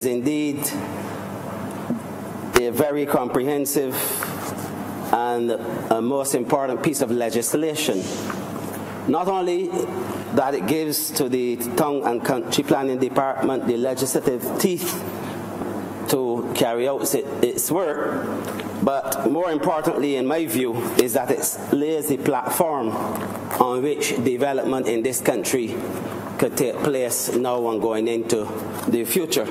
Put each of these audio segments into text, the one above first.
Indeed a very comprehensive and a most important piece of legislation. Not only that it gives to the Town and Country Planning Department the legislative teeth to carry out its work, but more importantly, in my view, is that it lays the platform on which development in this country could take place now and going into the future.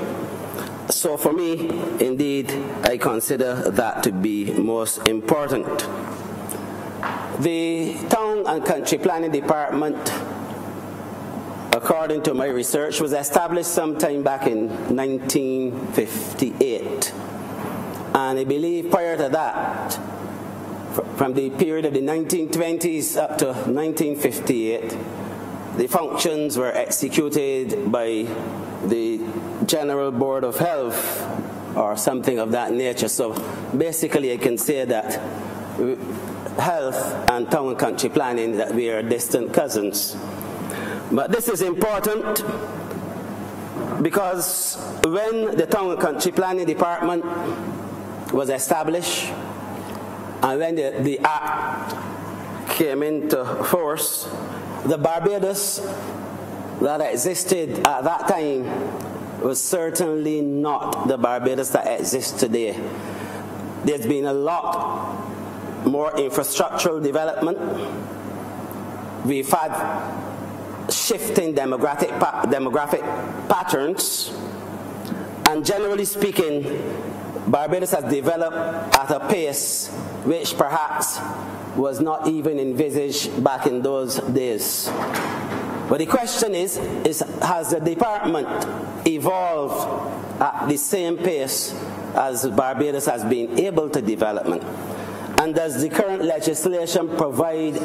So for me, indeed, I consider that to be most important. The Town and Country Planning Department, according to my research, was established sometime back in 1958. And I believe prior to that, from the period of the 1920s up to 1958, the functions were executed by the General Board of Health or something of that nature. So basically I can say that health and town and country planning, that we are distant cousins. But this is important because when the Town and Country Planning Department was established and when the Act came into force, the Barbados that existed at that time was certainly not the Barbados that exists today. There's been a lot more infrastructural development. We've had shifting demographic patterns, and generally speaking, Barbados has developed at a pace which perhaps was not even envisaged back in those days. But the question is has the department evolved at the same pace as Barbados has been able to develop? And does the current legislation provide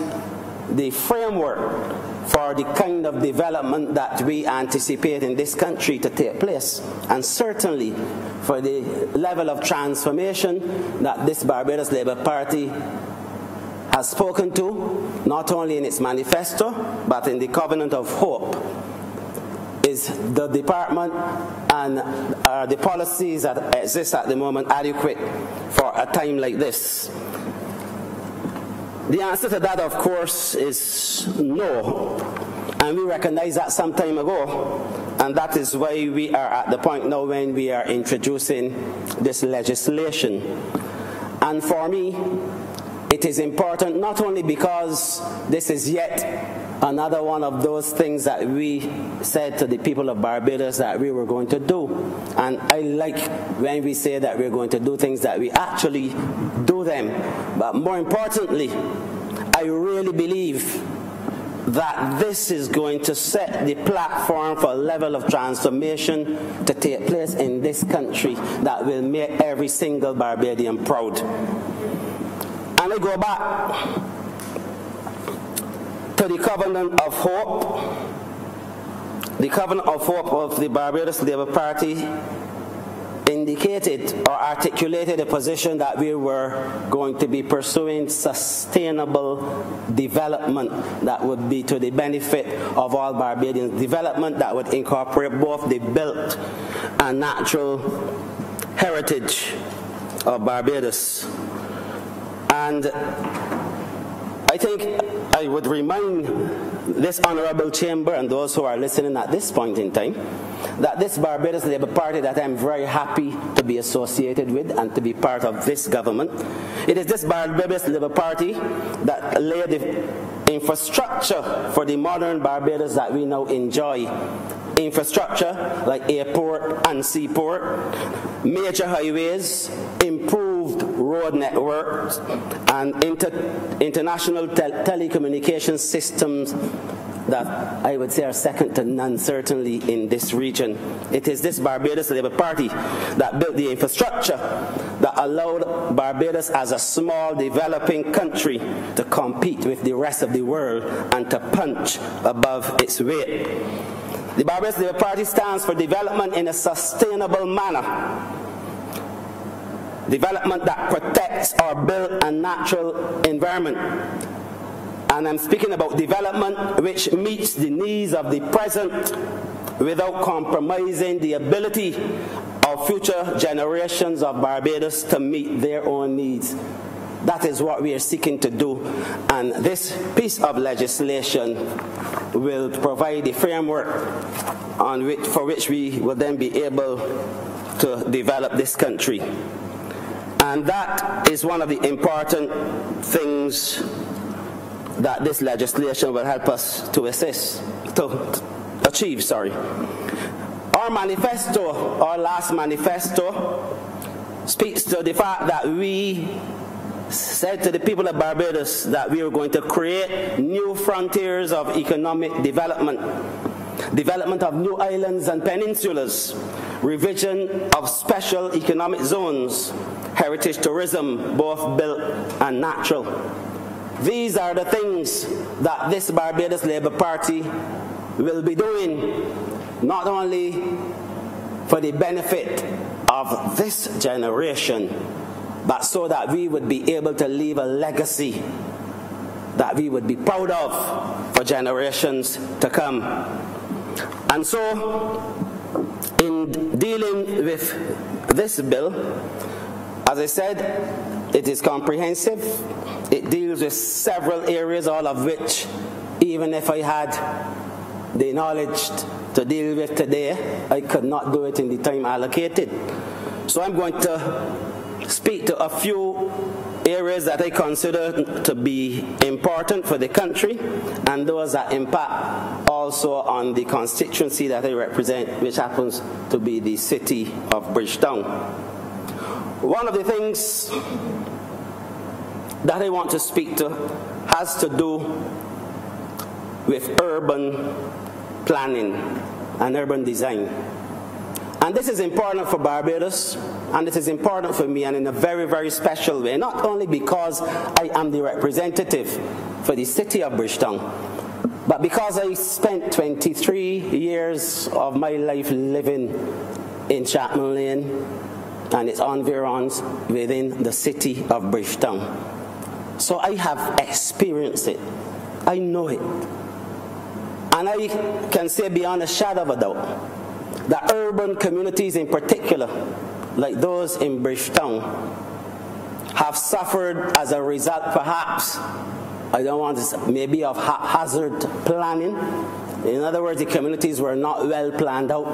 the framework for the kind of development that we anticipate in this country to take place? And certainly for the level of transformation that this Barbados Labour Party has spoken to, not only in its manifesto, but in the Covenant of Hope. Is the department and the policies that exist at the moment adequate for a time like this? The answer to that, of course, is no. And we recognized that some time ago. And that is why we are at the point now when we are introducing this legislation. And for me, it is important not only because this is yet another one of those things that we said to the people of Barbados that we were going to do. And I like when we say that we're going to do things that we actually do them. But more importantly, I really believe that this is going to set the platform for a level of transformation to take place in this country that will make every single Barbadian proud. And I go back to the Covenant of Hope. The Covenant of Hope of the Barbados Labour Party indicated or articulated a position that we were going to be pursuing sustainable development that would be to the benefit of all Barbadians. Development that would incorporate both the built and natural heritage of Barbados. And I think I would remind this honorable chamber and those who are listening at this point in time that this Barbados Labour Party that I'm very happy to be associated with and to be part of this government, it is this Barbados Labour Party that laid the infrastructure for the modern Barbados that we now enjoy. Infrastructure like airport and seaport, major highways, improved road networks, and international telecommunication systems that I would say are second to none, certainly in this region. It is this Barbados Labour Party that built the infrastructure that allowed Barbados as a small developing country to compete with the rest of the world and to punch above its weight. The Barbados Labour Party stands for development in a sustainable manner. Development that protects our built and natural environment. And I'm speaking about development which meets the needs of the present without compromising the ability for future generations of Barbados to meet their own needs. That is what we are seeking to do, and this piece of legislation will provide the framework for which we will then be able to develop this country. And that is one of the important things that this legislation will help us to achieve. Our manifesto, our last manifesto, speaks to the fact that we said to the people of Barbados that we were going to create new frontiers of economic development, development of new islands and peninsulas, revision of special economic zones, heritage tourism, both built and natural. These are the things that this Barbados Labour Party will be doing, not only for the benefit of this generation, but so that we would be able to leave a legacy that we would be proud of for generations to come. And so, in dealing with this bill, as I said, it is comprehensive. It deals with several areas, all of which, even if I had the knowledge to deal with today, I could not do it in the time allocated. So I'm going to speak to a few areas that I consider to be important for the country, and those that impact also on the constituency that I represent, which happens to be the city of Bridgetown. One of the things that I want to speak to has to do with urban planning and urban design. And this is important for Barbados, and it is important for me, and in a very, very special way, not only because I am the representative for the city of Bridgetown, but because I spent 23 years of my life living in Chapman Lane and its environs within the city of Bridgetown. So I have experienced it. I know it. And I can say beyond a shadow of a doubt that urban communities in particular, like those in Bridgetown, have suffered as a result, perhaps, I don't want to say, maybe of haphazard planning. In other words, the communities were not well planned out.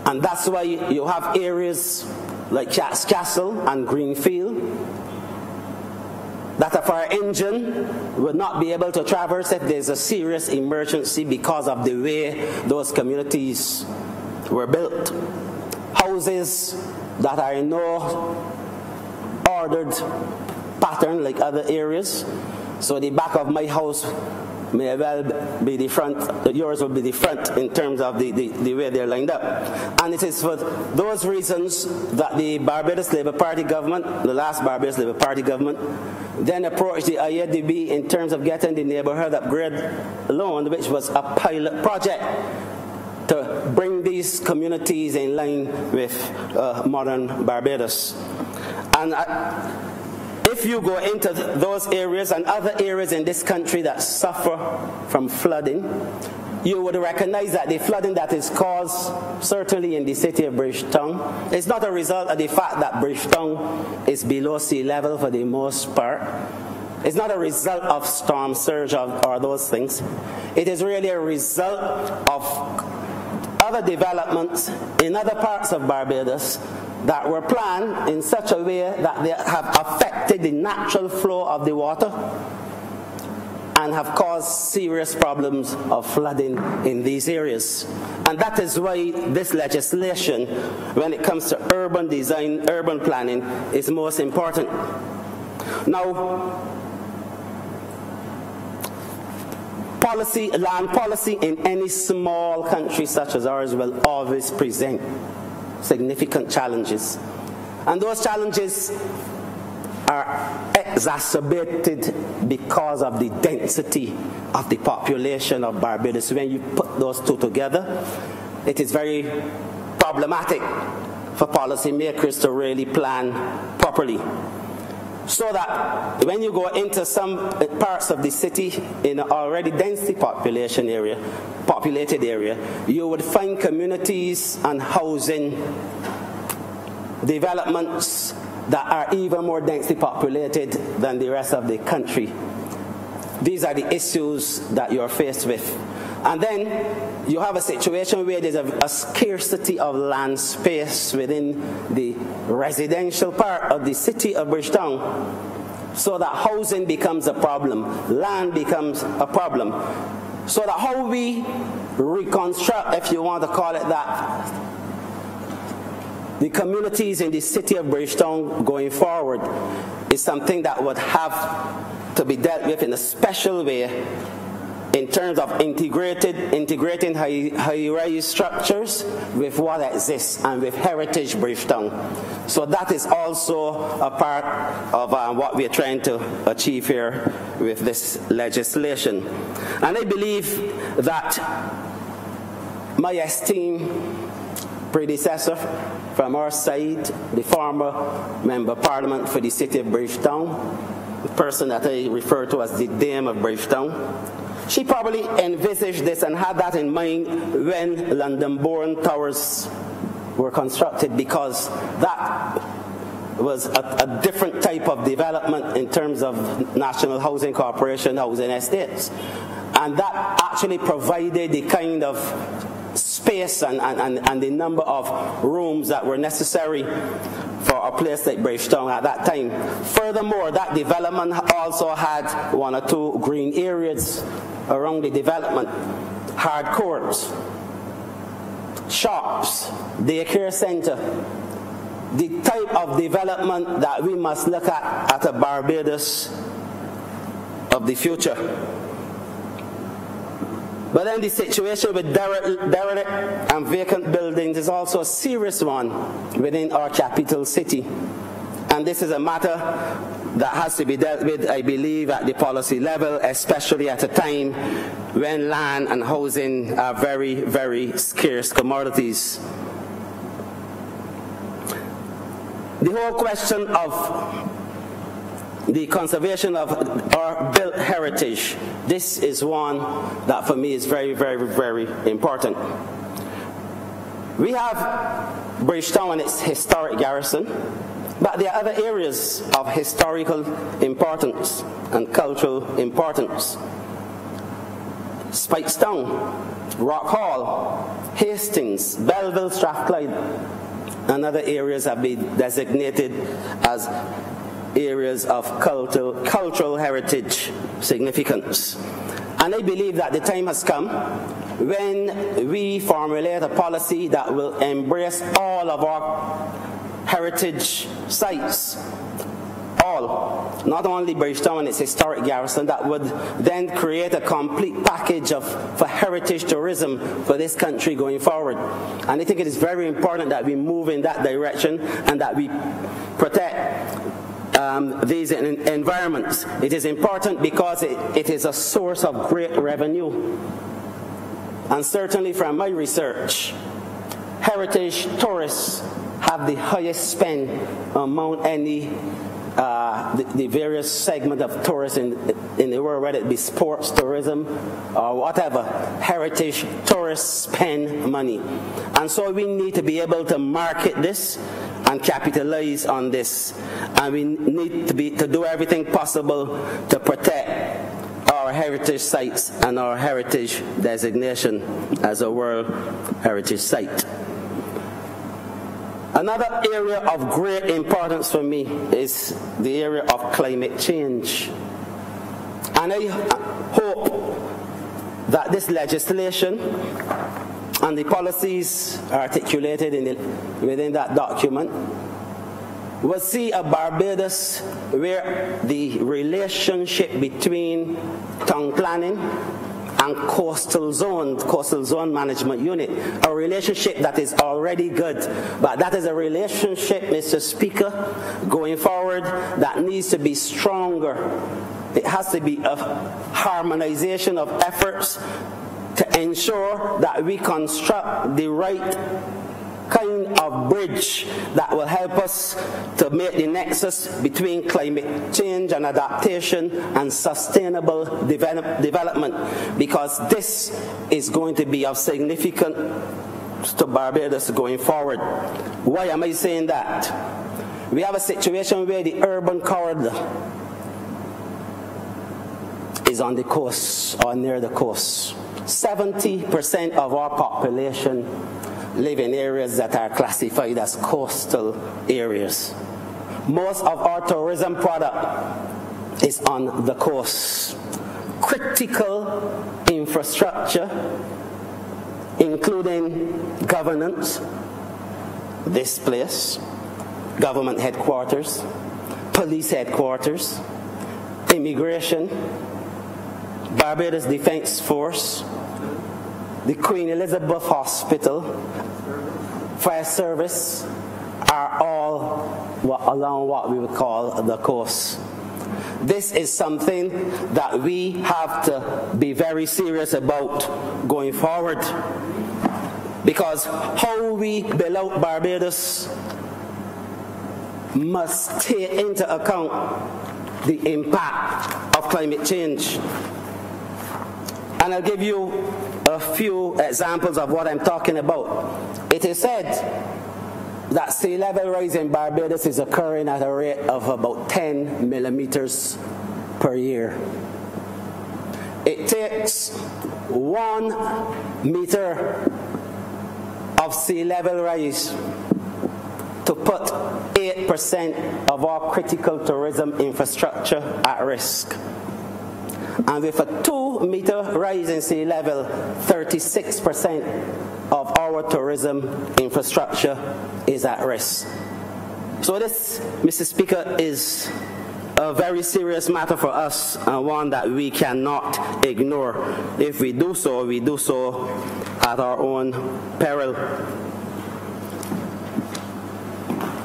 And that's why you have areas like Chat's Castle and Greenfield that a fire engine would not be able to traverse if there's a serious emergency because of the way those communities were built. Houses that are in no ordered pattern like other areas. So the back of my house may well be the front, yours will be the front in terms of the way they're lined up. And it is for those reasons that the Barbados Labour Party government, the last Barbados Labour Party government, then approached the IADB in terms of getting the neighbourhood upgrade loan, which was a pilot project to bring these communities in line with modern Barbados. And if you go into those areas and other areas in this country that suffer from flooding, you would recognize that the flooding that is caused, certainly in the city of Bridgetown, is not a result of the fact that Bridgetown is below sea level for the most part. It's not a result of storm surge or those things. It is really a result of other developments in other parts of Barbados that were planned in such a way that they have affected the natural flow of the water and have caused serious problems of flooding in these areas. And that is why this legislation, when it comes to urban design, urban planning, is most important. Now, land policy in any small country such as ours will always present significant challenges. And those challenges are exacerbated because of the density of the population of Barbados. When you put those two together, it is very problematic for policymakers to really plan properly. So that when you go into some parts of the city in an already densely populated area, you would find communities and housing developments that are even more densely populated than the rest of the country. These are the issues that you're faced with. And then you have a situation where there's a scarcity of land space within the residential part of the city of Bridgetown, so that housing becomes a problem, land becomes a problem. So that how we reconstruct, if you want to call it that, the communities in the city of Bridgetown going forward is something that would have to be dealt with in a special way, in terms of integrating high-rise structures with what exists and with heritage Bridgetown. So that is also a part of what we are trying to achieve here with this legislation. And I believe that my esteemed predecessor from our side, the former Member of Parliament for the City of Bridgetown, the person that I refer to as the Dame of Bridgetown, she probably envisaged this and had that in mind when London-born towers were constructed, because that was a different type of development in terms of National Housing Corporation housing estates. And that actually provided the kind of space and the number of rooms that were necessary for a place like Bridgetown at that time. Furthermore, that development also had one or two green areas around the development, hard courts, shops, daycare center, the type of development that we must look at a Barbados of the future. But then the situation with derelict and vacant buildings is also a serious one within our capital city. And this is a matter that has to be dealt with, I believe, at the policy level, especially at a time when land and housing are very, very scarce commodities. The whole question of the conservation of our built heritage, this is one that for me is very, very, very important. We have Bridgetown and its historic garrison, but there are other areas of historical importance and cultural importance. Speightstown, Rock Hall, Hastings, Belleville, Strathclyde, and other areas have been designated as areas of cultural heritage significance. And I believe that the time has come when we formulate a policy that will embrace all of our heritage sites, all, not only Bridgetown and its historic garrison, that would then create a complete package for heritage tourism for this country going forward. And I think it is very important that we move in that direction and that we protect these environments. It is important because it is a source of great revenue. And certainly from my research, heritage tourists have the highest spend among any the various segment of tourism in the world, whether it be sports tourism or whatever. Heritage tourists spend money, and so we need to be able to market this and capitalize on this, and we need to do everything possible to protect our heritage sites and our heritage designation as a World Heritage Site. Another area of great importance for me is the area of climate change. And I hope that this legislation and the policies articulated within that document will see a Barbados where the relationship between town planning and coastal zone management unit, a relationship that is already good, but that is a relationship, Mr. Speaker, going forward that needs to be stronger. It has to be a harmonization of efforts to ensure that we construct the right kind of bridge that will help us to make the nexus between climate change and adaptation and sustainable development, because this is going to be of significance to Barbados going forward. Why am I saying that? We have a situation where the urban corridor is on the coast or near the coast. 70% of our population live in areas that are classified as coastal areas. Most of our tourism product is on the coast. Critical infrastructure, including governance, this place, government headquarters, police headquarters, immigration, Barbados Defense Force, the Queen Elizabeth Hospital, fire service, are all along what we would call the coast. This is something that we have to be very serious about going forward, because how we build out Barbados must take into account the impact of climate change. And I'll give you a few examples of what I'm talking about. It is said that sea level rise in Barbados is occurring at a rate of about 10 millimeters per year. It takes 1 meter of sea level rise to put 8% of our critical tourism infrastructure at risk. And with a 2-meter rise in sea level, 36% of our tourism infrastructure is at risk. So this, Mr. Speaker, is a very serious matter for us, and one that we cannot ignore. If we do so at our own peril.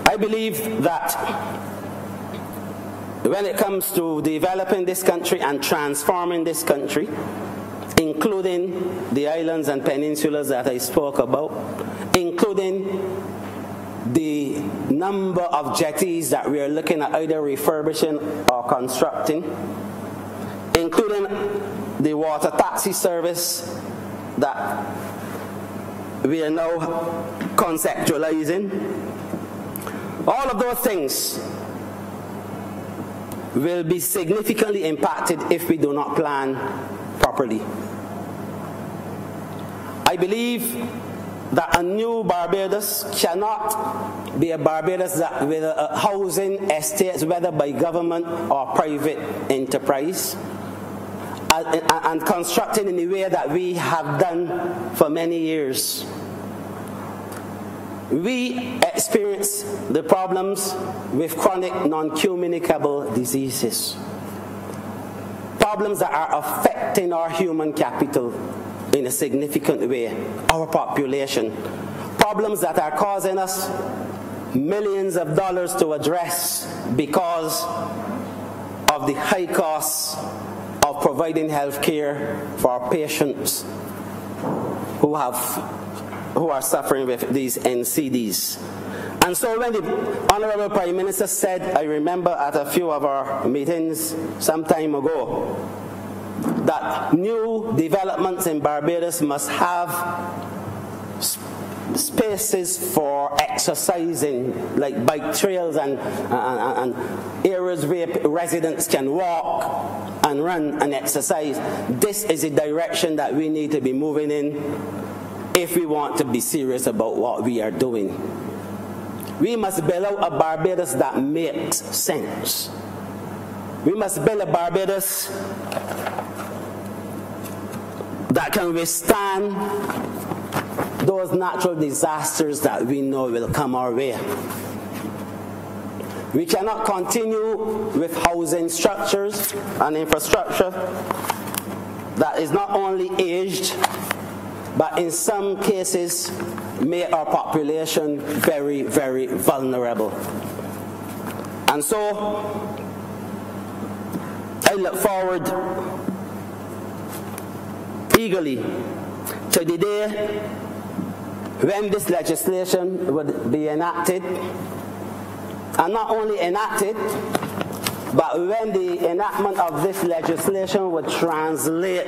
I believe that when it comes to developing this country and transforming this country, including the islands and peninsulas that I spoke about, including the number of jetties that we are looking at either refurbishing or constructing, including the water taxi service that we are now conceptualizing. All of those things will be significantly impacted if we do not plan properly. I believe that a new Barbados cannot be a Barbados that with housing estates, whether by government or private enterprise, and constructed in the way that we have done for many years. We experience the problems with chronic non-communicable diseases. Problems that are affecting our human capital in a significant way, our population. Problems that are causing us millions of dollars to address because of the high costs of providing health care for our patients who are suffering with these NCDs. And so when the Honorable Prime Minister said, I remember at a few of our meetings some time ago, that new developments in Barbados must have spaces for exercising, like bike trails and areas where residents can walk and run and exercise. This is the direction that we need to be moving in if we want to be serious about what we are doing. We must build out a Barbados that makes sense. We must build a Barbados that can withstand those natural disasters that we know will come our way. We cannot continue with housing structures and infrastructure that is not only aged, but in some cases make our population very, very vulnerable. And so I look forward eagerly to the day when this legislation would be enacted, and not only enacted, but when the enactment of this legislation would translate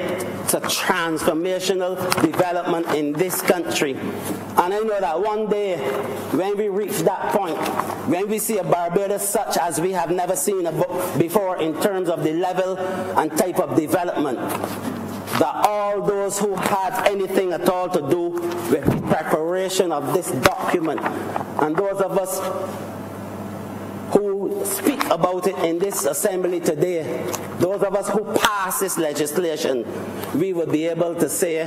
to transformational development in this country. And I know that one day, when we reach that point, when we see a Barbados such as we have never seen before in terms of the level and type of development, that all those who had anything at all to do with the preparation of this document, and those of us who speak about it in this assembly today, those of us who pass this legislation, we would be able to say,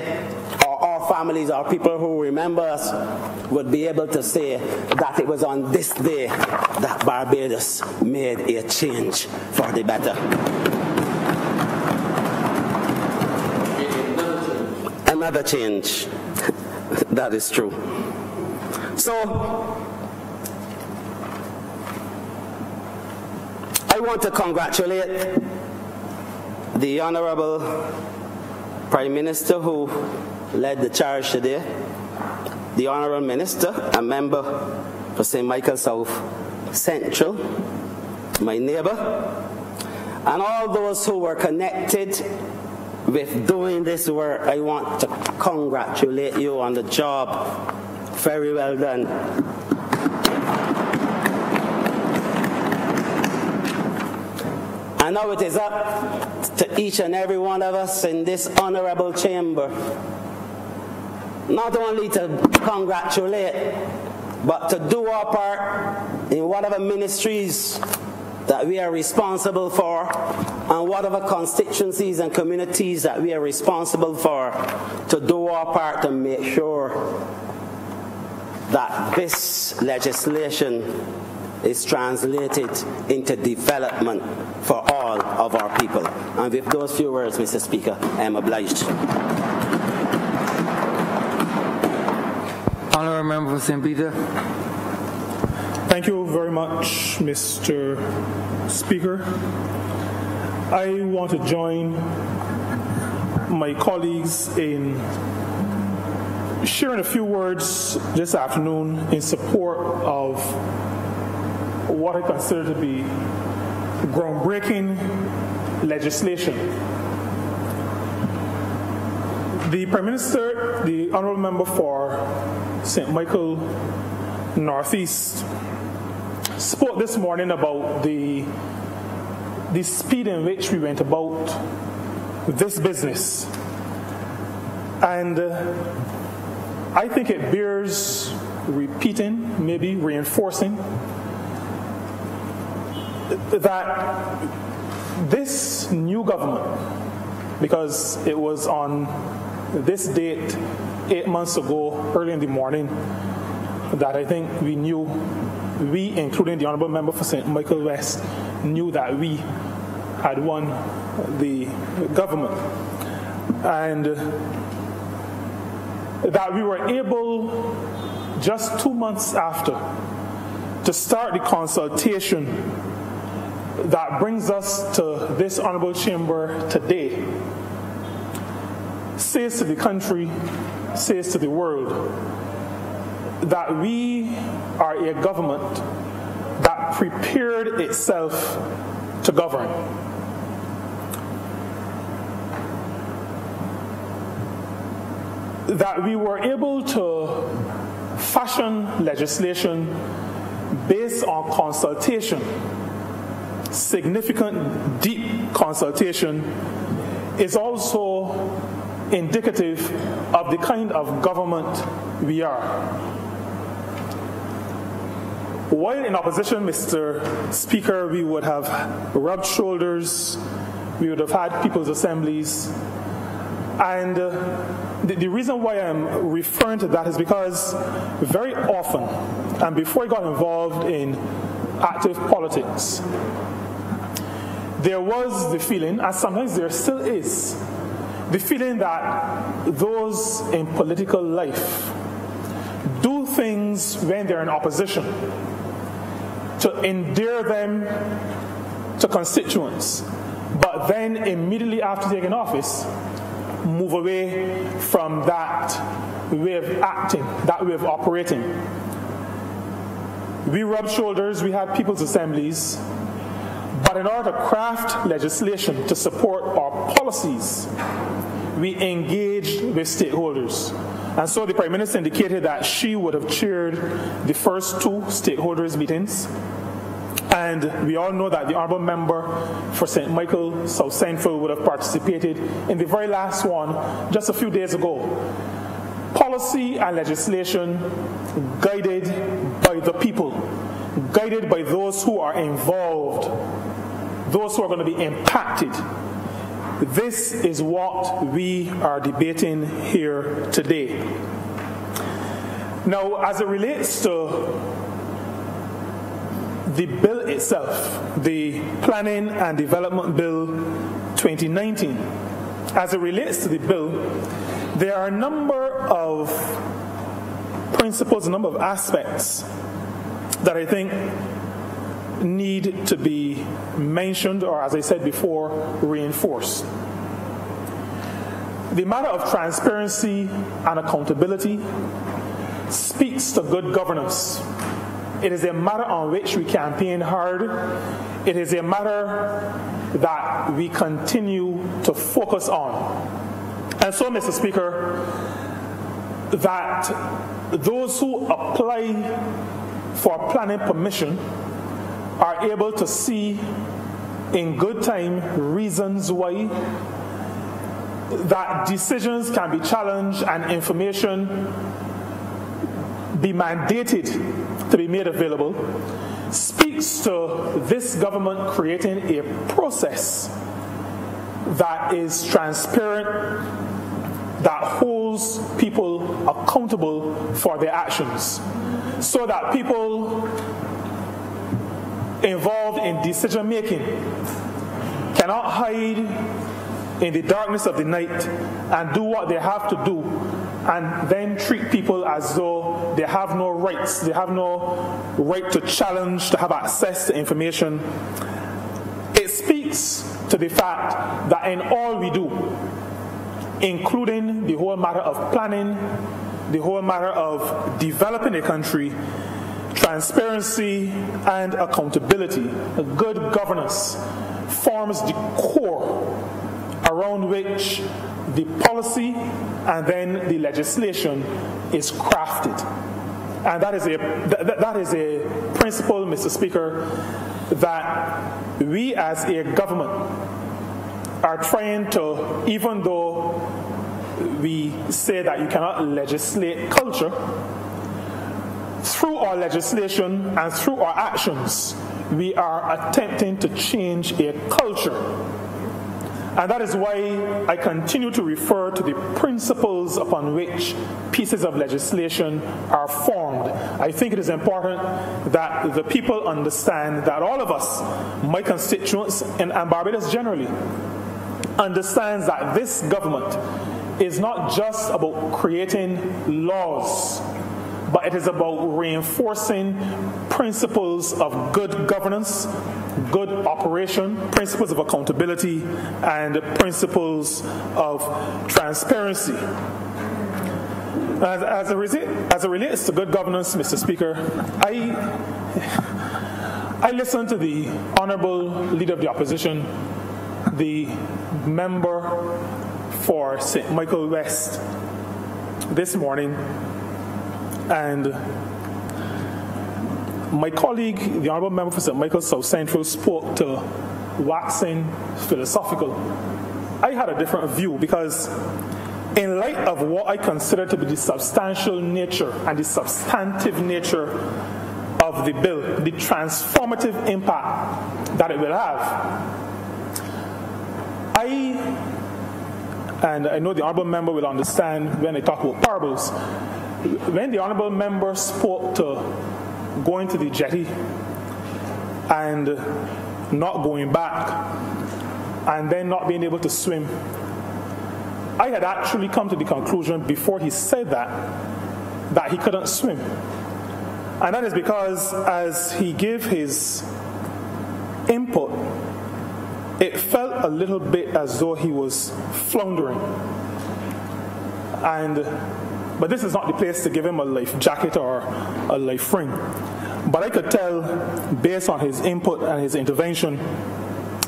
or our families, our people who remember us, would be able to say that it was on this day that Barbados made a change for the better. Another change. That is true. So, I want to congratulate the Honorable Prime Minister who led the charge today, the Honorable Minister, a member for St. Michael South Central, my neighbor, and all those who were connected with doing this work. I want to congratulate you on the job. Very well done. And now it is up to each and every one of us in this honorable chamber not only to congratulate, but to do our part in whatever ministries that we are responsible for and whatever constituencies and communities that we are responsible for, to do our part to make sure that this legislation is translated into development for all of our people. And with those few words, Mr. Speaker, I am obliged. Honourable Member for St. Peter. Thank you very much, Mr. Speaker. I want to join my colleagues in sharing a few words this afternoon in support of what I consider to be groundbreaking legislation. The Prime Minister, the Honourable Member for St. Michael Northeast, spoke this morning about the speed in which we went about this business. And I think it bears repeating, maybe reinforcing, that this new government, because it was on this date 8 months ago, early in the morning, that I think we knew, we, including the Honourable Member for St. Michael West, knew that we had won the government. And that we were able, just 2 months after, to start the consultation that brings us to this honourable chamber today, says to the country, says to the world, that we are a government that prepared itself to govern. That we were able to fashion legislation based on consultation, significant, deep consultation, is also indicative of the kind of government we are. While in opposition, Mr. Speaker, we would have rubbed shoulders, we would have had people's assemblies, and the reason why I'm referring to that is because very often, and before I got involved in active politics, there was the feeling, and sometimes there still is, the feeling that those in political life do things when they're in opposition to endear them to constituents, but then immediately after taking office, move away from that way of acting, that way of operating. We rubbed shoulders, we had people's assemblies, but in order to craft legislation to support our policies, we engaged with stakeholders. And so the Prime Minister indicated that she would have chaired the first 2 stakeholders meetings. And we all know that the Honourable Member for St. Michael, South Central, would have participated in the very last one just a few days ago. Policy and legislation guided by the people, guided by those who are involved, those who are going to be impacted. This is what we are debating here today. Now, as it relates to the bill itself, the Planning and Development Bill 2019, as it relates to the bill, there are a number of principles, a number of aspects that I think need to be mentioned, or as I said before, reinforced. The matter of transparency and accountability speaks to good governance. It is a matter on which we campaign hard. It is a matter that we continue to focus on. And so, Mr. Speaker, that those who apply for planning permission are able to see in good time reasons why, that decisions can be challenged and information be mandated to be made available, speaks to this government creating a process that is transparent, that holds people accountable for their actions, so that people involved in decision making cannot hide in the darkness of the night and do what they have to do and then treat people as though they have no rights, they have no right to challenge, to have access to information. It speaks to the fact that in all we do, including the whole matter of planning, the whole matter of developing a country, transparency and accountability, a good governance, forms the core around which the policy and then the legislation is crafted. And that is a principle, Mr. Speaker, that we as a government are trying to, even though we say that you cannot legislate culture, through our legislation and through our actions, we are attempting to change a culture. And that is why I continue to refer to the principles upon which pieces of legislation are formed. I think it is important that the people understand, that all of us, my constituents and Barbados generally, understands that this government is not just about creating laws, but it is about reinforcing principles of good governance, good operation, principles of accountability, and principles of transparency. As it relates to good governance, Mr. Speaker, I listened to the Honourable Leader of the Opposition, the member for St. Michael West, this morning, and my colleague, the Honourable Member for St. Michael South Central, spoke to waxing philosophical. I had a different view because in light of what I consider to be the substantial nature and the substantive nature of the bill, the transformative impact that it will have, and I know the Honourable Member will understand when I talk about parables, when the Honourable Member spoke to going to the jetty and not going back and then not being able to swim, I had actually come to the conclusion before he said that he couldn't swim. And that is because as he gave his input, it felt a little bit as though he was floundering. And But this is not the place to give him a life jacket or a life ring. But I could tell, based on his input and his intervention,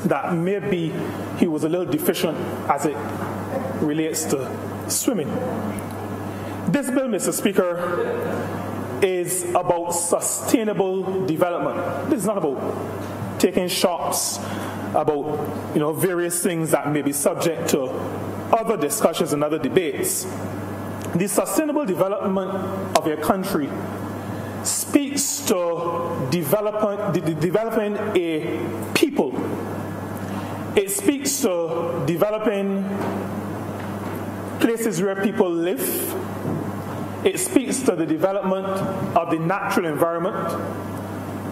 that maybe he was a little deficient as it relates to swimming. This bill, Mr. Speaker, is about sustainable development. This is not about taking shots about various things that may be subject to other discussions and other debates. The sustainable development of a country speaks to developing a people. It speaks to developing places where people live. It speaks to the development of the natural environment.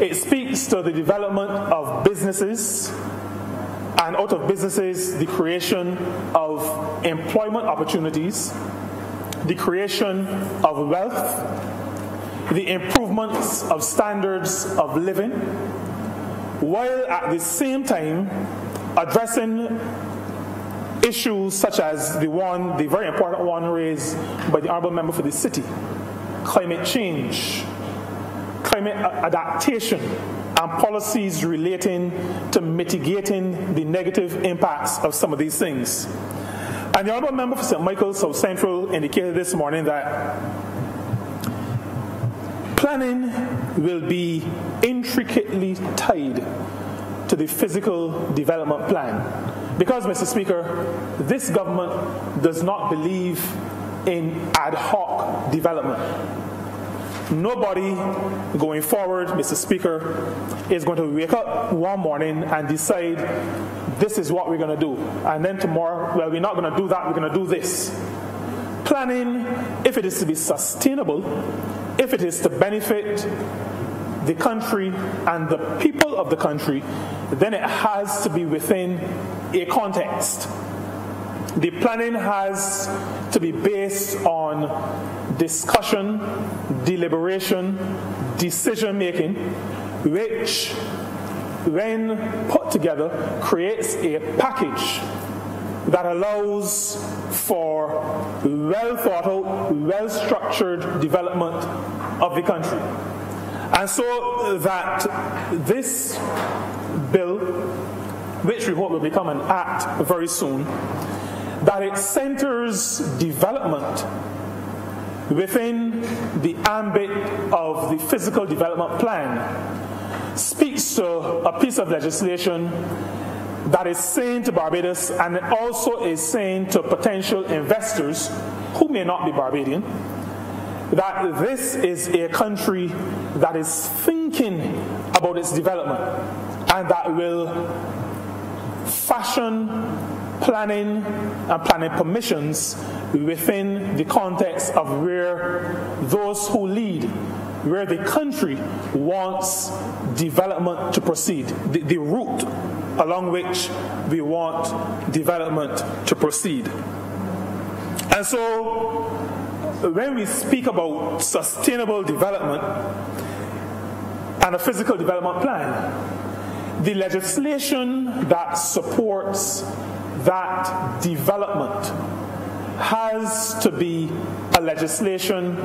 It speaks to the development of businesses, and out of businesses, the creation of employment opportunities, the creation of wealth, the improvements of standards of living, while at the same time addressing issues such as the very important one raised by the Honourable Member for the City, climate change, climate adaptation, and policies relating to mitigating the negative impacts of some of these things. And the Honourable Member for St. Michael South Central indicated this morning that planning will be intricately tied to the physical development plan. Because, Mr. Speaker, this government does not believe in ad hoc development. Nobody going forward, Mr. Speaker, is going to wake up one morning and decide this is what we're going to do. And then tomorrow, well, we're not going to do that, we're going to do this. Planning, if it is to be sustainable, if it is to benefit the country and the people of the country, then it has to be within a context. The planning has to be based on discussion, deliberation, decision-making, which, when put together, creates a package that allows for well-thought-out, well-structured development of the country. And so that this bill, which we hope will become an act very soon, that it centers development within the ambit of the physical development plan, speaks to a piece of legislation that is saying to Barbados, and it also is saying to potential investors who may not be Barbadian, that this is a country that is thinking about its development and that will fashion planning and planning permissions within the context of where those who lead, where the country wants development to proceed, the route along which we want development to proceed. And so, when we speak about sustainable development and a physical development plan, the legislation that supports that development has to be a legislation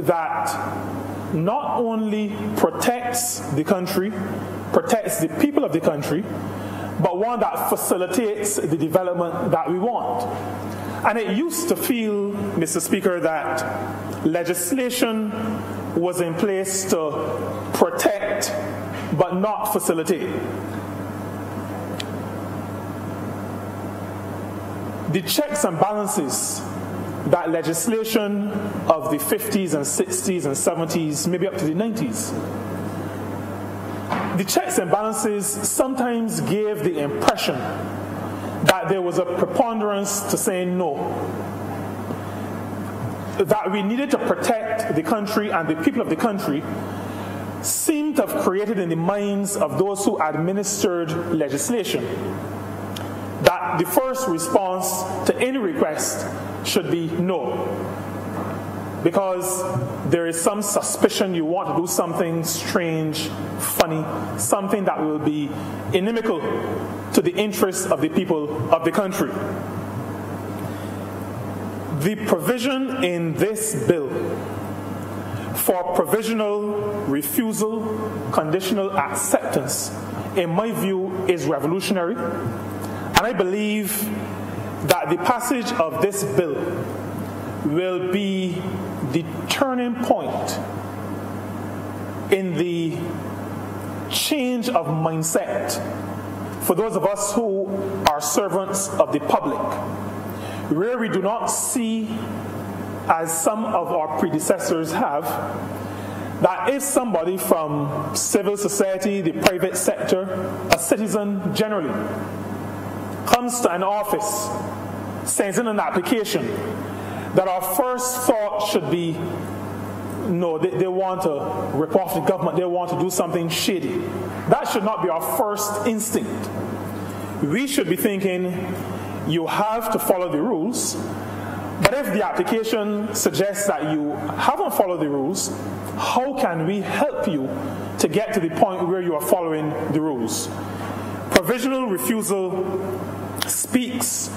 that not only protects the country, protects the people of the country, but one that facilitates the development that we want. And it used to feel, Mr. Speaker, that legislation was in place to protect but not facilitate. The checks and balances that legislation of the 50s and 60s and 70s, maybe up to the 90s, the checks and balances sometimes gave the impression that there was a preponderance to saying no, that we needed to protect the country and the people of the country, seemed to have created in the minds of those who administered legislation that the first response to any request should be no, because there is some suspicion you want to do something strange, funny, something that will be inimical to the interests of the people of the country. The provision in this bill for provisional refusal, conditional acceptance, in my view, is revolutionary. And I believe that the passage of this bill will be the turning point in the change of mindset for those of us who are servants of the public, where we do not see, as some of our predecessors have, that if somebody from civil society, the private sector, a citizen generally, comes to an office, sends in an application, that our first thought should be, no, they want to rip off the government, they want to do something shady. That should not be our first instinct. We should be thinking, you have to follow the rules, but if the application suggests that you haven't followed the rules, how can we help you to get to the point where you are following the rules? Provisional refusal speaks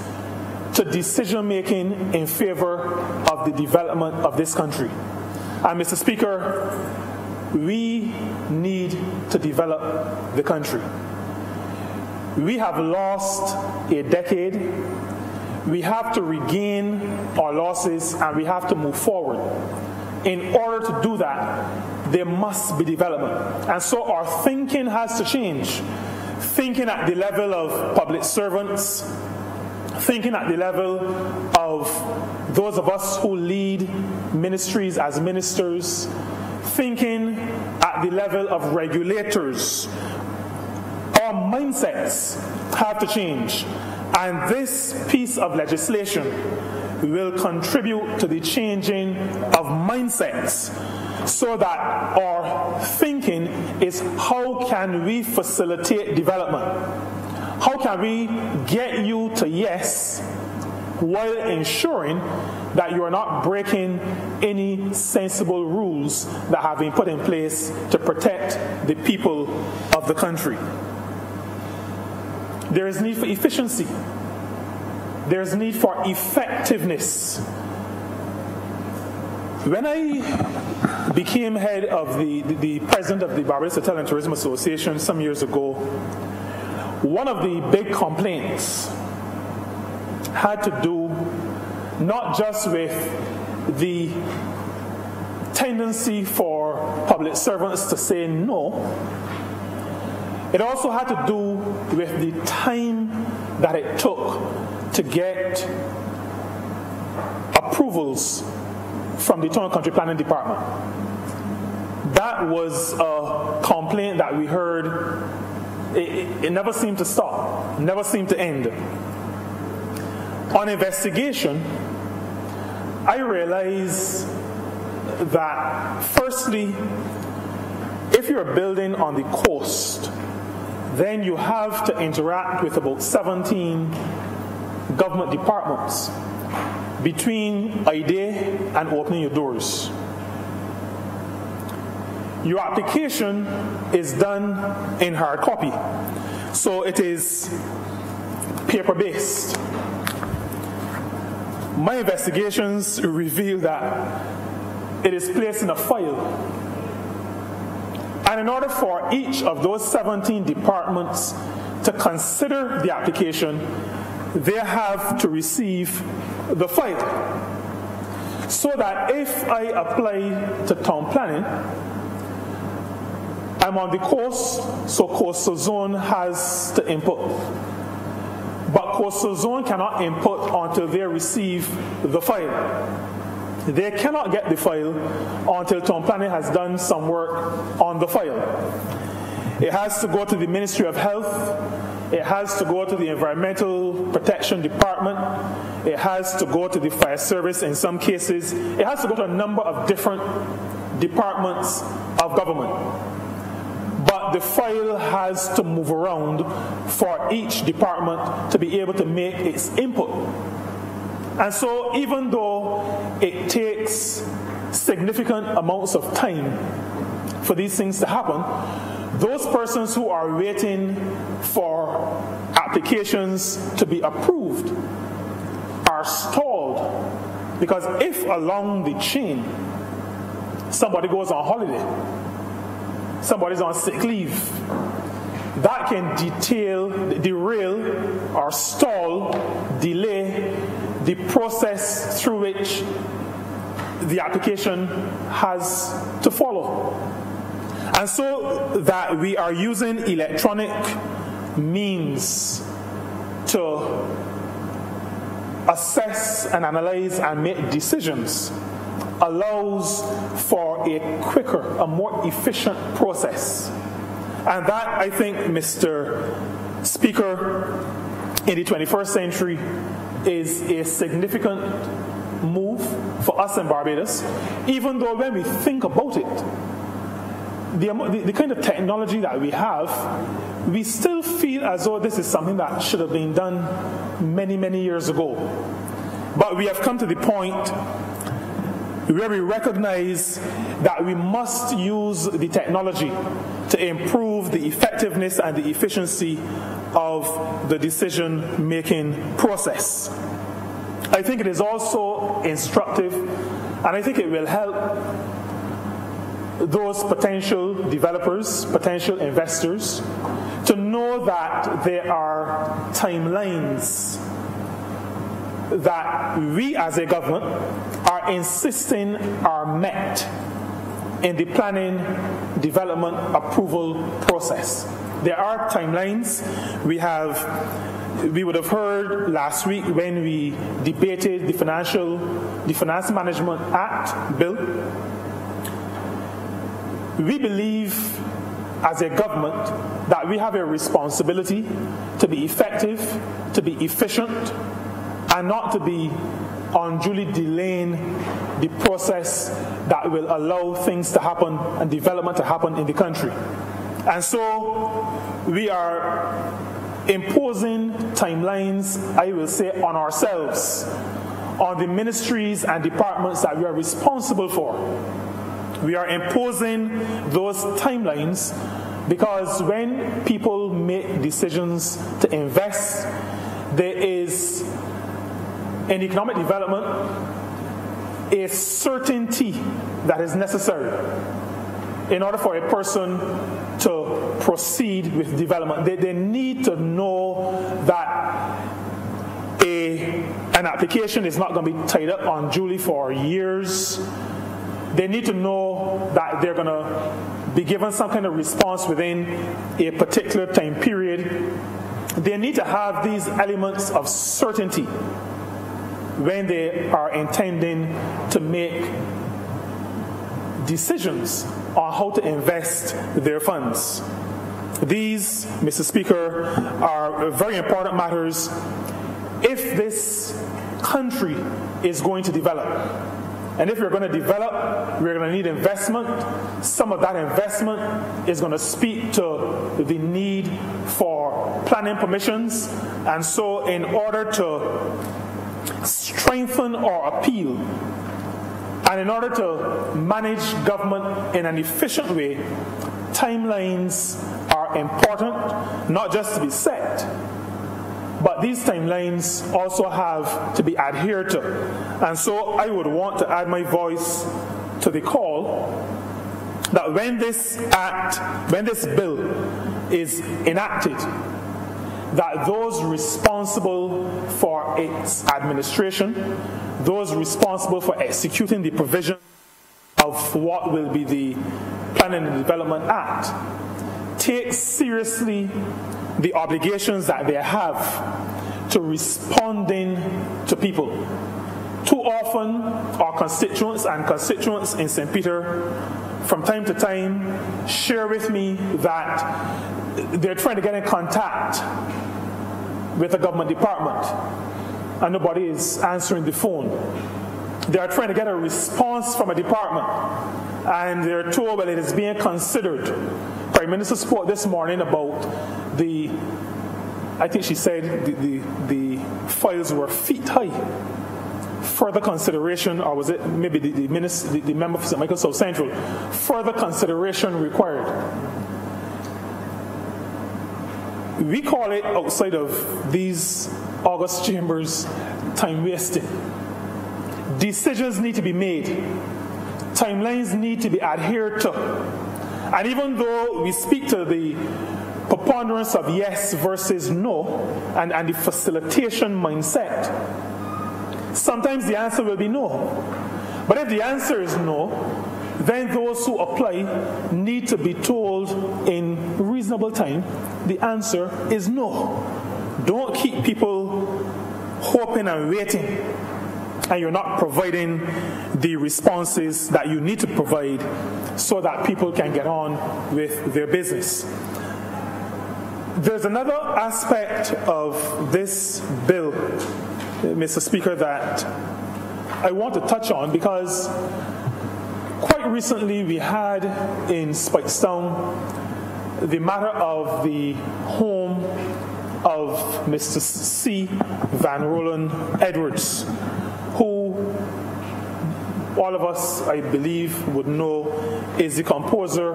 to decision-making in favor of the development of this country. And Mr. Speaker, we need to develop the country. We have lost a decade. We have to regain our losses and we have to move forward. In order to do that, there must be development. And so our thinking has to change. Thinking at the level of public servants, thinking at the level of those of us who lead ministries as ministers, thinking at the level of regulators. Our mindsets have to change. And this piece of legislation will contribute to the changing of mindsets so that our thinking is, how can we facilitate development? How can we get you to yes while ensuring that you are not breaking any sensible rules that have been put in place to protect the people of the country? There is need for efficiency. There is need for effectiveness. When I became head of the president of the Barbados Hotel and Tourism Association some years ago, one of the big complaints had to do not just with the tendency for public servants to say no, it also had to do with the time that it took to get approvals from the Town and Country Planning Department. That was a complaint that we heard. It never seemed to stop, never seemed to end. On investigation, I realized that firstly, if you're building on the coast, then you have to interact with about 17 government departments between idea and opening your doors. Your application is done in hard copy, so it is paper-based. My investigations reveal that it is placed in a file. And in order for each of those 17 departments to consider the application, they have to receive the file. So that if I apply to town planning, I'm on the coast, so coastal zone has to input. But coastal zone cannot input until they receive the file. They cannot get the file until town planning has done some work on the file. It has to go to the Ministry of Health. It has to go to the Environmental Protection Department. It has to go to the Fire Service in some cases. It has to go to a number of different departments of government. But the file has to move around for each department to be able to make its input. And so even though it takes significant amounts of time for these things to happen, those persons who are waiting for applications to be approved are stalled Because if along the chain somebody goes on holiday, somebody's on sick leave, that can derail or stall, delay the process through which the application has to follow. And so that we are using electronic means to assess and analyze and make decisions allows for a quicker, a more efficient process. And that, I think, Mr. Speaker, in the 21st century is a significant move for us in Barbados, even though when we think about it, the kind of technology that we have, we still feel as though this is something that should have been done many, many years ago. But we have come to the point where we recognize that we must use the technology to improve the effectiveness and the efficiency of the decision-making process. I think it is also instructive, and I think it will help those potential developers, potential investors, to know that there are timelines that we as a government are insisting are met in the planning, development, approval process. There are timelines. We would have heard last week when we debated the Finance Management Act bill. We believe as a government that we have a responsibility to be effective, to be efficient, and not to be unduly delaying the process that will allow things to happen and development to happen in the country. And so we are imposing timelines, I will say, on ourselves, on the ministries and departments that we are responsible for. We are imposing those timelines because when people make decisions to invest, there is, in economic development, a certainty that is necessary in order for a person to proceed with development. They need to know that an application is not going to be tied up unduly for years. They need to know that they're going to be given some kind of response within a particular time period. They need to have these elements of certainty when they are intending to make decisions on how to invest their funds. These, Mr. Speaker, are very important matters if this country is going to develop. And if we're going to develop, we're going to need investment. Some of that investment is going to speak to the need for planning permissions. And so in order to strengthen our appeal and in order to manage government in an efficient way, timelines are important, not just to be set, but these timelines also have to be adhered to. And so I would want to add my voice to the call that when this bill is enacted, that those responsible for its administration, those responsible for executing the provision of what will be the Planning and Development Act, take seriously the obligations that they have to responding to people. Too often, our constituents in St. Peter, from time to time, share with me that they're trying to get in contact with a government department and nobody is answering the phone. They are trying to get a response from a department and they're told, well, it is being considered. Prime Minister spoke this morning about I think she said the files were feet high. Further consideration, or was it maybe the member for St. Michael South Central, further consideration required. We call it, outside of these August chambers, time wasting. decisions need to be made. Timelines need to be adhered to. And even though we speak to the preponderance of yes versus no and the facilitation mindset, sometimes the answer will be no. But if the answer is no, then those who apply need to be told in reasonable time the answer is no. Don't keep people hoping and waiting, and you're not providing the responses that you need to provide so that people can get on with their business. There's another aspect of this bill, Mr. Speaker, that I want to touch on, because quite recently we had in Speightstown the matter of the home of Mr. C. Van Roland Edwards, who all of us, I believe, would know is the composer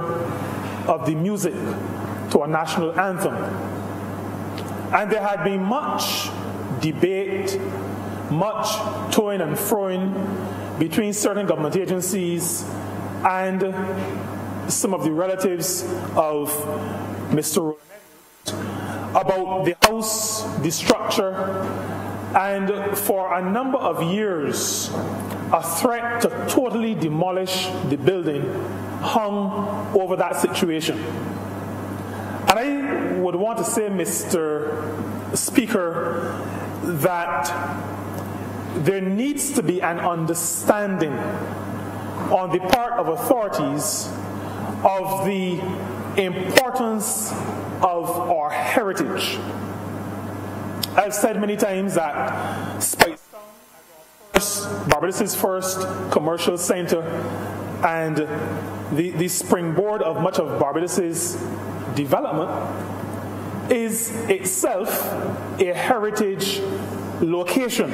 of the music to our national anthem. And there had been much debate, much toing and froing between certain government agencies and some of the relatives of Mr. Roland about the house, the structure, and for a number of years, a threat to totally demolish the building hung over that situation. And I would want to say, Mr. Speaker, that there needs to be an understanding on the part of authorities of the importance of our heritage. I've said many times that Speightstown, Barbados' first commercial center and the springboard of much of Barbados' development, is itself a heritage location.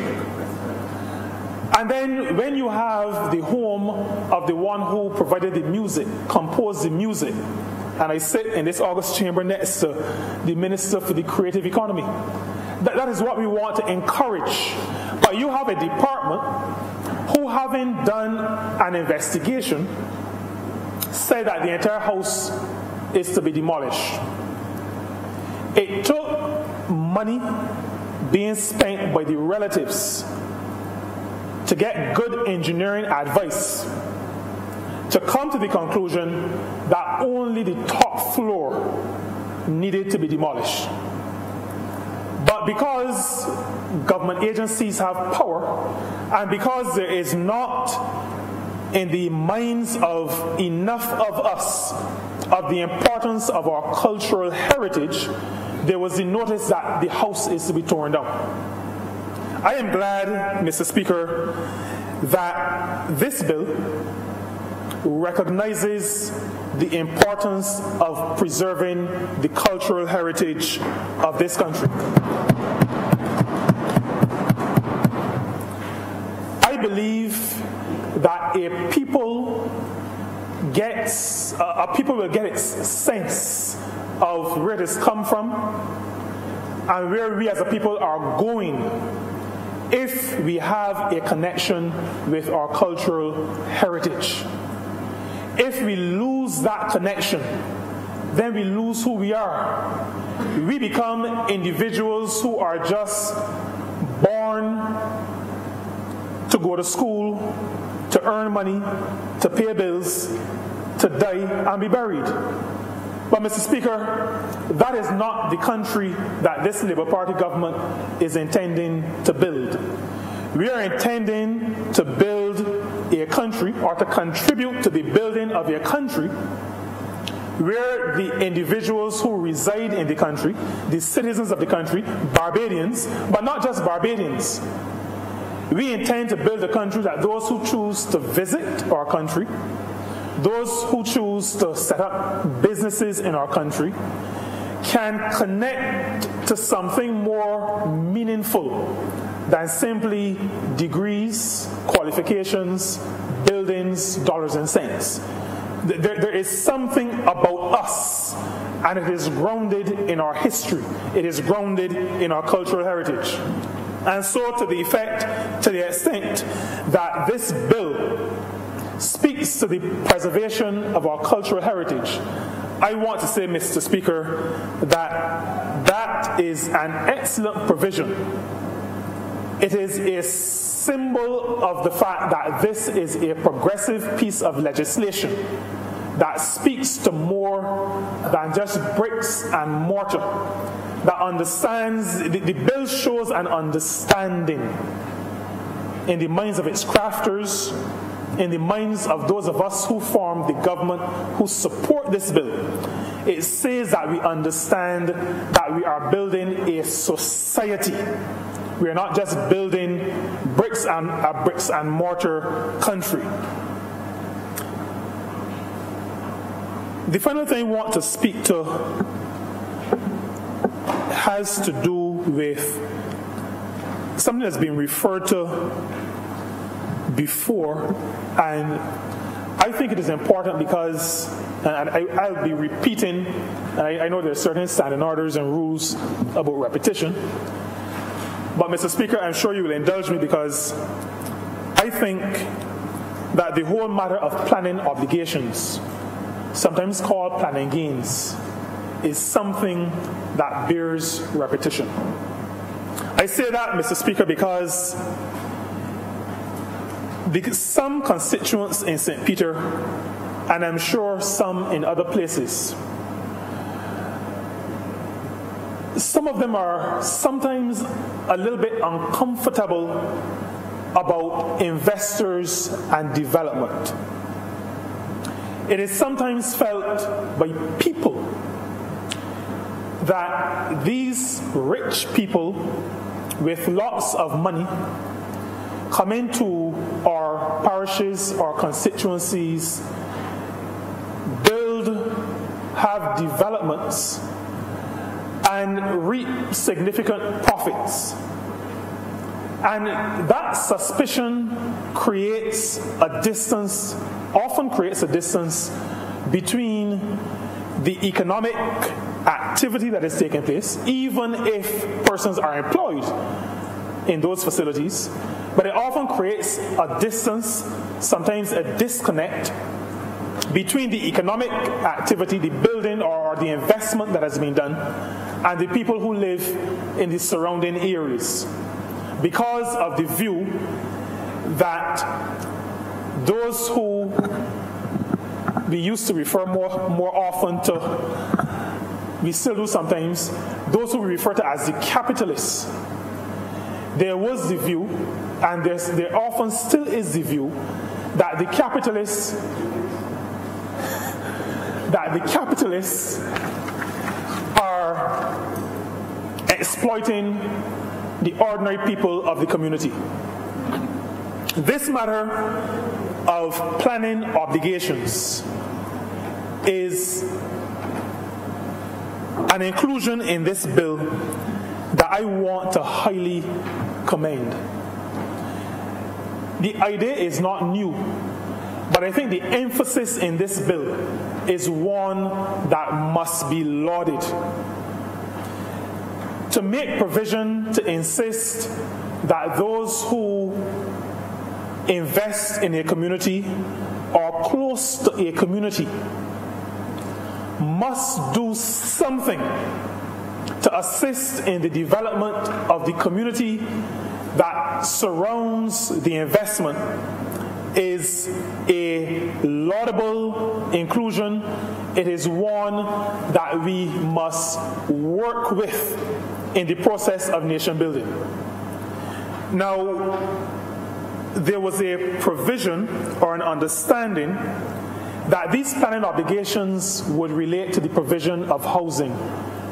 And then when you have the home of the one who provided the music, composed the music, and I sit in this August chamber next to the Minister for the Creative Economy, that is what we want to encourage. But you have a department who, having done an investigation, said that the entire house is to be demolished. It took money being spent by the relatives to get good engineering advice to come to the conclusion that only the top floor needed to be demolished. But because government agencies have power, and because there is not in the minds of enough of us of the importance of our cultural heritage, there was the notice that the house is to be torn down. I am glad, Mr. Speaker, that this bill recognizes the importance of preserving the cultural heritage of this country. I believe that a people will get its sense of where it has come from and where we as a people are going if we have a connection with our cultural heritage. If we lose that connection, then we lose who we are. We become individuals who are just born to go to school, to earn money, to pay bills, to die and be buried. But Mr. Speaker, that is not the country that this Labour Party government is intending to build. We are intending to build a country, or to contribute to the building of a country, where the individuals who reside in the country, the citizens of the country, Barbadians, but not just Barbadians. We intend to build a country that those who choose to visit our country, those who choose to set up businesses in our country, can connect to something more meaningful than simply degrees, qualifications, buildings, dollars and cents. There is something about us, and it is grounded in our history. It is grounded in our cultural heritage. And so to the extent that this bill speaks to the preservation of our cultural heritage, I want to say, Mr. Speaker, that is an excellent provision. It is a symbol of the fact that this is a progressive piece of legislation that speaks to more than just bricks and mortar, that understands, the bill shows an understanding in the minds of its crafters, in the minds of those of us who form the government, who support this bill. It says that we understand that we are building a society. We are not just building bricks and mortar country. The final thing I want to speak to has to do with something that's been referred to before, and I think it is important because, and I'll be repeating, and I know there are certain standing orders and rules about repetition, but Mr. Speaker, I'm sure you will indulge me because I think that the whole matter of planning obligations, sometimes called planning gains, is something that bears repetition. I say that, Mr. Speaker, because some constituents in St. Peter, and I'm sure some in other places, some of them are sometimes a little bit uncomfortable about investors and development. It is sometimes felt by people that these rich people with lots of money come into our parishes or constituencies, have developments, and reap significant profits. And that suspicion creates a distance, often creates a distance between the economic activity that is taking place, even if persons are employed in those facilities, but it often creates a distance, sometimes a disconnect, between the economic activity, the building or the investment that has been done, and the people who live in the surrounding areas, because of the view that those who we used to refer more often to, we still do sometimes, those who we refer to as the capitalists. There was the view, and there often still is the view, that the capitalists are exploiting the ordinary people of the community. This matter of planning obligations is an inclusion in this bill that I want to highly commend. The idea is not new, but I think the emphasis in this bill is one that must be lauded. To make provision to insist that those who invest in a community or close to a community must do something to assist in the development of the community that surrounds the investment is a laudable inclusion. It is one that we must work with in the process of nation building. Now, there was a provision or an understanding that these planning obligations would relate to the provision of housing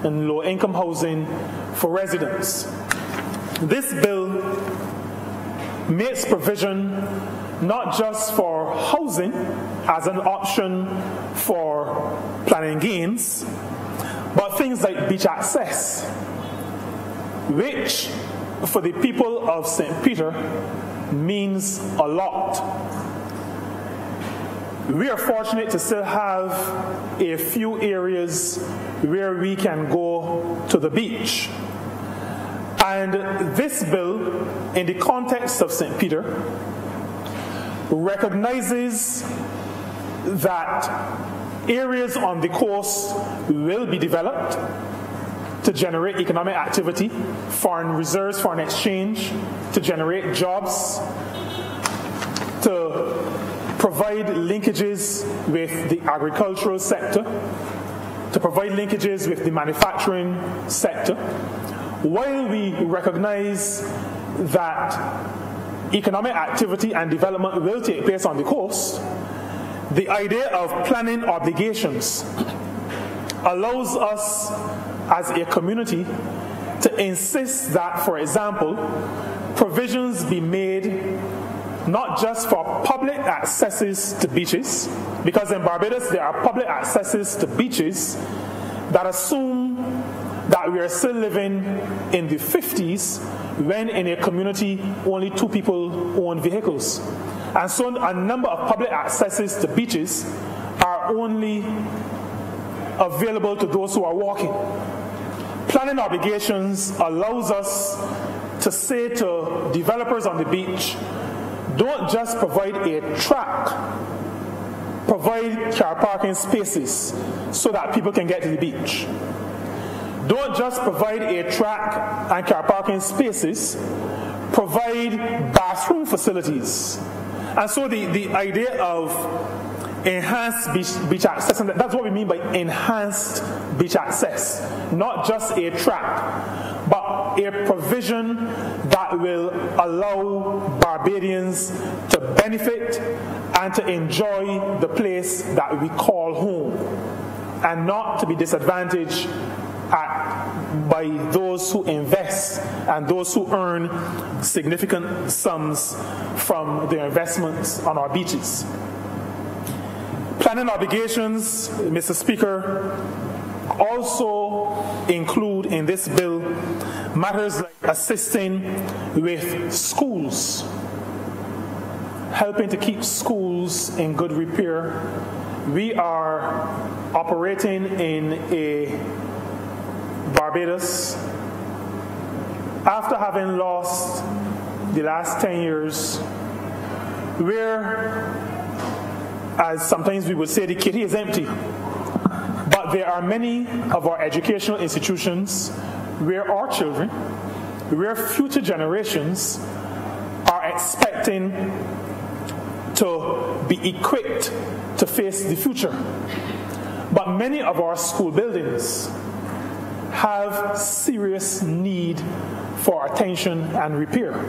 and low-income housing for residents. This bill makes provision not just for housing as an option for planning gains, but things like beach access, which for the people of St. Peter means a lot. We are fortunate to still have a few areas where we can go to the beach. And this bill, in the context of St. Peter, recognizes that areas on the coast will be developed to generate economic activity, foreign reserves, foreign exchange, to generate jobs, to provide linkages with the agricultural sector, to provide linkages with the manufacturing sector. While we recognize that economic activity and development will take place on the coast, the idea of planning obligations allows us as a community to insist that, for example, provisions be made not just for public accesses to beaches, because in Barbados there are public accesses to beaches that assume that we are still living in the 50s when in a community only 2 people own vehicles. And so a number of public accesses to beaches are only available to those who are walking. Planning obligations allows us to say to developers on the beach, don't just provide a track, provide car parking spaces so that people can get to the beach. Don't just provide a track and car parking spaces, provide bathroom facilities. And so the idea of enhanced beach access, and that's what we mean by enhanced beach access, not just a track, but a provision that will allow Barbadians to benefit and to enjoy the place that we call home, and not to be disadvantaged by those who invest and those who earn significant sums from their investments on our beaches. Planning obligations, Mr. Speaker, also include in this bill matters like assisting with schools, helping to keep schools in good repair. We are operating in a Barbados, after having lost the last 10 years, where, as sometimes we would say, the kitty is empty. But there are many of our educational institutions where our children, where future generations are expecting to be equipped to face the future. But many of our school buildings have serious need for attention and repair,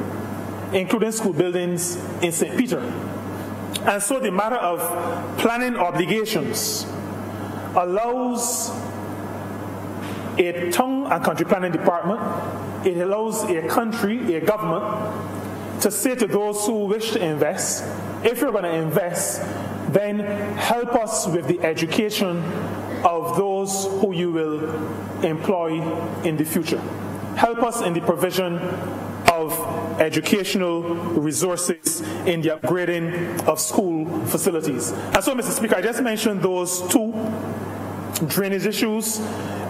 including school buildings in St. Peter. And so the matter of planning obligations allows a town and country planning department, it allows a country, a government, to say to those who wish to invest, if you're going to invest, then help us with the education of those who you will employ in the future. Help us in the provision of educational resources, in the upgrading of school facilities. And so, Mr. Speaker, I just mentioned those 2 drainage issues.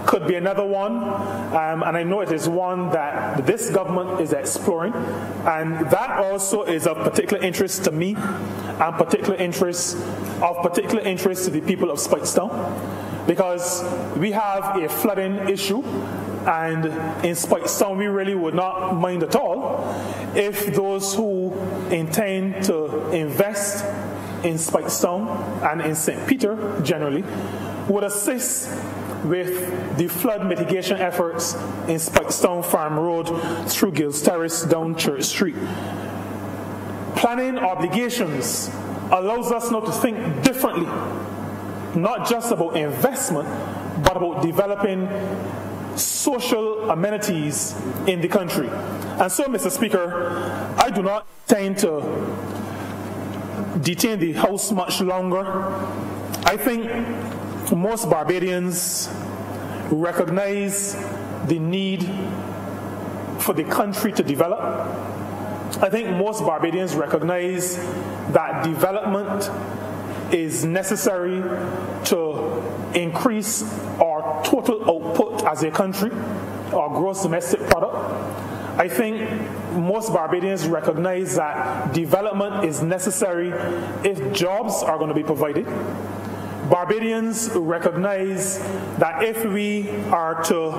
Could be another one, and I know it is one that this government is exploring, and that also is of particular interest to me and of particular interest to the people of Spikestown, because we have a flooding issue, and in Spikestown we really would not mind at all if those who intend to invest in Spikestown and in St. Peter generally would assist with the flood mitigation efforts in Spikestown Farm Road through Gills Terrace down Church Street. Planning obligations allows us now to think differently, not just about investment, but about developing social amenities in the country. And so, Mr. Speaker, I do not intend to detain the House much longer. I think most Barbadians recognize the need for the country to develop. I think most Barbadians recognize that development is necessary to increase our total output as a country, our gross domestic product. I think most Barbadians recognize that development is necessary if jobs are going to be provided. Barbadians recognize that if we are to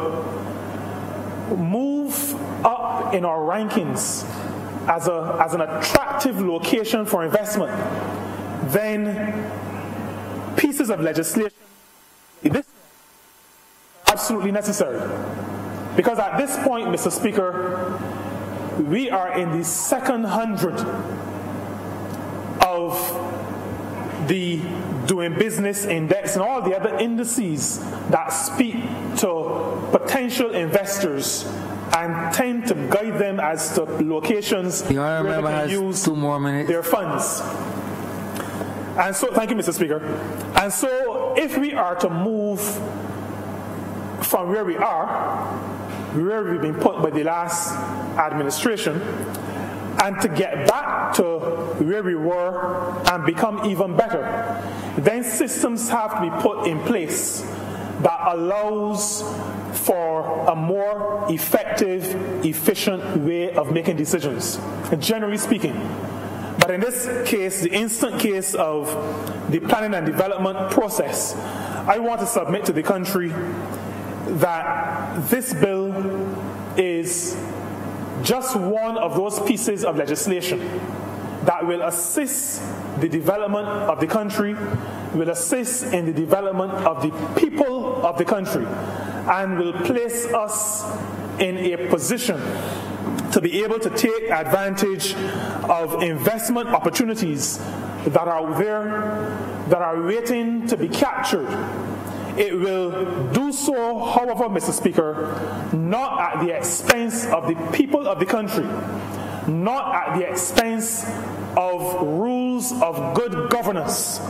move up in our rankings as an attractive location for investment, then pieces of legislation are absolutely necessary. Because at this point, Mr. Speaker, we are in the second 100 of the Doing Business Index and all the other indices that speak to potential investors and tend to guide them as to locations where they can use 2 more minutes. their funds. And so, thank you, Mr. Speaker. And so, if we are to move from where we are, where we've been put by the last administration, and to get back to where we were and become even better, then systems have to be put in place that allows for a more effective, efficient way of making decisions, generally speaking. But in this case, the instant case of the planning and development process, I want to submit to the country that this bill is just one of those pieces of legislation that will assist the development of the country, will assist in the development of the people of the country, and will place us in a position to be able to take advantage of investment opportunities that are there, that are waiting to be captured. It will do so, however, Mr. Speaker, not at the expense of the people of the country, not at the expense of rules of good governance.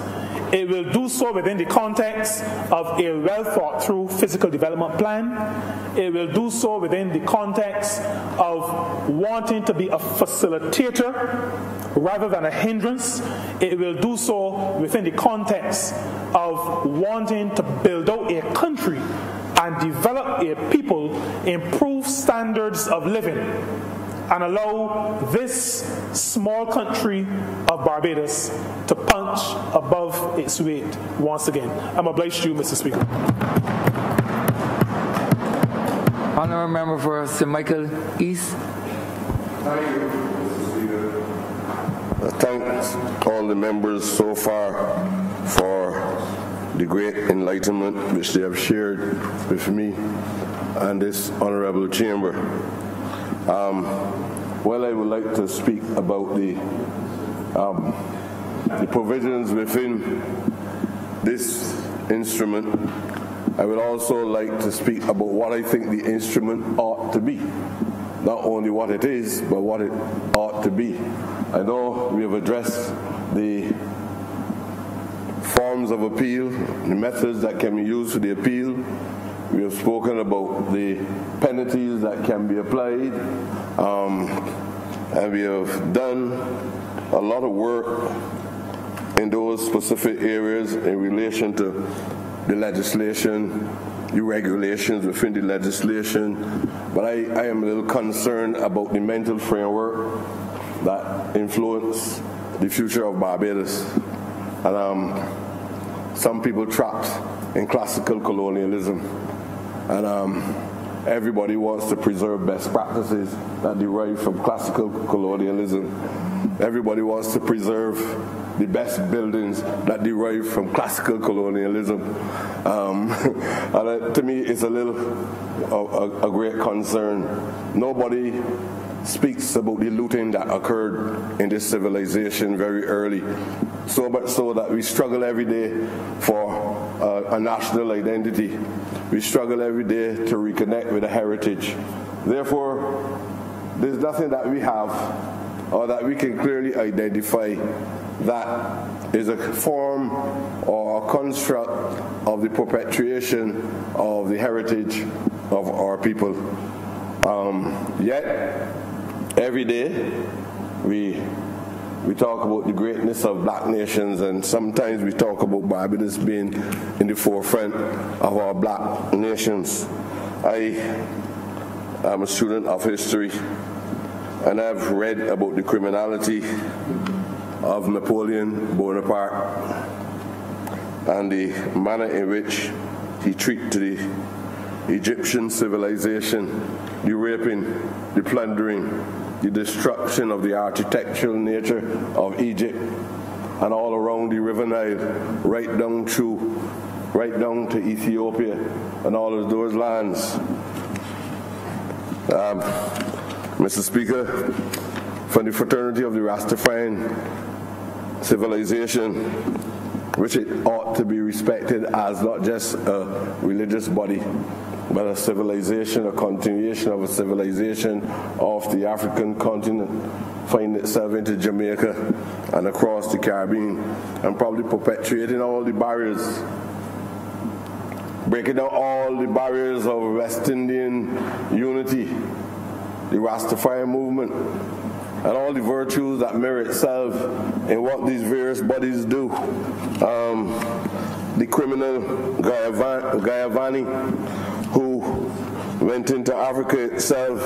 It will do so within the context of a well-thought-through physical development plan. It will do so within the context of wanting to be a facilitator rather than a hindrance. It will do so within the context of wanting to build out a country and develop a people, improve standards of living, and allow this small country of Barbados to punch above its weight once again. I'm obliged to you, Mr. Speaker. Honourable Member for St. Michael East. Thank you, Mr. Speaker. Thanks all the members so far for the great enlightenment which they have shared with me and this honourable chamber. Well, I would like to speak about the provisions within this instrument. I would also like to speak about what I think the instrument ought to be. Not only what it is, but what it ought to be. I know we have addressed the forms of appeal, the methods that can be used for the appeal. We have spoken about the penalties that can be applied, and we have done a lot of work in those specific areas in relation to the legislation, the regulations within the legislation. But I am a little concerned about the mental framework that influence the future of Barbados. And some people trapped in classical colonialism. And everybody wants to preserve best practices that derive from classical colonialism. Everybody wants to preserve the best buildings that derive from classical colonialism. And to me, it's a a great concern. Nobody speaks about the looting that occurred in this civilization very early. So much so that we struggle every day for a national identity. We struggle every day to reconnect with a heritage. Therefore, there's nothing that we have or that we can clearly identify that is a form or a construct of the perpetuation of the heritage of our people. Yet, every day, we talk about the greatness of black nations, and sometimes we talk about Barbados being in the forefront of our black nations. I I'm a student of history, and I've read about the criminality of Napoleon Bonaparte and the manner in which he treated the Egyptian civilization, the raping, the plundering, the destruction of the architectural nature of Egypt and all around the River Nile, right down to Ethiopia and all of those lands. Mr. Speaker, from the fraternity of the Rastafarian civilization, which it ought to be respected as not just a religious body, but a civilization, a continuation of a civilization of the African continent, find itself into Jamaica and across the Caribbean, and probably perpetuating all the barriers, breaking down all the barriers of West Indian unity, the Rastafarian movement, and all the virtues that mirror itself in what these various bodies do. The criminal Gayavani, who went into Africa itself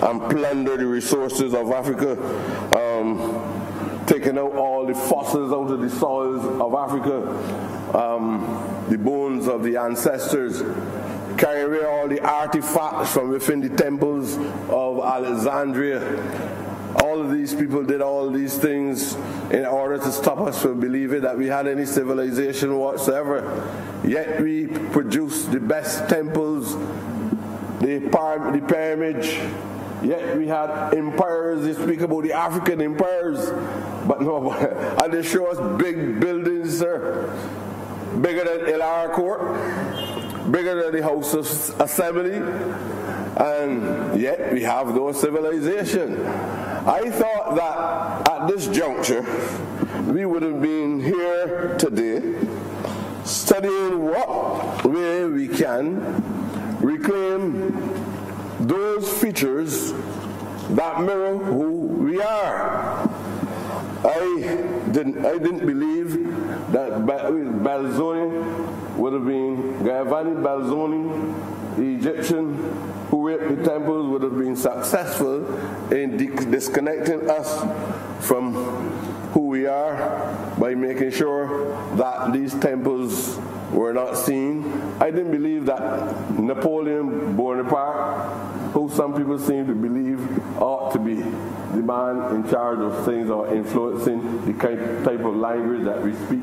and plundered the resources of Africa, taking out all the fossils out of the soils of Africa, the bones of the ancestors, carrying away all the artifacts from within the temples of Alexandria. All of these people did all these things in order to stop us from believing that we had any civilization whatsoever. Yet we produced the best temples, the pyramids. Yet we had empires. They speak about the African empires, but no, and they show us big buildings, sir, bigger than Ilara Court, bigger than the House of Assembly, and yet we have no civilization. I thought that at this juncture we would have been here today studying what way we can reclaim those features that mirror who we are. I didn't believe that Belzoni would have been Gayavani Belzoni, the Egyptian who raped the temples, would have been successful in disconnecting us from who we are by making sure that these temples were not seen. I didn't believe that Napoleon Bonaparte, who some people seem to believe ought to be the man in charge of things or influencing the type of language that we speak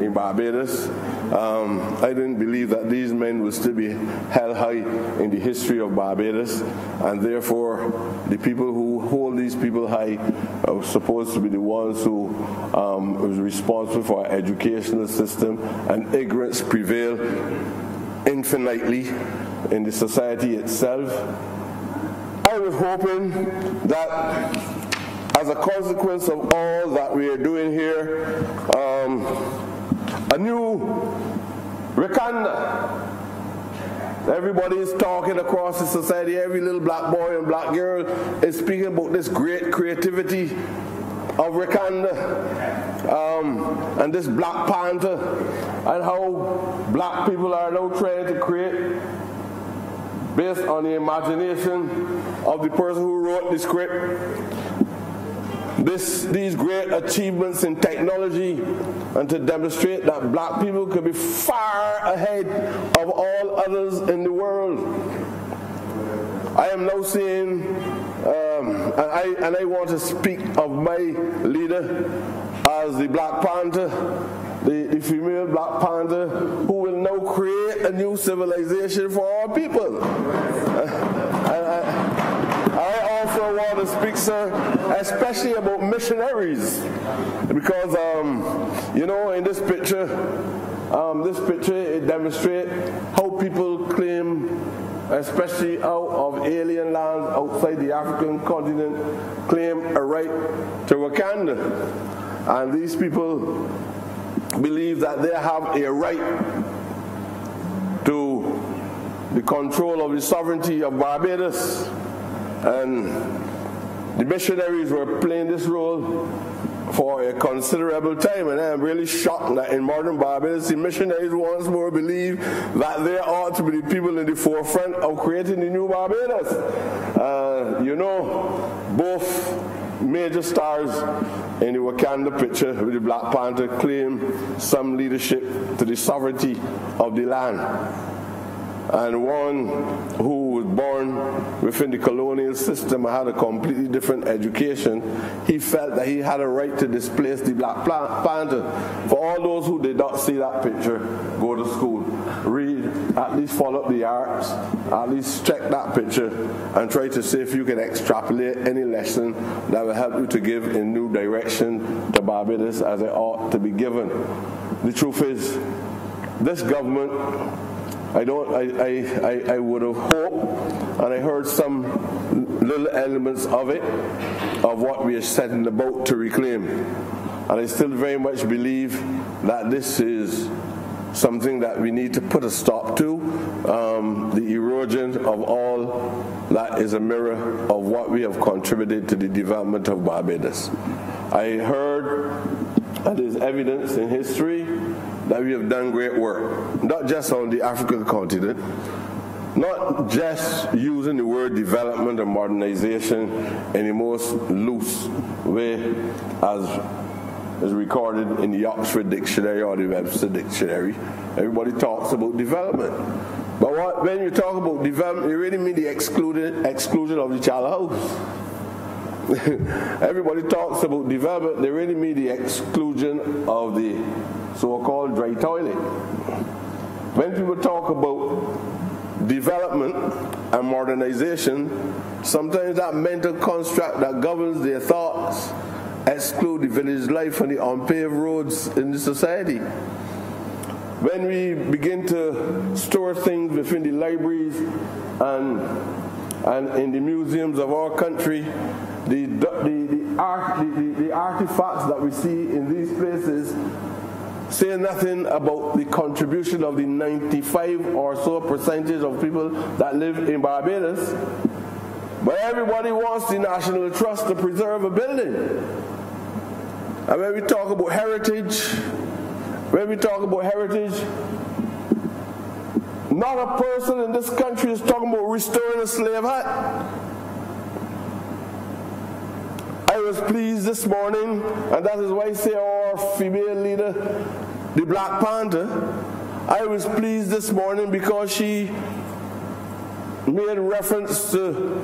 in Barbados. I didn't believe that these men would still be held high in the history of Barbados, and therefore the people who hold these people high are supposed to be the ones who was responsible for our educational system, and ignorance prevailed infinitely in the society itself. I was hoping that as a consequence of all that we are doing here, a new Wakanda. Everybody is talking across the society. Every little black boy and black girl is speaking about this great creativity of Wakanda, and this Black Panther, and how black people are now trying to create, based on the imagination of the person who wrote the script, these great achievements in technology, and to demonstrate that black people could be far ahead of all others in the world. I am now seeing, and I want to speak of my leader as the Black Panther, the female Black Panther, who will now create a new civilization for our people. I also want to speak, sir, especially about missionaries, because in this picture it demonstrates how people claim, especially out of alien lands outside the African continent, claim a right to Wakanda, and these people believe that they have a right to the control of the sovereignty of Barbados. And the missionaries were playing this role for a considerable time, and I am really shocked that in modern Barbados, the missionaries once more believe that there ought to be people in the forefront of creating the new Barbados. Both major stars in the Wakanda picture with the Black Panther claim some leadership to the sovereignty of the land. And one who was born within the colonial system and had a completely different education, he felt that he had a right to displace the Black Panther. For all those who did not see that picture, go to school, read, at least follow up the arts, at least check that picture and try to see if you can extrapolate any lesson that will help you to give a new direction to Barbados as it ought to be given. The truth is, this government, I would have hoped, and I heard some little elements of it, of what we are setting about to reclaim. And I still very much believe that this is something that we need to put a stop to, the erosion of all that is a mirror of what we have contributed to the development of Barbados. I heard, and there's evidence in history, that we have done great work, not just on the African continent, not just using the word development and modernization in the most loose way as is recorded in the Oxford Dictionary or the Webster Dictionary. Everybody talks about development. But when you talk about development, you really mean the exclusion of the child house. Everybody talks about development, they really mean the exclusion of the so-called dry toilet. When people talk about development and modernization, sometimes that mental construct that governs their thoughts exclude the village life and the unpaved roads in the society. When we begin to store things within the libraries and in the museums of our country, the artifacts that we see in these places say nothing about the contribution of the 95 or so percentage of people that live in Barbados. But everybody wants the National Trust to preserve a building. And when we talk about heritage, not a person in this country is talking about restoring a slave hut. I was pleased this morning, and that is why I say our female leader, the Black Panther, I was pleased this morning because she made reference to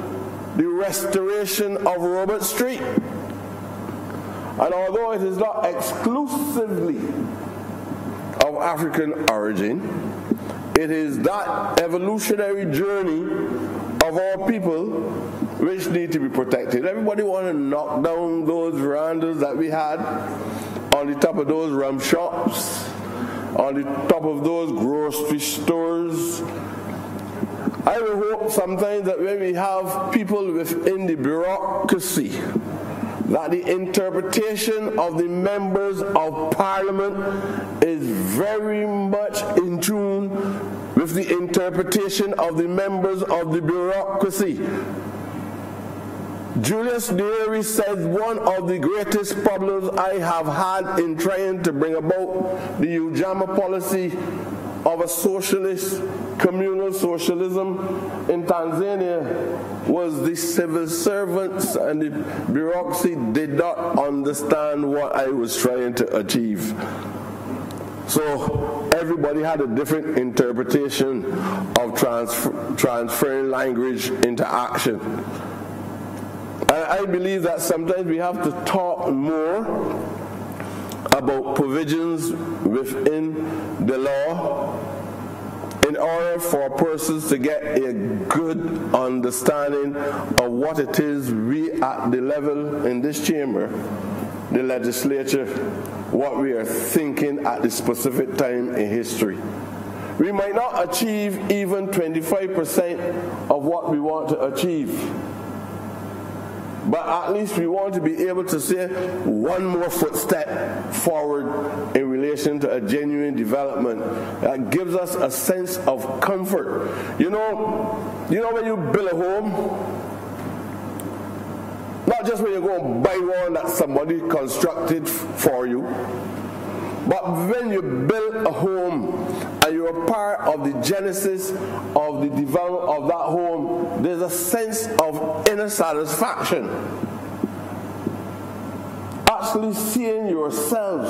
the restoration of Robert Street. And although it is not exclusively of African origin, it is that evolutionary journey of our people which need to be protected. Everybody want to knock down those verandas that we had on the top of those rum shops, on the top of those grocery stores. I will hope sometimes that when we have people within the bureaucracy, that the interpretation of the members of Parliament is very much in tune with the interpretation of the members of the bureaucracy. Julius Nyerere said one of the greatest problems I have had in trying to bring about the Ujamaa policy of a socialist, communal socialism in Tanzania was the civil servants and the bureaucracy did not understand what I was trying to achieve. So everybody had a different interpretation of transferring language into action. And I believe that sometimes we have to talk more about provisions within the law in order for persons to get a good understanding of what it is we at the level in this chamber, the legislature, what we are thinking at the specific time in history. We might not achieve even 25% of what we want to achieve. But at least we want to be able to say one more footstep forward in relation to a genuine development that gives us a sense of comfort. You know when you build a home, not not just when you go and buy one that somebody constructed for you, but when you build a home and you're a part of the genesis of the development of that home, there's a sense of inner satisfaction. Actually seeing yourself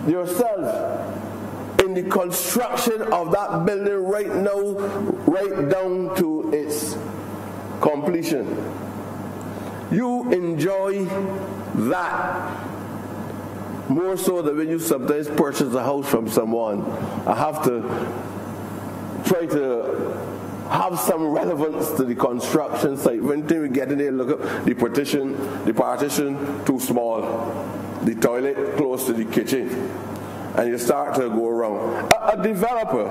in the construction of that building right now, right down to its completion. You enjoy that more so than when you sometimes purchase a house from someone. I have to try to have some relevance to the construction site. When we get in there, look up the partition too small, the toilet close to the kitchen, and you start to go around. A developer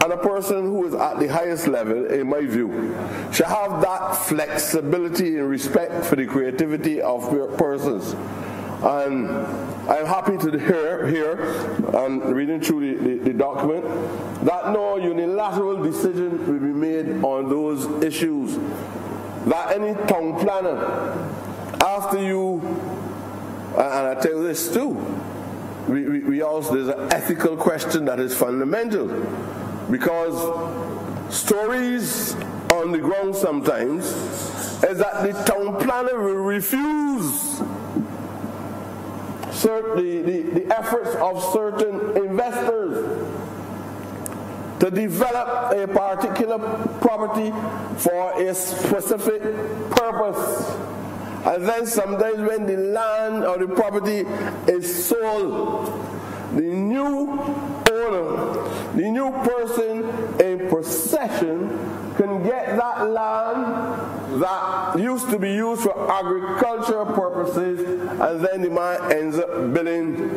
and a person who is at the highest level, in my view, should have that flexibility and respect for the creativity of persons. And I'm happy to hear and reading through the document, that no unilateral decision will be made on those issues. That any town planner, after you, and I tell you this too, we also, there's an ethical question that is fundamental, because stories on the ground sometimes is that the town planner will refuse the efforts of certain investors to develop a particular property for a specific purpose. And then sometimes when the land or the property is sold, the new owner, the new person in possession can get that land that used to be used for agricultural purposes, and then the man ends up building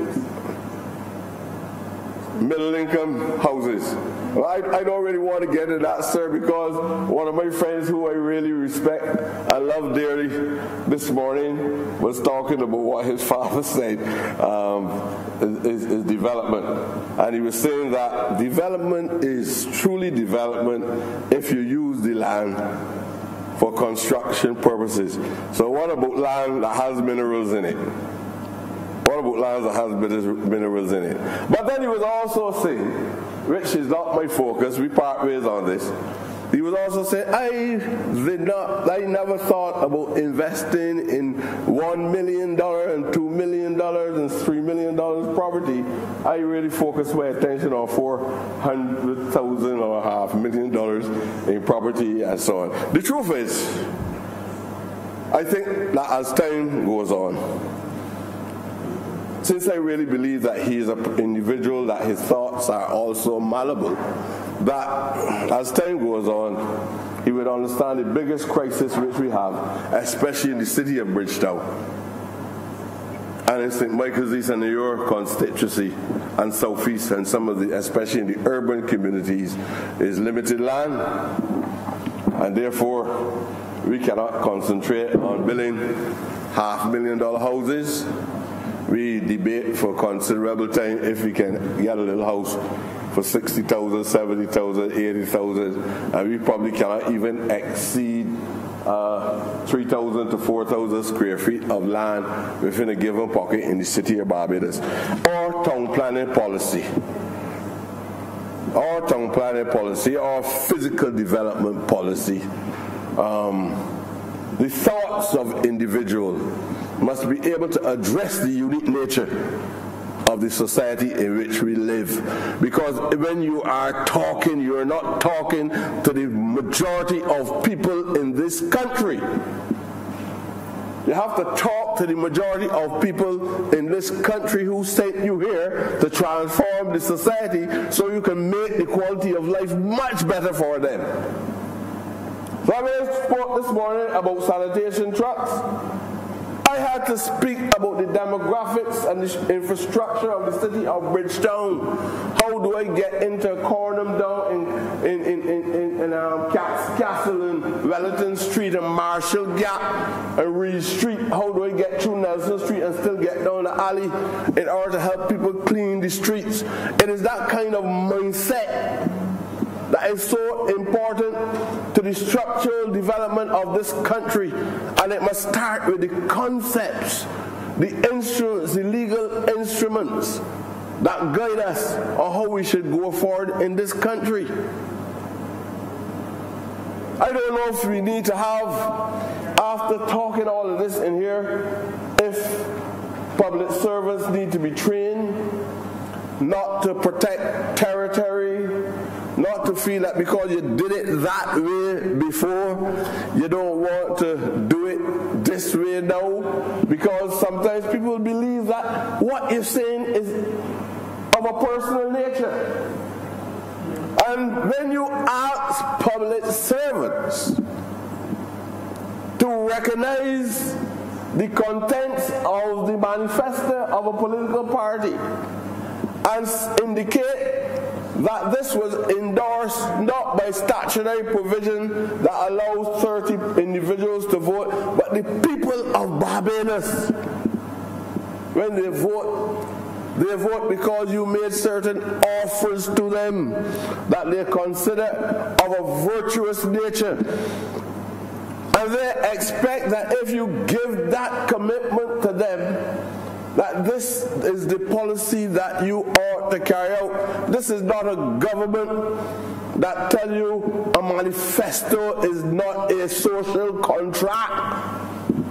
middle-income houses. Well, I don't really want to get into that, sir, because one of my friends who I really respect and love dearly this morning was talking about what his father said is development. And he was saying that development is truly development if you use the land for construction purposes. So what about land that has minerals in it? What about land that has minerals in it? But then he was also saying, which is not my focus, we part ways on this. He was also saying, I never thought about investing in $1 million and $2 million and $3 million property. I really focused my attention on $400,000 or $500,000 in property and so on. The truth is, I think that as time goes on, since I really believe that he is an individual, that his thoughts are also malleable, that as time goes on, he would understand the biggest crisis which we have, especially in the city of Bridgetown, and in St. Michael's East and your constituency, and Southeast, and some of the, especially in the urban communities, is limited land, and therefore we cannot concentrate on building $500,000 houses. We debate for considerable time if we can get a little house for 60,000, 70,000, 80,000, and we probably cannot even exceed 3,000 to 4,000 square feet of land within a given pocket in the city of Barbados. Or town planning policy, or physical development policy. The thoughts of individuals must be able to address the unique nature of the society in which we live. Because when you are talking, you're not talking to the majority of people in this country. You have to talk to the majority of people in this country who sent you here to transform the society so you can make the quality of life much better for them. So I spoke this morning about sanitation trucks. I had to speak about the demographics and the infrastructure of the city of Bridgetown. How do I get into Cornham down in Caps Castle and Wellington Street and Marshall Gap and Reed Street? How do I get through Nelson Street and still get down the alley in order to help people clean the streets? It is that kind of mindset that is so important to the structural development of this country, and it must start with the concepts, the instruments, the legal instruments that guide us on how we should go forward in this country. I don't know if we need to have, after talking all of this in here, if public servants need to be trained not to protect territory, not to feel that because you did it that way before, you don't want to do it this way now, because sometimes people believe that what you're saying is of a personal nature. And when you ask public servants to recognize the contents of the manifesto of a political party and indicate that this was endorsed not by statutory provision that allows 30 individuals to vote, but the people of Barbados, when they vote because you made certain offers to them that they consider of a virtuous nature. And they expect that if you give that commitment to them, that this is the policy that you ought to carry out. This is not a government that tell you a manifesto is not a social contract,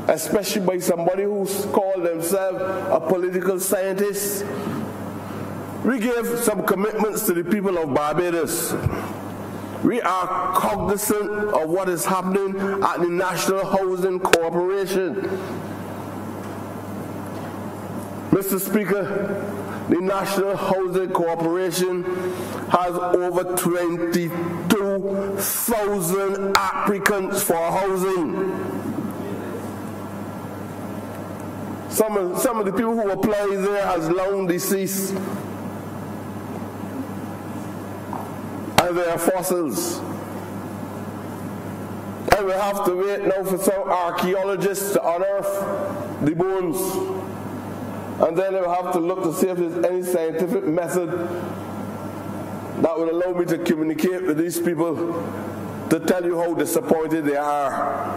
especially by somebody who's called themselves a political scientist. We gave some commitments to the people of Barbados. We are cognizant of what is happening at the National Housing Corporation. Mr. Speaker, the National Housing Corporation has over 22,000 applicants for housing. Some of the people who apply there has long deceased. And they are fossils. And we have to wait now for some archaeologists to unearth the bones. And then they will have to look to see if there's any scientific method that would allow me to communicate with these people to tell you how disappointed they are.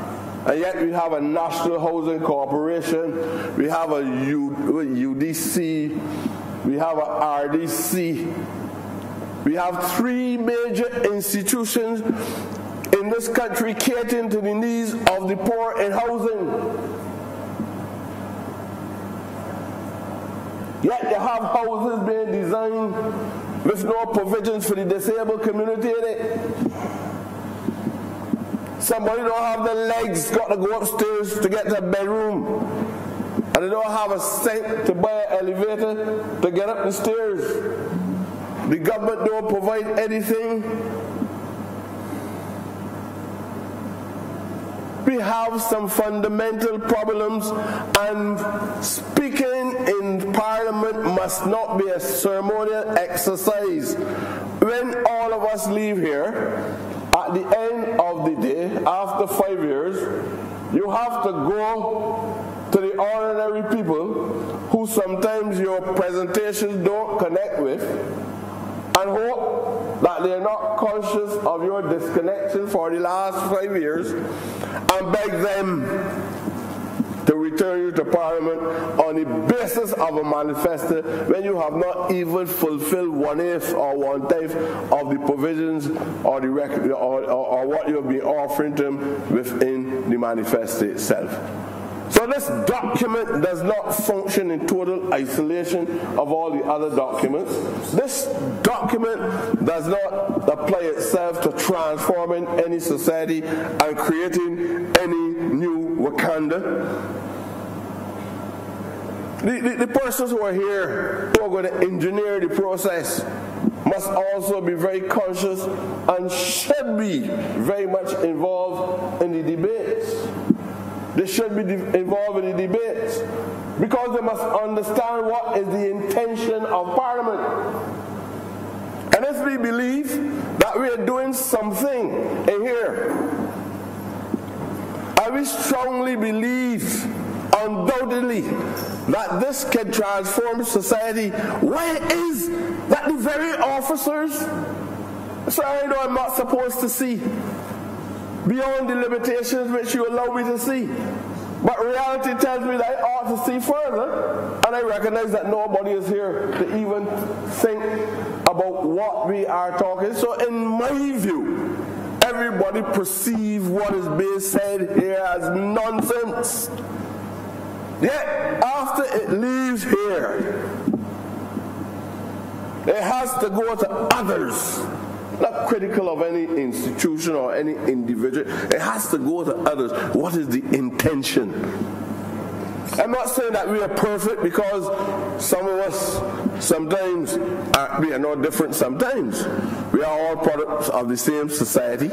And yet we have a National Housing Corporation, we have a UDC, we have a RDC. We have 3 major institutions in this country catering to the needs of the poor in housing. Yet you have houses being designed with no provisions for the disabled community in it. Somebody don't have the legs, got to go upstairs to get to a bedroom. And they don't have a cent to buy an elevator to get up the stairs. The government don't provide anything. We have some fundamental problems, and speaking in Parliament must not be a ceremonial exercise. When all of us leave here, at the end of the day, after 5 years, you have to go to the ordinary people who sometimes your presentations don't connect with, and hope that they're not conscious of your disconnection for the last 5 years, and beg them to return you to Parliament on the basis of a manifesto when you have not even fulfilled 1/8 or 1/10 of the provisions or the record or what you'll be offering them within the manifesto itself. So this document does not function in total isolation of all the other documents. This document does not apply itself to transforming any society and creating any new Wakanda. The persons who are here, who are going to engineer the process, must also be very conscious and should be very much involved in the debates. They should be involved in the debates because they must understand what is the intention of Parliament. And if we believe that we are doing something in here, and we strongly believe, undoubtedly, that this can transform society, why is that the very officers So I know I'm not supposed to see beyond the limitations which you allow me to see. But reality tells me that I ought to see further, and I recognize that nobody is here to even think about what we are talking. So in my view, everybody perceive what is being said here as nonsense. Yet, after it leaves here, it has to go to others. Not critical of any institution or any individual. It has to go to others. What is the intention? I'm not saying that we are perfect, because some of us sometimes we are no different sometimes. We are all products of the same society.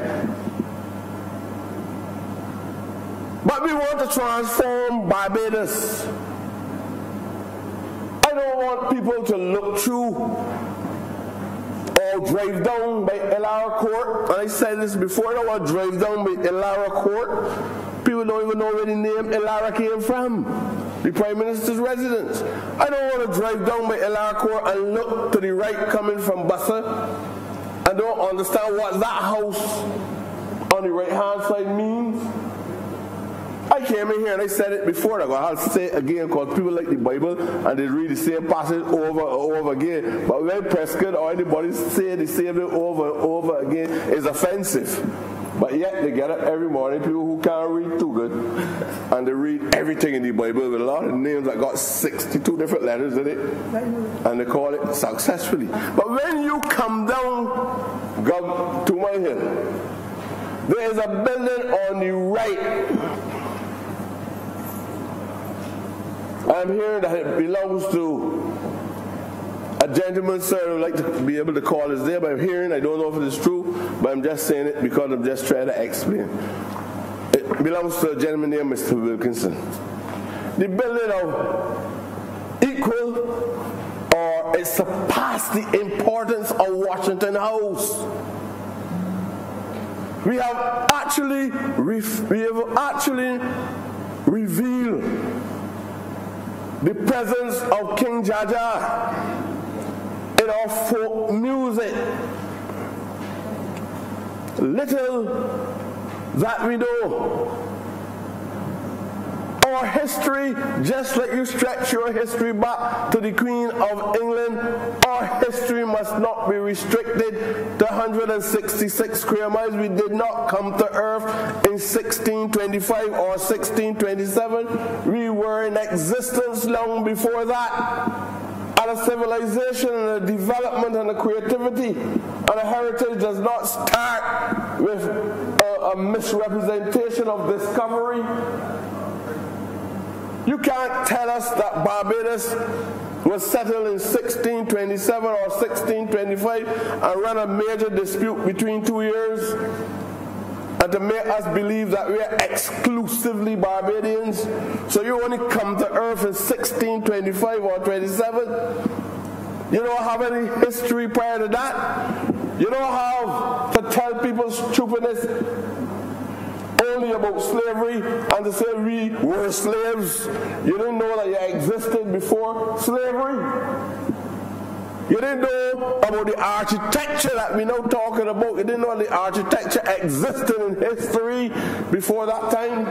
But we want to transform Barbados. I don't want people to look through or drive down by Elara Court. And I said this before, I don't want to drive down by Elara Court. People don't even know where the name Elara came from. The Prime Minister's residence. I don't want to drive down by Elara Court and look to the right coming from Bussa and don't understand what that house on the right hand side means. I came in here and I said it before, I'll say it again, because people like the Bible and they read the same passage over and over again. But when Prescott or anybody say the same thing over and over again, it's offensive. But yet they get up every morning, people who can't read too good, and they read everything in the Bible with a lot of names that got 62 different letters in it, and they call it successfully. But when you come down to my hill, there is a building on the right. I'm hearing that it belongs to a gentleman, sir, I would like to be able to call his name. I'm hearing, I don't know if it is true, but I'm just saying it because I'm just trying to explain. It belongs to a gentleman named Mr. Wilkinson. The building of equal, or it surpassed the importance of Washington House. We have actually revealed the presence of King Jaja in our folk music. Little that we know. Our history, just like you stretch your history back to the Queen of England, our history must not be restricted to 166 square miles. We did not come to earth in 1625 or 1627. We were in existence long before that. And a civilization and a development and a creativity and a heritage does not start with a misrepresentation of discovery. You can't tell us that Barbados was settled in 1627 or 1625 and run a major dispute between 2 years, and to make us believe that we are exclusively Barbadians. So you only come to earth in 1625 or 27. You don't have any history prior to that. You don't have to tell people stupidness only about slavery and to say we were slaves. You didn't know that you existed before slavery. You didn't know about the architecture that we're now talking about. You didn't know the architecture existed in history before that time,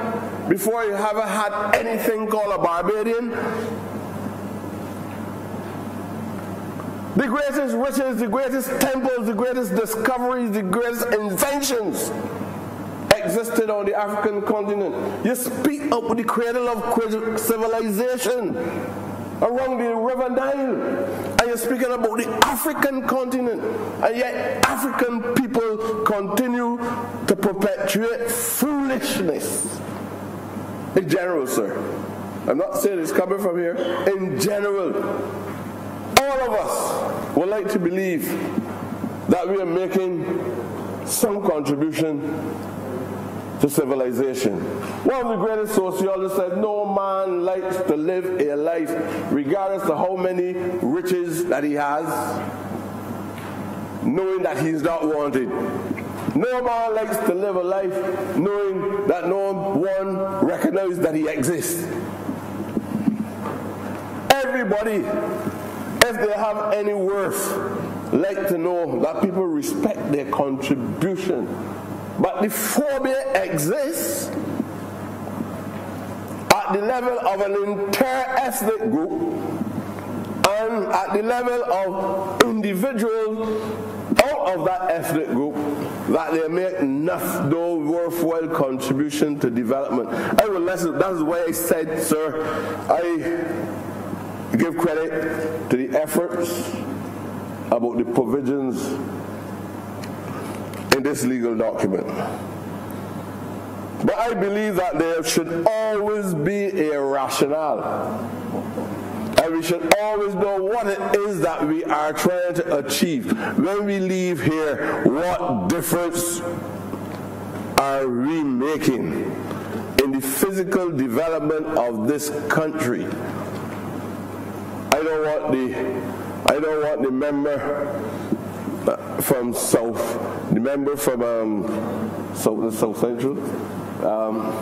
before you ever had anything called a Barbadian. The greatest riches, the greatest temples, the greatest discoveries, the greatest inventions existed on the African continent. You speak of the cradle of civilization around the River Nile, and you're speaking about the African continent, and yet African people continue to perpetuate foolishness. In general, sir. I'm not saying it's coming from here. In general, all of us would like to believe that we are making some contribution to civilization. One of the greatest sociologists said, no man likes to live a life regardless of how many riches that he has, knowing that he's not wanted. No man likes to live a life knowing that no one recognizes that he exists. Everybody, if they have any worth, like to know that people respect their contribution. But the phobia exists at the level of an entire ethnic group and at the level of individuals out of that ethnic group that they make no worthwhile contribution to development. That's why I said, sir, I give credit to the efforts about the provisions in this legal document. But I believe that there should always be a rationale. And we should always know what it is that we are trying to achieve. When we leave here, what difference are we making in the physical development of this country? I don't want the member from the member from South Central,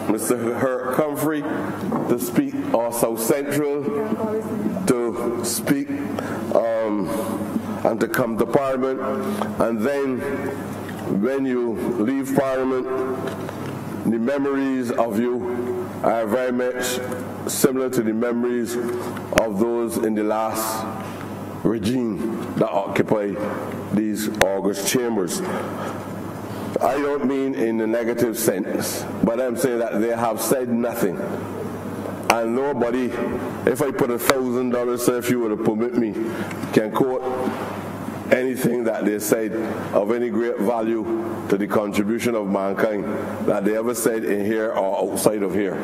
Mr. Herc Humphrey, to speak, or South Central to speak, and to come to Parliament. And then when you leave Parliament, the memories of you are very much similar to the memories of those in the last regime that occupy these august chambers. I don't mean in a negative sense, but I'm saying that they have said nothing. And nobody, if I put $1,000, so if you were to permit me, can quote anything that they said of any great value to the contribution of mankind that they ever said in here or outside of here.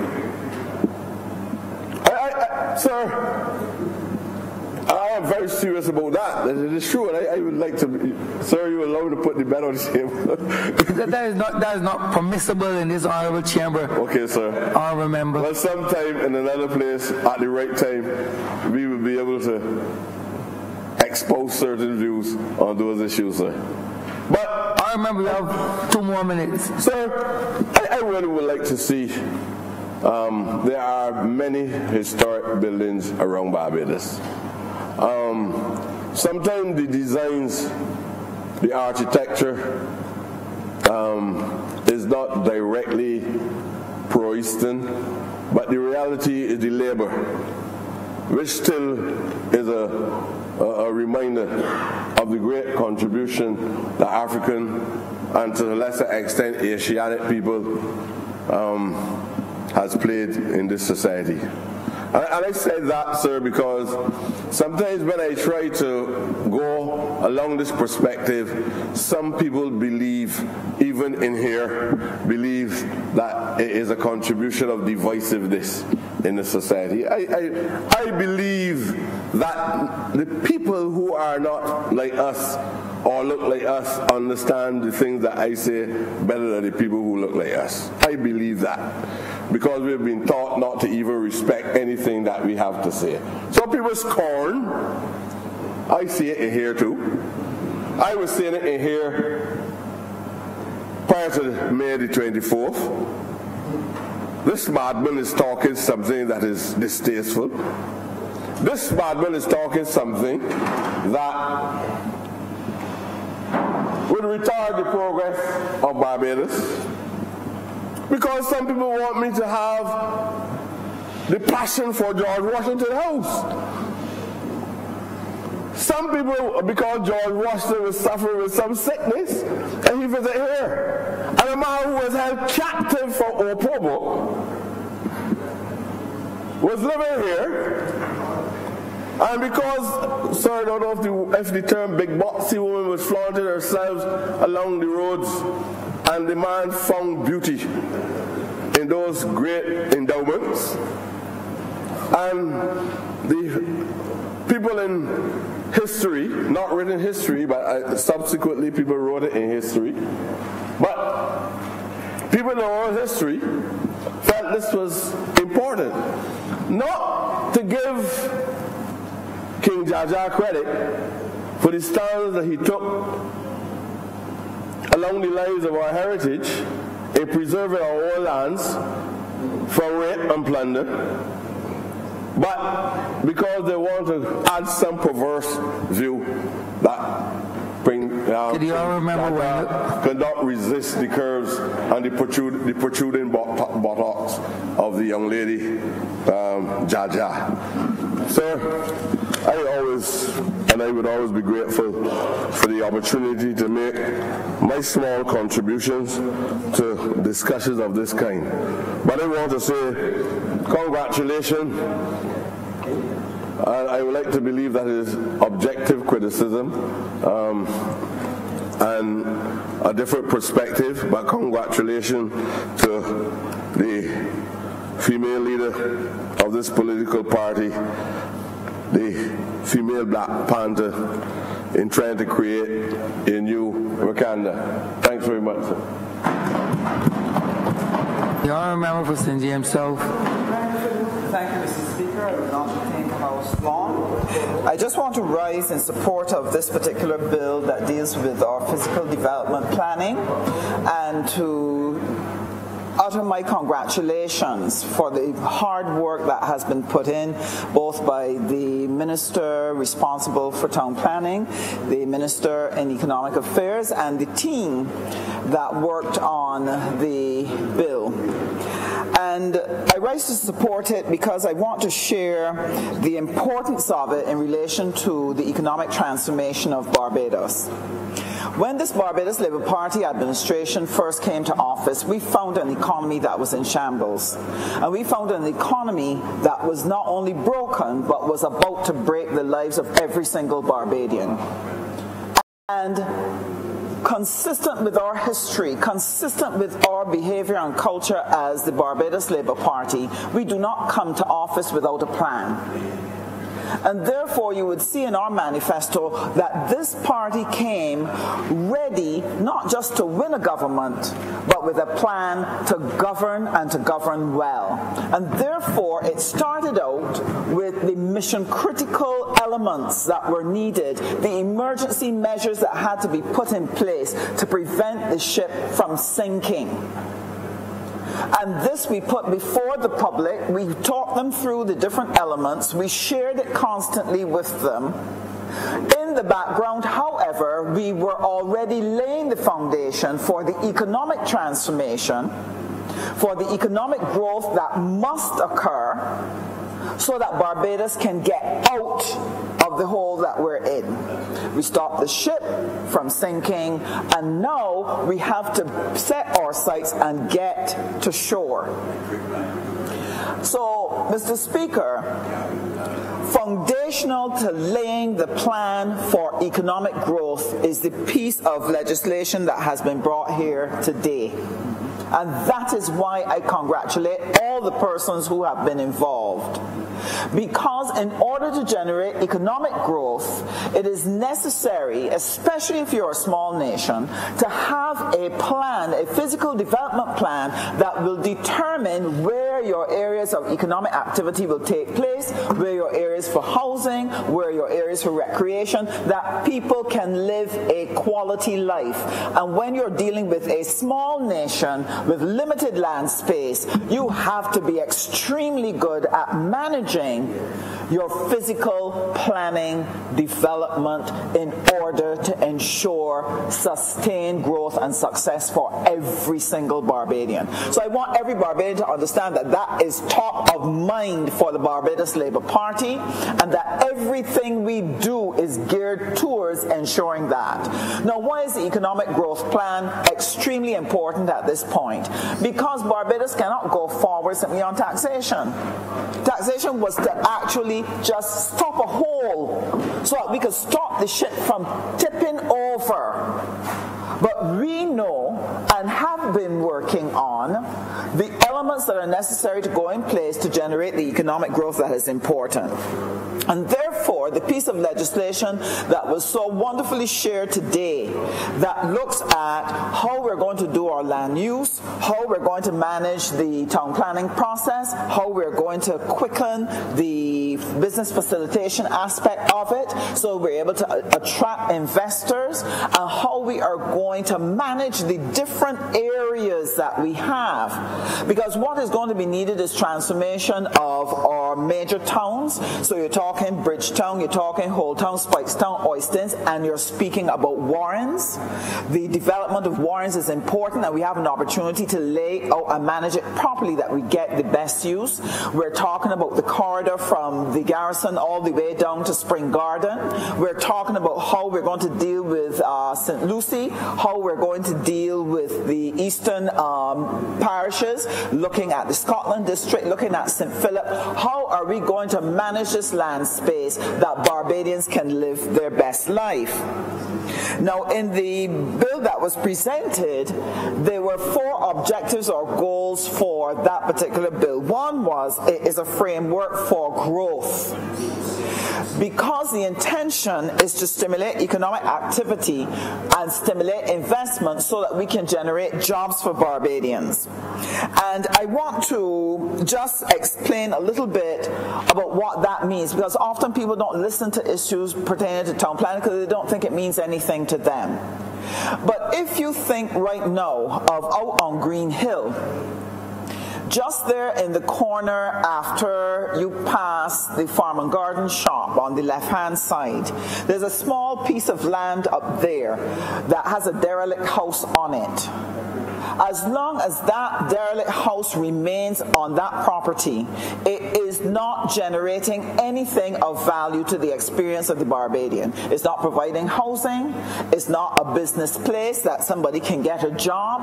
Sir, I am very serious about that. It is true, and I would like to, sir, you allow me to put the bet on the table. that is not permissible in this honorable chamber. Okay, sir. Honorable member. Well, sometime in another place, at the right time, we will be able to expose certain views on those issues, sir. But I remember we have 2 more minutes. Sir, I really would like to see, there are many historic buildings around Barbados. Sometimes the designs, the architecture is not directly pro-Eastern, but the reality is the labor, which still is a reminder of the great contribution that African and to a lesser extent Asiatic people has played in this society. And I say that, sir, because sometimes when I try to go along this perspective, some people believe, even in here, believe that it is a contribution of divisiveness in the society. I believe that the people who are not like us or look like us understand the things that I say better than the people who look like us. I believe that, because we've been taught not to even respect anything that we have to say. Some people scorn. I see it in here too. I was seeing it in here prior to May the 24th. This madman is talking something that is distasteful. This madman is talking something that would retard the progress of Barbados. Because some people want me to have the passion for George Washington House. Some people, because George Washington was suffering with some sickness, and he visited here. And a man who was held captive for Opobo was living here. And because, sir, I don't know if the term big boxy woman was flaunting herself along the roads, and the man found beauty in those great endowments. And the people in history, not written history, but subsequently people wrote it in history, but people in their own history felt this was important. Not to give King Jaja credit for the stands that he took along the lines of our heritage in preserving our own lands from rape and plunder, but because they want to add some perverse view that Could you all remember when cannot resist the curves and the protruding buttocks of the young lady, Jaja. Sir, I would always be grateful for the opportunity to make my small contributions to discussions of this kind. But I want to say congratulations, and I would like to believe that is objective criticism and a different perspective, but congratulations to the female leader of this political party, the female Black Panther, in trying to create a new Wakanda. Thanks very much, sir. You all remember for Cindy himself? Thank you, Mr. Speaker. I will not detain the House long. I just want to rise in support of this particular bill that deals with our physical development planning and to utter my congratulations for the hard work that has been put in, both by the Minister responsible for town planning, the Minister in Economic Affairs, and the team that worked on the bill. And I rise to support it because I want to share the importance of it in relation to the economic transformation of Barbados. When this Barbados Labour Party administration first came to office, we found an economy that was in shambles. And we found an economy that was not only broken, but was about to break the lives of every single Barbadian. And consistent with our history, consistent with our behavior and culture as the Barbados Labour Party, we do not come to office without a plan. And therefore, you would see in our manifesto that this party came ready not just to win a government, but with a plan to govern and to govern well. And therefore, it started out with the mission-critical elements that were needed, the emergency measures that had to be put in place to prevent the ship from sinking. And this we put before the public. We talked them through the different elements. We shared it constantly with them. In the background, however, we were already laying the foundation for the economic transformation, for the economic growth that must occur so that Barbados can get out of the hole that we're in. We stopped the ship from sinking, and now we have to set our sights and get to shore. So, Mr. Speaker, foundational to laying the plan for economic growth is the piece of legislation that has been brought here today. And that is why I congratulate all the persons who have been involved. Because in order to generate economic growth, it is necessary, especially if you're a small nation, to have a plan, a physical development plan that will determine where your areas of economic activity will take place, where your areas for housing, where your areas for recreation, that people can live a quality life. And when you're dealing with a small nation with limited land space, you have to be extremely good at managing your physical planning development in order to ensure sustained growth and success for every single Barbadian. So I want every Barbadian to understand that that is top of mind for the Barbados Labour Party, and that everything we do is geared towards ensuring that. Now, why is the economic growth plan extremely important at this point? Because Barbados cannot go forward simply on taxation. Taxation was to actually just stop a hole so that we could stop the ship from tipping over. But we know and have been working on the elements that are necessary to go in place to generate the economic growth that is important. And therefore, the piece of legislation that was so wonderfully shared today that looks at how we're going to do our land use, how we're going to manage the town planning process, how we're going to quicken the business facilitation aspect of it so we're able to attract investors, and how how we are going to manage the different areas that we have. Because what is going to be needed is transformation of our major towns. So you're talking Bridgetown, you're talking Holetown, Spikestown, Oistins, and you're speaking about Warrens. The development of Warrens is important, and we have an opportunity to lay out and manage it properly that we get the best use. We're talking about the corridor from the Garrison all the way down to Spring Garden. We're talking about how we're going to deal with St. Lucie, how we're going to deal with the eastern parishes, looking at the Scotland district, looking at St. Philip. How are we going to manage this land space that Barbadians can live their best life? Now, in the bill that was presented, there were 4 objectives or goals for that particular bill. One was, it is a framework for growth. Because the intention is to stimulate economic activity and stimulate investment so that we can generate jobs for Barbadians. And I want to just explain a little bit about what that means, because often people don't listen to issues pertaining to town planning because they don't think it means anything to them. But if you think right now of out on Green Hill, just there in the corner after you pass the farm and garden shop on the left-hand side, there's a small piece of land up there that has a derelict house on it. As long as that derelict house remains on that property, it is not generating anything of value to the experience of the Barbadian. It's not providing housing. It's not a business place that somebody can get a job.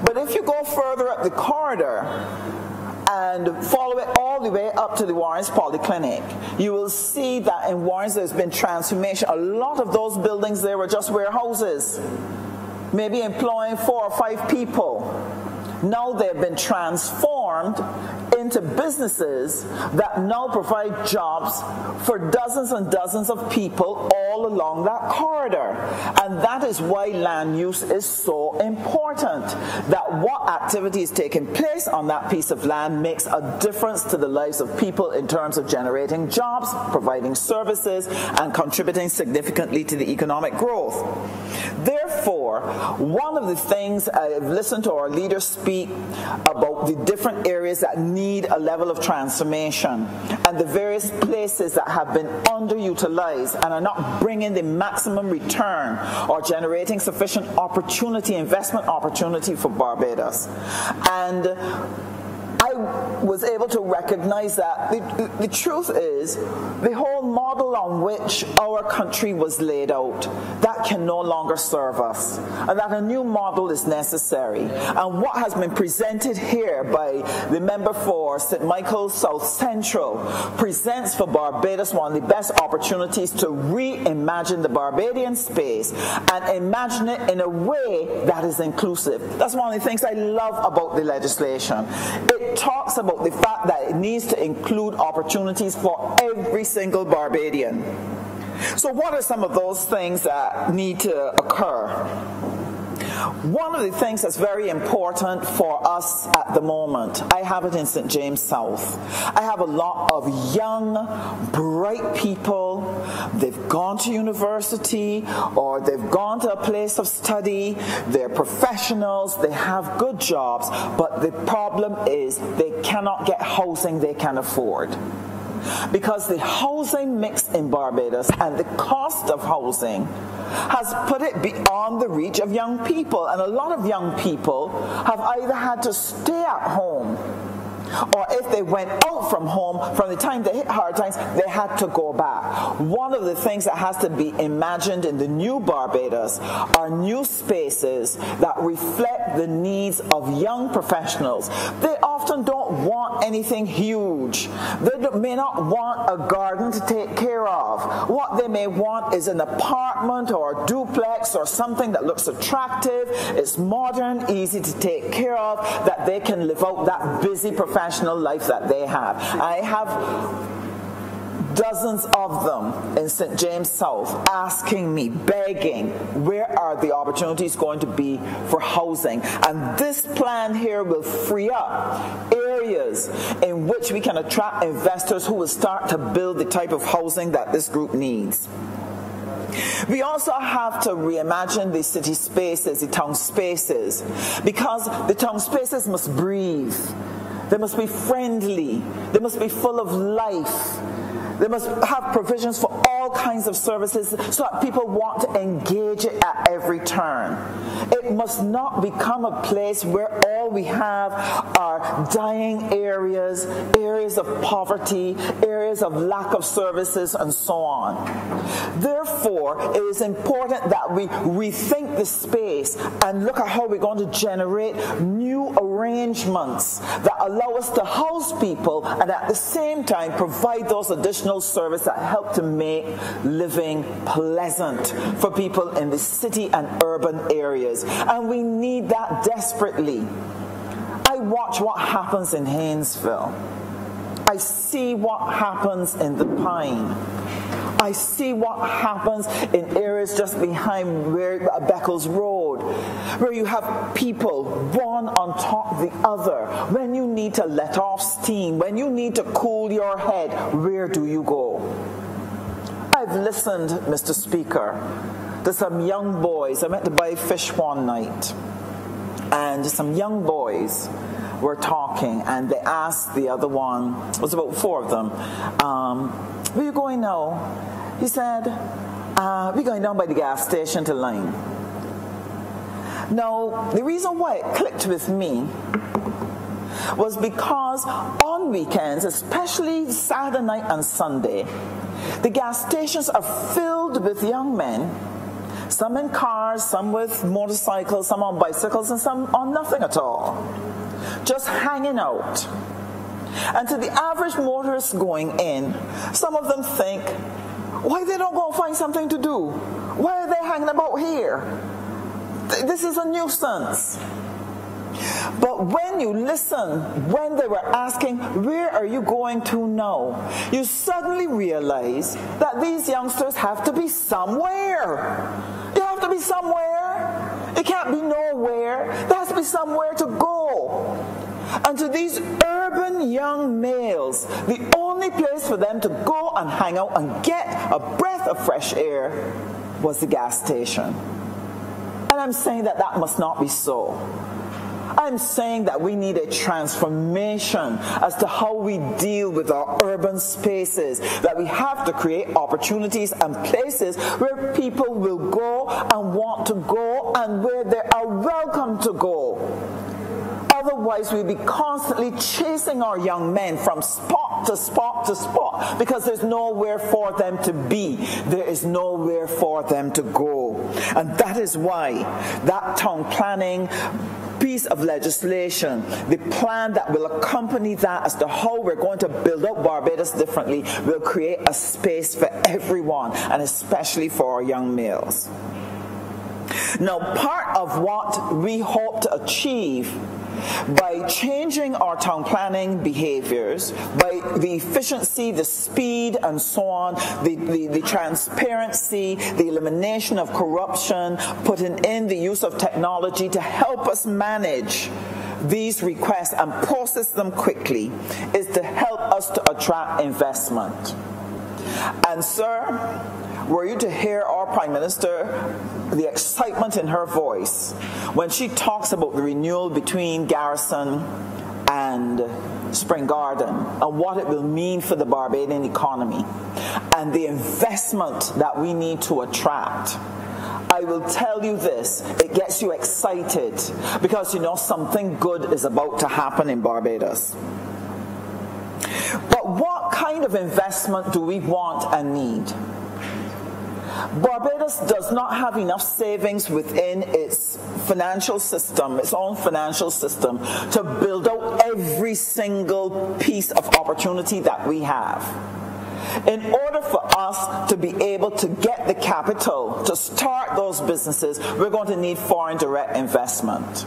But if you go further up the corridor and follow it all the way up to the Warrens Polyclinic, you will see that in Warrens there's been transformation. A lot of those buildings there were just warehouses, maybe employing 4 or 5 people. Now they've been transformed into businesses that now provide jobs for dozens and dozens of people all along that corridor. And that is why land use is so important, that what activity is taking place on that piece of land makes a difference to the lives of people in terms of generating jobs, providing services, and contributing significantly to the economic growth. Therefore, one of the things I've listened to our leaders speak about, the different areas that need a level of transformation and the various places that have been underutilized and are not bringing the maximum return or generating sufficient opportunity, investment opportunity for Barbados. And I was able to recognize that the truth is the whole model on which our country was laid out, that can no longer serve us, and that a new model is necessary. And what has been presented here by the member for St. Michael's South Central presents for Barbados one of the best opportunities to reimagine the Barbadian space and imagine it in a way that is inclusive. That's one of the things I love about the legislation. It talks about the fact that it needs to include opportunities for every single Barbadian. So what are some of those things that need to occur? One of the things that's very important for us at the moment, I have it in St. James South. I have a lot of young, bright people. They've gone to university or they've gone to a place of study. They're professionals. They have good jobs. But the problem is they cannot get housing they can afford. Because the housing mix in Barbados and the cost of housing has put it beyond the reach of young people. And a lot of young people have either had to stay at home, or if they went out from home, from the time they hit hard times, they had to go back. One of the things that has to be imagined in the new Barbados are new spaces that reflect the needs of young professionals. They often don't want anything huge. They may not want a garden to take care of. What they may want is an apartment or a duplex or something that looks attractive, it's modern, easy to take care of, that they can live out that busy professional life that they have. I have dozens of them in St. James South asking me, begging, where are the opportunities going to be for housing? And this plan here will free up areas in which we can attract investors who will start to build the type of housing that this group needs. We also have to reimagine the city spaces, the town spaces, because the town spaces must breathe. They must be friendly. They must be full of life. They must have provisions for all kinds of services so that people want to engage it at every turn. It must not become a place where all we have are dying areas, areas of poverty, areas of lack of services, and so on. Therefore, it is important that we rethink the space and look at how we're going to generate new arrangements that allow us to house people and at the same time provide those additional service that help to make living pleasant for people in the city and urban areas. And we need that desperately. I watch what happens in Haynesville. I see what happens in the Pine. I see what happens in areas just behind Beckles Road, where you have people one on top of the other. When you need to let off steam, when you need to cool your head, where do you go? I've listened, Mr. Speaker, to some young boys. I went to buy fish one night, and some young boys were talking, and they asked the other one, it was about 4 of them, where are you going now? He said, we're going down by the gas station to Line. Now, the reason why it clicked with me was because on weekends, especially Saturday night and Sunday, the gas stations are filled with young men, some in cars, some with motorcycles, some on bicycles, and some on nothing at all, just hanging out. And to the average motorist going in, some of them think, why they don't go find something to do? Why are they hanging about here? This is a nuisance. But when you listen, when they were asking, where are you going to now? You suddenly realize that these youngsters have to be somewhere. You have to be somewhere. It can't be nowhere. There has to be somewhere to go. And to these urban young males, the only place for them to go and hang out and get a breath of fresh air was the gas station. And I'm saying that that must not be so. I'm saying that we need a transformation as to how we deal with our urban spaces, that we have to create opportunities and places where people will go and want to go and where they are welcome to go. Otherwise, we'll be constantly chasing our young men from spot to spot to spot because there's nowhere for them to be. There is nowhere for them to go. And that is why that town planning piece of legislation, the plan that will accompany that as to how we're going to build up Barbados differently, will create a space for everyone, and especially for our young males. Now, part of what we hope to achieve by changing our town planning behaviors, by the efficiency, the speed, and so on, the transparency, the elimination of corruption, putting in the use of technology to help us manage these requests and process them quickly, is to help us to attract investment. And sir, were you to hear our Prime Minister, the excitement in her voice when she talks about the renewal between Garrison and Spring Garden and what it will mean for the Barbadian economy and the investment that we need to attract, I will tell you this, it gets you excited because you know something good is about to happen in Barbados. But what kind of investment do we want and need? Barbados does not have enough savings within its financial system, its own financial system, to build out every single piece of opportunity that we have. In order for us to be able to get the capital to start those businesses, we're going to need foreign direct investment.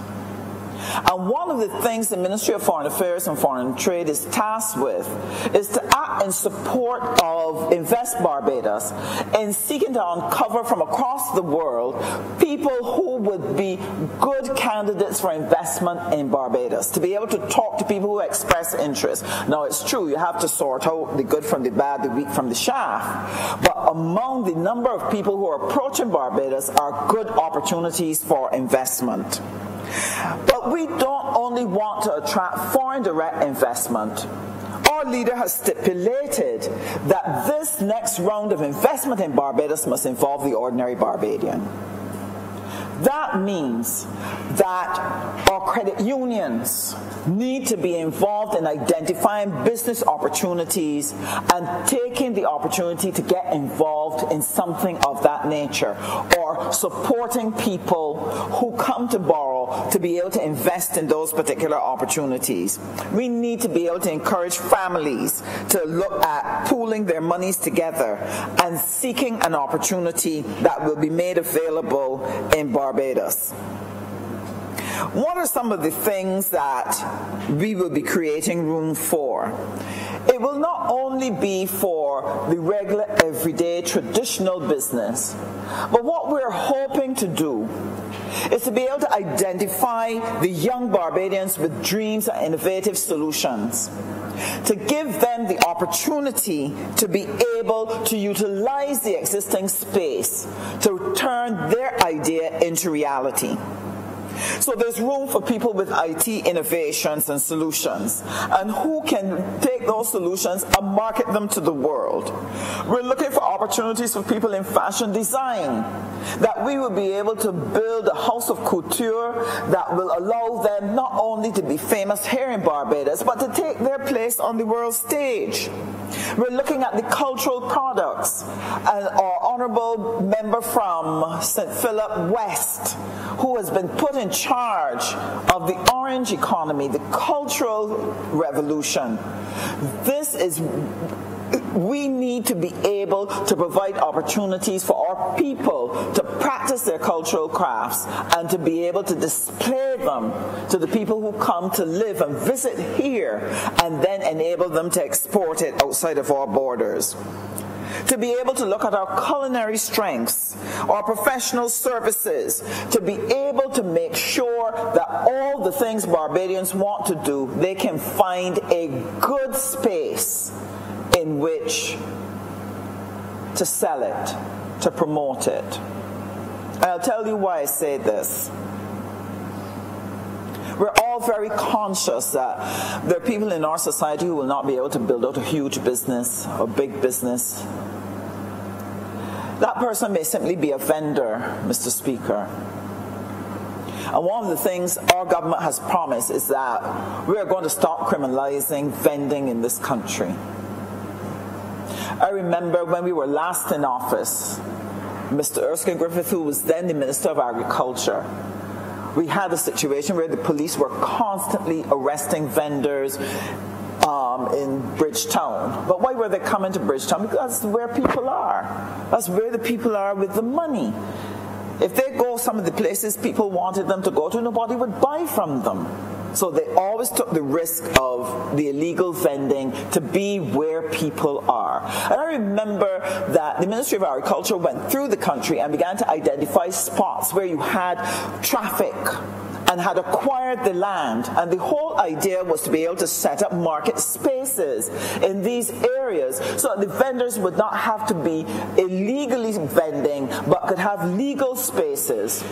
And one of the things the Ministry of Foreign Affairs and Foreign Trade is tasked with is to act in support of Invest Barbados in seeking to uncover from across the world people who would be good candidates for investment in Barbados, to be able to talk to people who express interest. Now, it's true, you have to sort out the good from the bad, the wheat from the chaff, but among the number of people who are approaching Barbados are good opportunities for investment. But we don't only want to attract foreign direct investment. Our leader has stipulated that this next round of investment in Barbados must involve the ordinary Barbadian. That means that our credit unions need to be involved in identifying business opportunities and taking the opportunity to get involved in something of that nature, or supporting people who come to borrow to be able to invest in those particular opportunities. We need to be able to encourage families to look at pooling their monies together and seeking an opportunity that will be made available in Barbados. What are some of the things that we will be creating room for? It will not only be for the regular, everyday, traditional business, but what we're hoping to do is to be able to identify the young Barbadians with dreams and innovative solutions, to give them the opportunity to be able to utilize the existing space to turn their idea into reality. So there's room for people with IT innovations and solutions, and who can take those solutions and market them to the world. We're looking for opportunities for people in fashion design, that we will be able to build a house of couture that will allow them not only to be famous here in Barbados, but to take their place on the world stage. We're looking at the cultural products, and our honorable member from St. Philip West, who has been put in charge of the orange economy, the cultural revolution. We need to be able to provide opportunities for our people to practice their cultural crafts and to be able to display them to the people who come to live and visit here, and then enable them to export it outside of our borders. To be able to look at our culinary strengths, our professional services, to be able to make sure that all the things Barbadians want to do, they can find a good space in which to sell it, to promote it. And I'll tell you why I say this. We're all very conscious that there are people in our society who will not be able to build out a huge business or big business. That person may simply be a vendor, Mr. Speaker. And one of the things our government has promised is that we are going to stop criminalizing vending in this country. I remember when we were last in office, Mr. Erskine Griffith, who was then the Minister of Agriculture, we had a situation where the police were constantly arresting vendors in Bridgetown. But why were they coming to Bridgetown? Because that's where people are. That's where the people are with the money. If they go some of the places people wanted them to go to, nobody would buy from them. So they always took the risk of the illegal vending to be where people are. And I remember that the Ministry of Agriculture went through the country and began to identify spots where you had traffic and had acquired the land, and the whole idea was to be able to set up market spaces in these areas so that the vendors would not have to be illegally vending but could have legal spaces.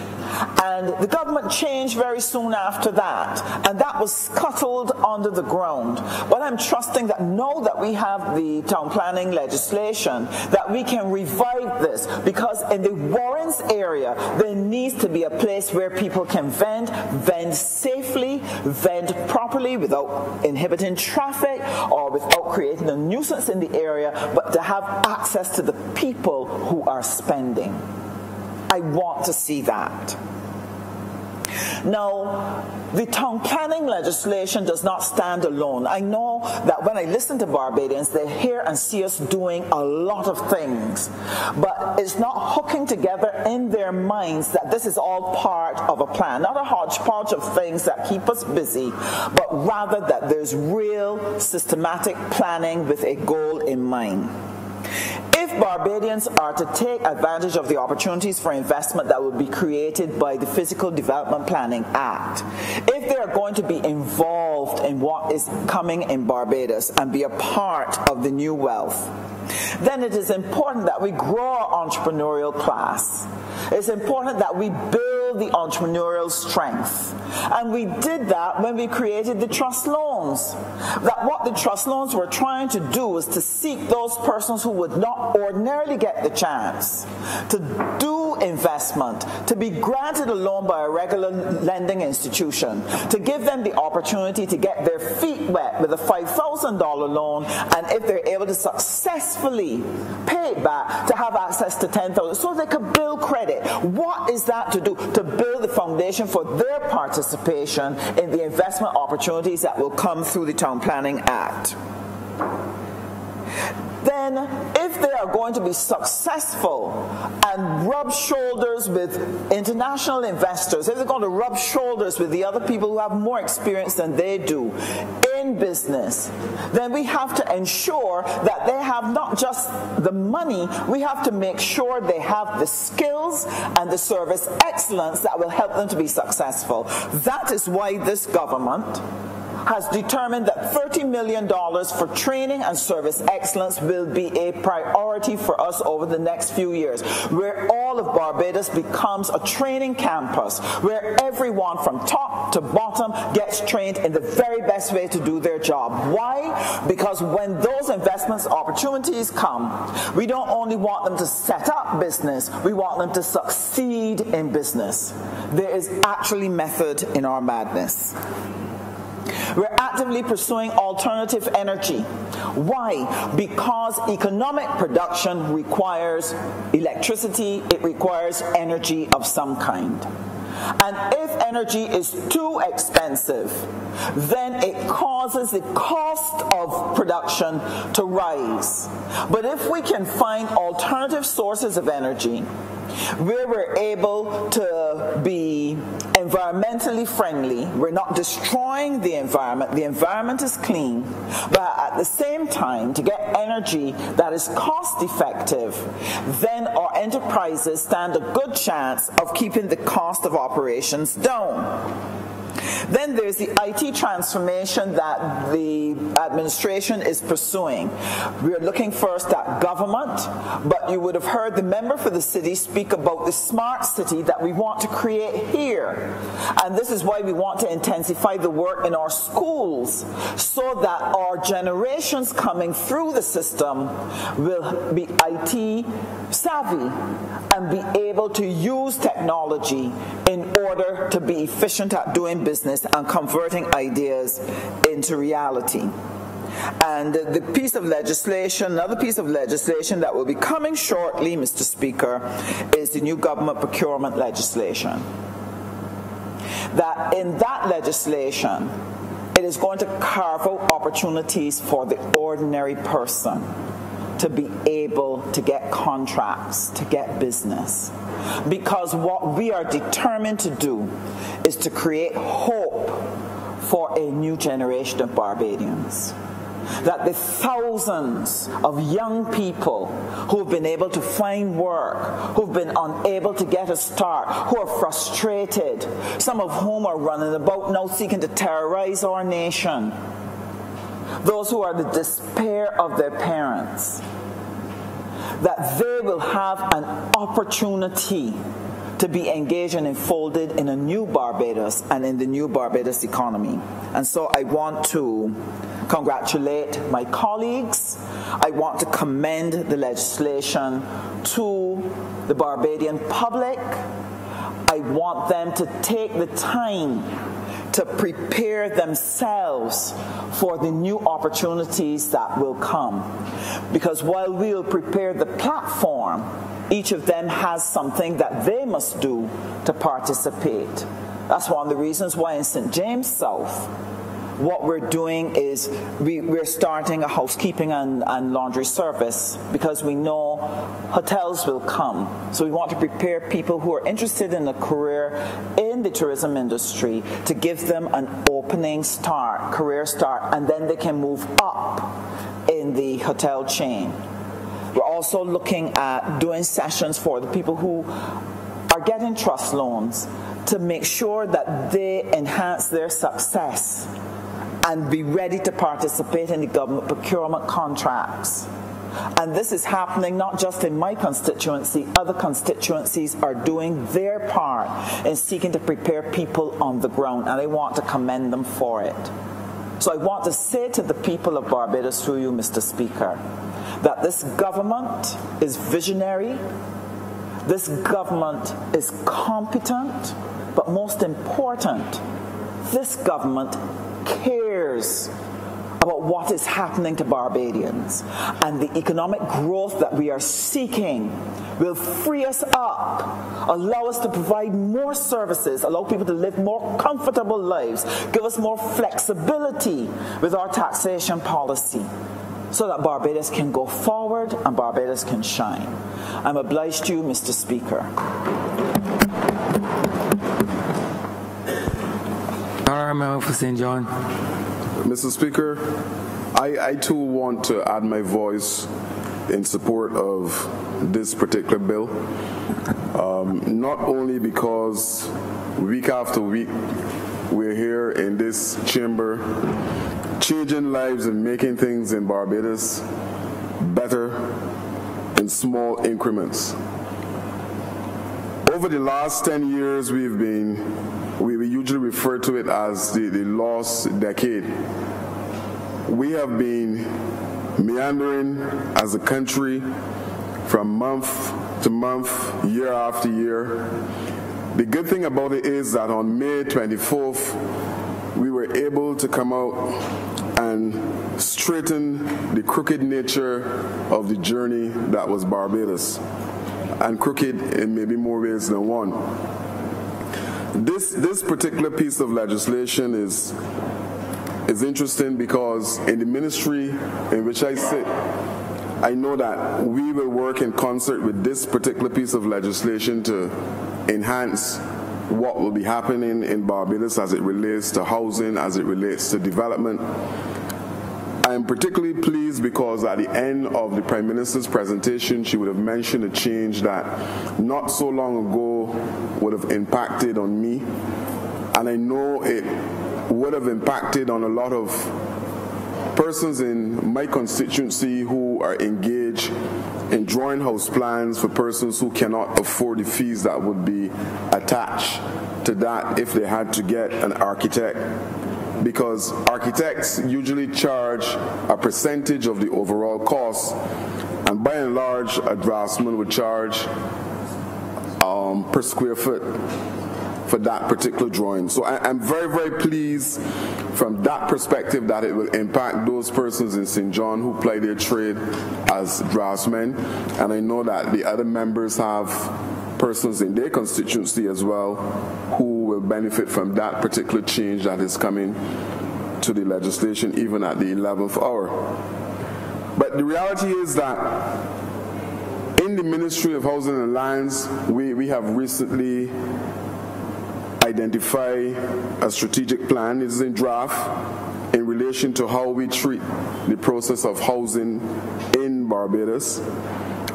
And the government changed very soon after that, and that was scuttled under the ground. But I'm trusting that now that we have the town planning legislation, that we can revive this, because in the Warrens area there needs to be a place where people can vend safely, vend properly without inhibiting traffic or without creating a nuisance in the area, but to have access to the people who are spending. I want to see that. Now, the town planning legislation does not stand alone. I know that when I listen to Barbadians, they hear and see us doing a lot of things, but it's not hooking together in their minds that this is all part of a plan, not a hodgepodge of things that keep us busy, but rather that there's real systematic planning with a goal in mind. If Barbadians are to take advantage of the opportunities for investment that will be created by the Physical Development Planning Act, if they are going to be involved in what is coming in Barbados and be a part of the new wealth, then it is important that we grow our entrepreneurial class. It's important that we build the entrepreneurial strength. And we did that when we created the trust loans. That what the trust loans were trying to do was to seek those persons who would not ordinarily get the chance to do investment, to be granted a loan by a regular lending institution, to give them the opportunity to get their feet wet with a $5,000 loan, and if they're able to successfully pay it back, to have access to $10,000 so they could build credit. What is that to do? To build the foundation for their participation in the investment opportunities that will come through the Town Planning Act. Then, if they are going to be successful and rub shoulders with international investors, if they're going to rub shoulders with the other people who have more experience than they do in business, then we have to ensure that they have not just the money, we have to make sure they have the skills and the service excellence that will help them to be successful. That is why this government has determined that $30 million for training and service excellence will be a priority for us over the next few years, where all of Barbados becomes a training campus, where everyone from top to bottom gets trained in the very best way to do their job. Why? Because when those investments opportunities come, we don't only want them to set up business, we want them to succeed in business. There is actually method in our madness. We're actively pursuing alternative energy. Why? Because economic production requires electricity, it requires energy of some kind. And if energy is too expensive, then it causes the cost of production to rise. But if we can find alternative sources of energy, where we're able to be environmentally friendly, we're not destroying the environment is clean, but at the same time, to get energy that is cost effective, then our enterprises stand a good chance of keeping the cost of operations down. Then there's the IT transformation that the administration is pursuing. We're looking first at government, but you would have heard the member for the city speak about the smart city that we want to create here. And this is why we want to intensify the work in our schools, so that our generations coming through the system will be IT savvy and be able to use technology in order to be efficient at doing business and converting ideas into reality. And the piece of legislation, another piece of legislation that will be coming shortly, Mr. Speaker, is the new government procurement legislation. That in that legislation, it is going to carve out opportunities for the ordinary person to be able to get contracts, to get business. Because what we are determined to do is to create hope for a new generation of Barbadians. That the thousands of young people who have been able to find work, who've been unable to get a start, who are frustrated, some of whom are running about now seeking to terrorize our nation, those who are the despair of their parents, that they will have an opportunity to be engaged and enfolded in a new Barbados and in the new Barbados economy. And so I want to congratulate my colleagues. I want to commend the legislation to the Barbadian public. I want them to take the time to prepare themselves for the new opportunities that will come. Because while we'll prepare the platform, each of them has something that they must do to participate. That's one of the reasons why in St. James South, what we're doing is we're starting a housekeeping and laundry service because we know hotels will come. So we want to prepare people who are interested in a career in the tourism industry to give them an opening start, career start, and then they can move up in the hotel chain. We're also looking at doing sessions for the people who are getting trust loans to make sure that they enhance their success and be ready to participate in the government procurement contracts. And this is happening not just in my constituency, other constituencies are doing their part in seeking to prepare people on the ground, and I want to commend them for it. So I want to say to the people of Barbados through you, Mr. Speaker, that this government is visionary, this government is competent, but most important, this government cares about what is happening to Barbadians, and the economic growth that we are seeking will free us up, allow us to provide more services, allow people to live more comfortable lives, give us more flexibility with our taxation policy so that Barbados can go forward and Barbados can shine. I'm obliged to you, Mr. Speaker. Member for St. John. Mr. Speaker, I too want to add my voice in support of this particular bill, not only because week after week we're here in this chamber changing lives and making things in Barbados better in small increments. Over the last 10 years we usually refer to it as the lost decade. We have been meandering as a country from month to month, year after year. The good thing about it is that on May 24th, we were able to come out and straighten the crooked nature of the journey that was Barbados, and crooked in maybe more ways than one. This particular piece of legislation is interesting because in the ministry in which I sit, I know that we will work in concert with this particular piece of legislation to enhance what will be happening in Barbados as it relates to housing, as it relates to development. I am particularly pleased because at the end of the Prime Minister's presentation, she would have mentioned a change that not so long ago would have impacted on me, and I know it would have impacted on a lot of persons in my constituency who are engaged in drawing house plans for persons who cannot afford the fees that would be attached to that if they had to get an architect. Because architects usually charge a percentage of the overall cost, and by and large, a draftsman would charge per square foot for that particular drawing. So I'm very, very pleased from that perspective that it will impact those persons in St. John who ply their trade as draftsmen, and I know that the other members have persons in their constituency as well who will benefit from that particular change that is coming to the legislation even at the 11th hour. But the reality is that in the Ministry of Housing and Lands, we have recently identified a strategic plan. It is in draft in relation to how we treat the process of housing in Barbados.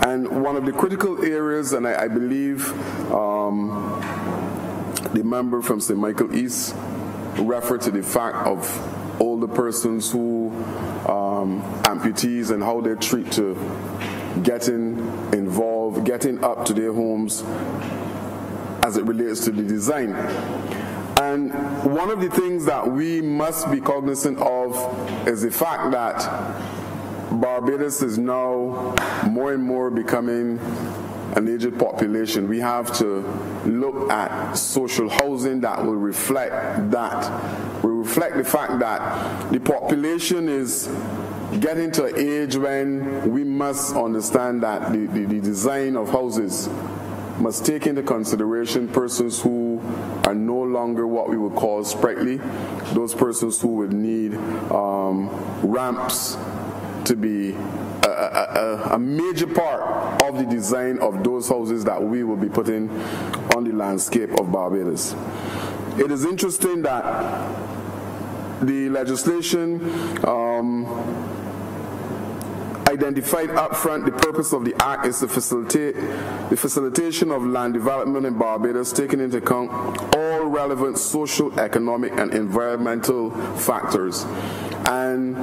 And one of the critical areas, and I believe the member from St. Michael East referred to the fact of older persons who amputees and how they treat to getting involved, getting up to their homes as it relates to the design. And one of the things that we must be cognizant of is the fact that Barbados is now more and more becoming an aged population. We have to look at social housing that will reflect that. Will reflect the fact that the population is getting to an age when we must understand that the design of houses must take into consideration persons who are no longer what we would call sprightly, those persons who would need ramps to be a major part of the design of those houses that we will be putting on the landscape of Barbados. It is interesting that the legislation identified up front the purpose of the act is to facilitate the facilitation of land development in Barbados, taking into account all relevant social, economic, and environmental factors. And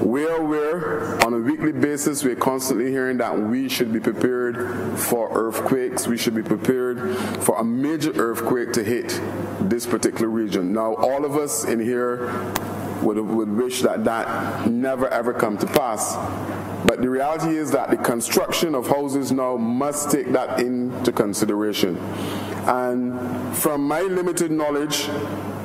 we're on a weekly basis, we're constantly hearing that we should be prepared for earthquakes. We should be prepared for a major earthquake to hit this particular region. Now, all of us in here would wish that that never ever come to pass. But the reality is that the construction of houses now must take that into consideration. And from my limited knowledge,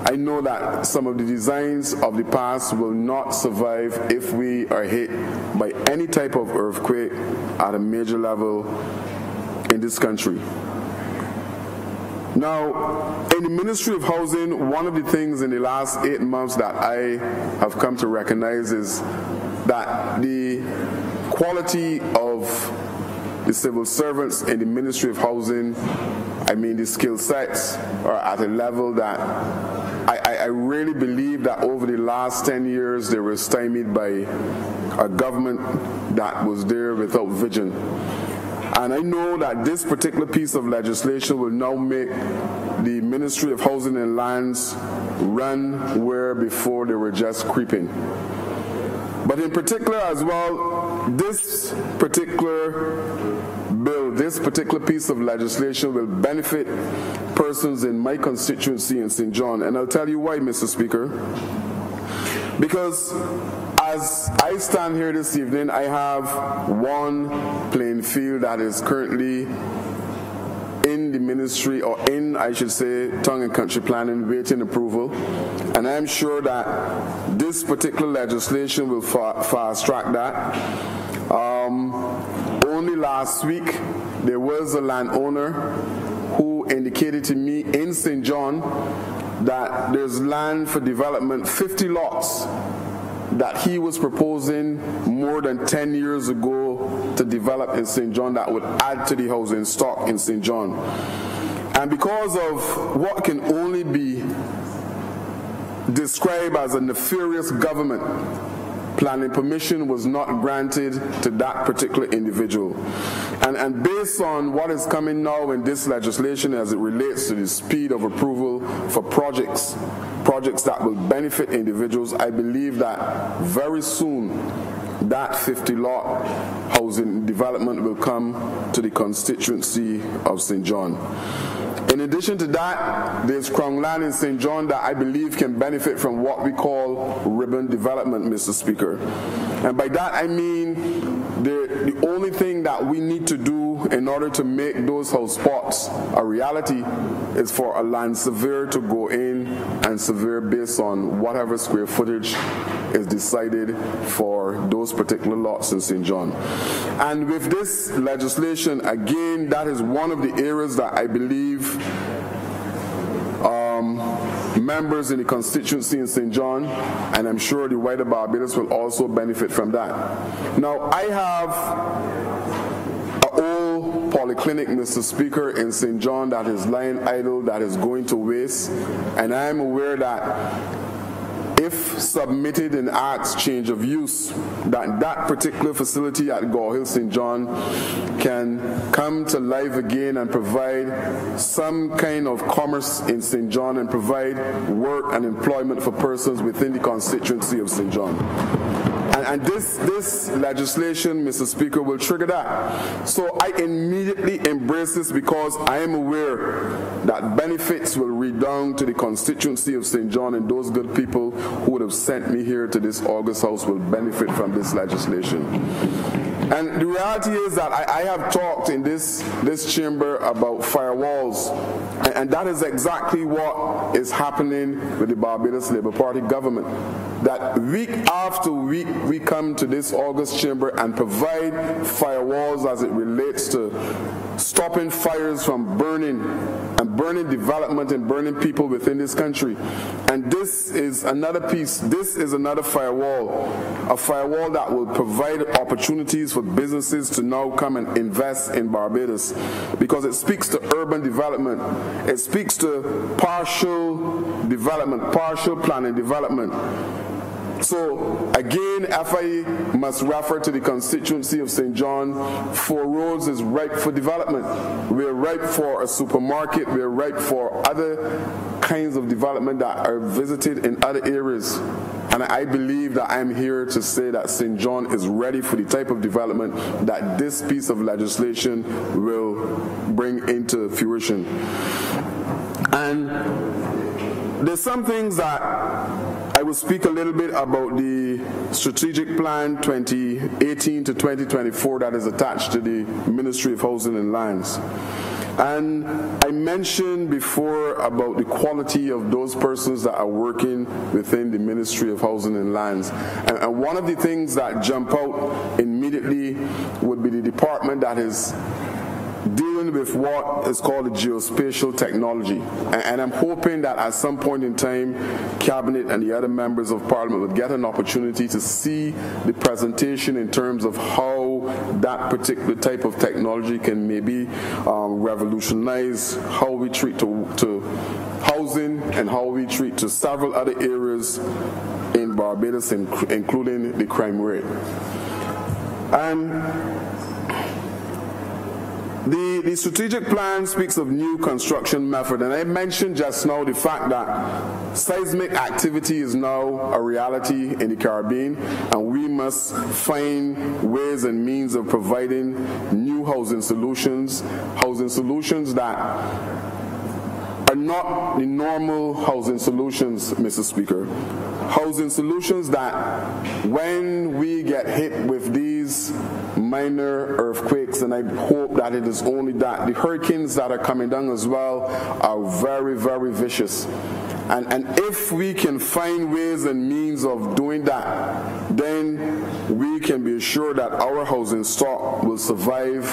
I know that some of the designs of the past will not survive if we are hit by any type of earthquake at a major level in this country. Now, in the Ministry of Housing, one of the things in the last 8 months that I have come to recognize is that the quality of the civil servants in the Ministry of Housing, I mean the skill sets, are at a level that I really believe that over the last 10 years they were stymied by a government that was there without vision. And I know that this particular piece of legislation will now make the Ministry of Housing and Lands run where before they were just creeping. But in particular as well, this particular bill, this particular piece of legislation will benefit persons in my constituency in St. John. And I'll tell you why, Mr. Speaker. Because as I stand here this evening, I have one playing field that is currently in the ministry, or in, I should say, tongue and country planning, waiting approval. And I'm sure that this particular legislation will fast track that. Only last week, there was a landowner who indicated to me in St. John that there's land for development, 50 lots, that he was proposing more than 10 years ago to develop in St. John that would add to the housing stock in St. John. And because of what can only be described as a nefarious government, planning permission was not granted to that particular individual. And based on what is coming now in this legislation as it relates to the speed of approval for projects that will benefit individuals, I believe that very soon that 50-lot housing development will come to the constituency of St. John. In addition to that, there's Crown land in St. John that I believe can benefit from what we call ribbon development, Mr. Speaker. And by that I mean the only thing that we need to do in order to make those house spots a reality is for a land surveyor to go in and survey based on whatever square footage is decided for those particular lots in St. John. And with this legislation, again, that is one of the areas that I believe members in the constituency in St. John, and I'm sure the wider Barbados will also benefit from that. Now, I have an old polyclinic, Mr. Speaker, in St. John that is lying idle, that is going to waste, and I am aware that if submitted in Act's change of use, that particular facility at Gore Hill St. John can come to life again and provide some kind of commerce in St. John and provide work and employment for persons within the constituency of St. John. And this legislation, Mr. Speaker, will trigger that. So I immediately embrace this because I am aware that benefits will redound to the constituency of St. John, and those good people who would have sent me here to this August House will benefit from this legislation. And the reality is that I have talked in this chamber about firewalls, and that is exactly what is happening with the Barbados Labour Party government. that week after week we come to this August chamber and provide firewalls as it relates to stopping fires from burning and burning development and burning people within this country. And this is another piece, this is another firewall, a firewall that will provide opportunities for businesses to now come and invest in Barbados, because it speaks to urban development, it speaks to partial development, partial planning development. So again, FIE must refer to the constituency of St. John. Four Roads is ripe for development. We're ripe for a supermarket. We're ripe for other kinds of development that are visited in other areas. And I believe that I'm here to say that St. John is ready for the type of development that this piece of legislation will bring into fruition. And there's some things that I will speak a little bit about the strategic plan 2018 to 2024 that is attached to the Ministry of Housing and Lands. And I mentioned before about the quality of those persons that are working within the Ministry of Housing and Lands. And one of the things that jump out immediately would be the department that is dealing with what is called the geospatial technology. And I'm hoping that at some point in time, Cabinet and the other members of Parliament would get an opportunity to see the presentation in terms of how that particular type of technology can maybe revolutionize how we treat to housing and how we treat to several other areas in Barbados, including the crime rate. The strategic plan speaks of new construction method, and I mentioned just now the fact that seismic activity is now a reality in the Caribbean, and we must find ways and means of providing new housing solutions that are not the normal housing solutions, Mr. Speaker. Housing solutions that when we get hit with these minor earthquakes, and I hope that it is only that, the hurricanes that are coming down as well are very, very vicious. And if we can find ways and means of doing that, then we can be assured that our housing stock will survive,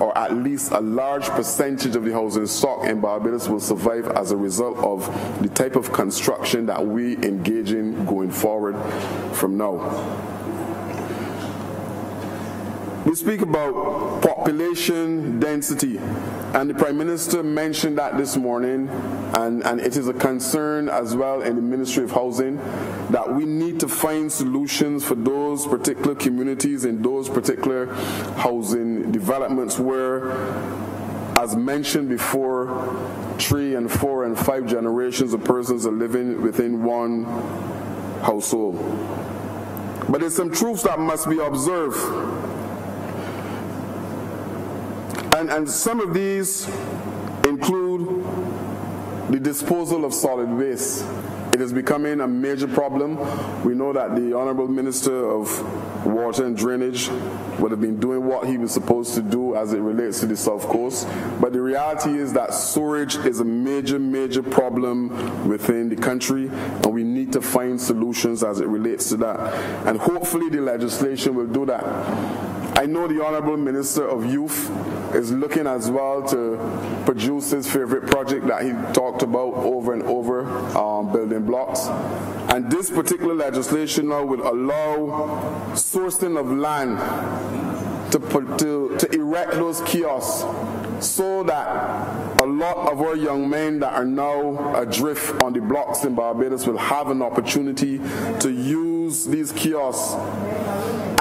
or at least a large percentage of the housing stock in Barbados will survive as a result of the type of construction that we engage in going forward from now. We speak about population density, and the Prime Minister mentioned that this morning, and it is a concern as well in the Ministry of Housing that we need to find solutions for those particular communities in those particular housing developments where, as mentioned before, 3 and 4 and 5 generations of persons are living within one household. But there's some truths that must be observed. And some of these include the disposal of solid waste. It is becoming a major problem. We know that the Honorable Minister of Water and Drainage would have been doing what he was supposed to do as it relates to the South Coast. But the reality is that storage is a major, major problem within the country, and we need to find solutions as it relates to that. And hopefully the legislation will do that. I know the Honorable Minister of Youth is looking as well to produce his favorite project that he talked about over and over, building blocks. And this particular legislation now will allow sourcing of land to erect those kiosks, so that a lot of our young men that are now adrift on the blocks in Barbados will have an opportunity to use these kiosks.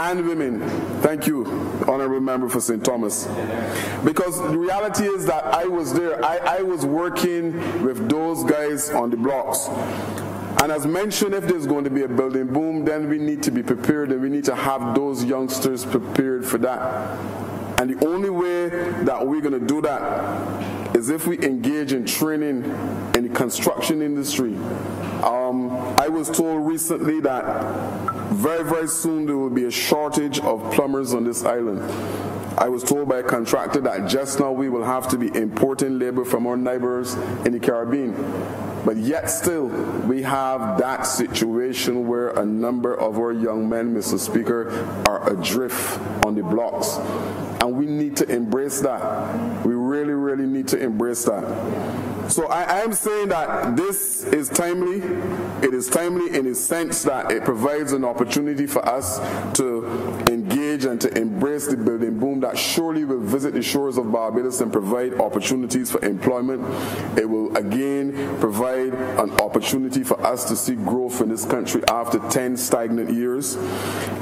And women, thank you, Honorable Member for St. Thomas. Because the reality is that I was there, I was working with those guys on the blocks. And as mentioned, if there's going to be a building boom, then we need to be prepared, and we need to have those youngsters prepared for that. And the only way that we're going to do that is if we engage in training in the construction industry. I was told recently that very, very soon there will be a shortage of plumbers on this island. I was told by a contractor that just now we will have to be importing labor from our neighbors in the Caribbean. But yet still, we have that situation where a number of our young men, Mr. Speaker, are adrift on the blocks. And we need to embrace that. We really, really need to embrace that. So I am saying that this is timely. It is timely in the sense that it provides an opportunity for us to engage and to embrace the building boom that surely will visit the shores of Barbados and provide opportunities for employment. It will again provide an opportunity for us to see growth in this country after 10 stagnant years.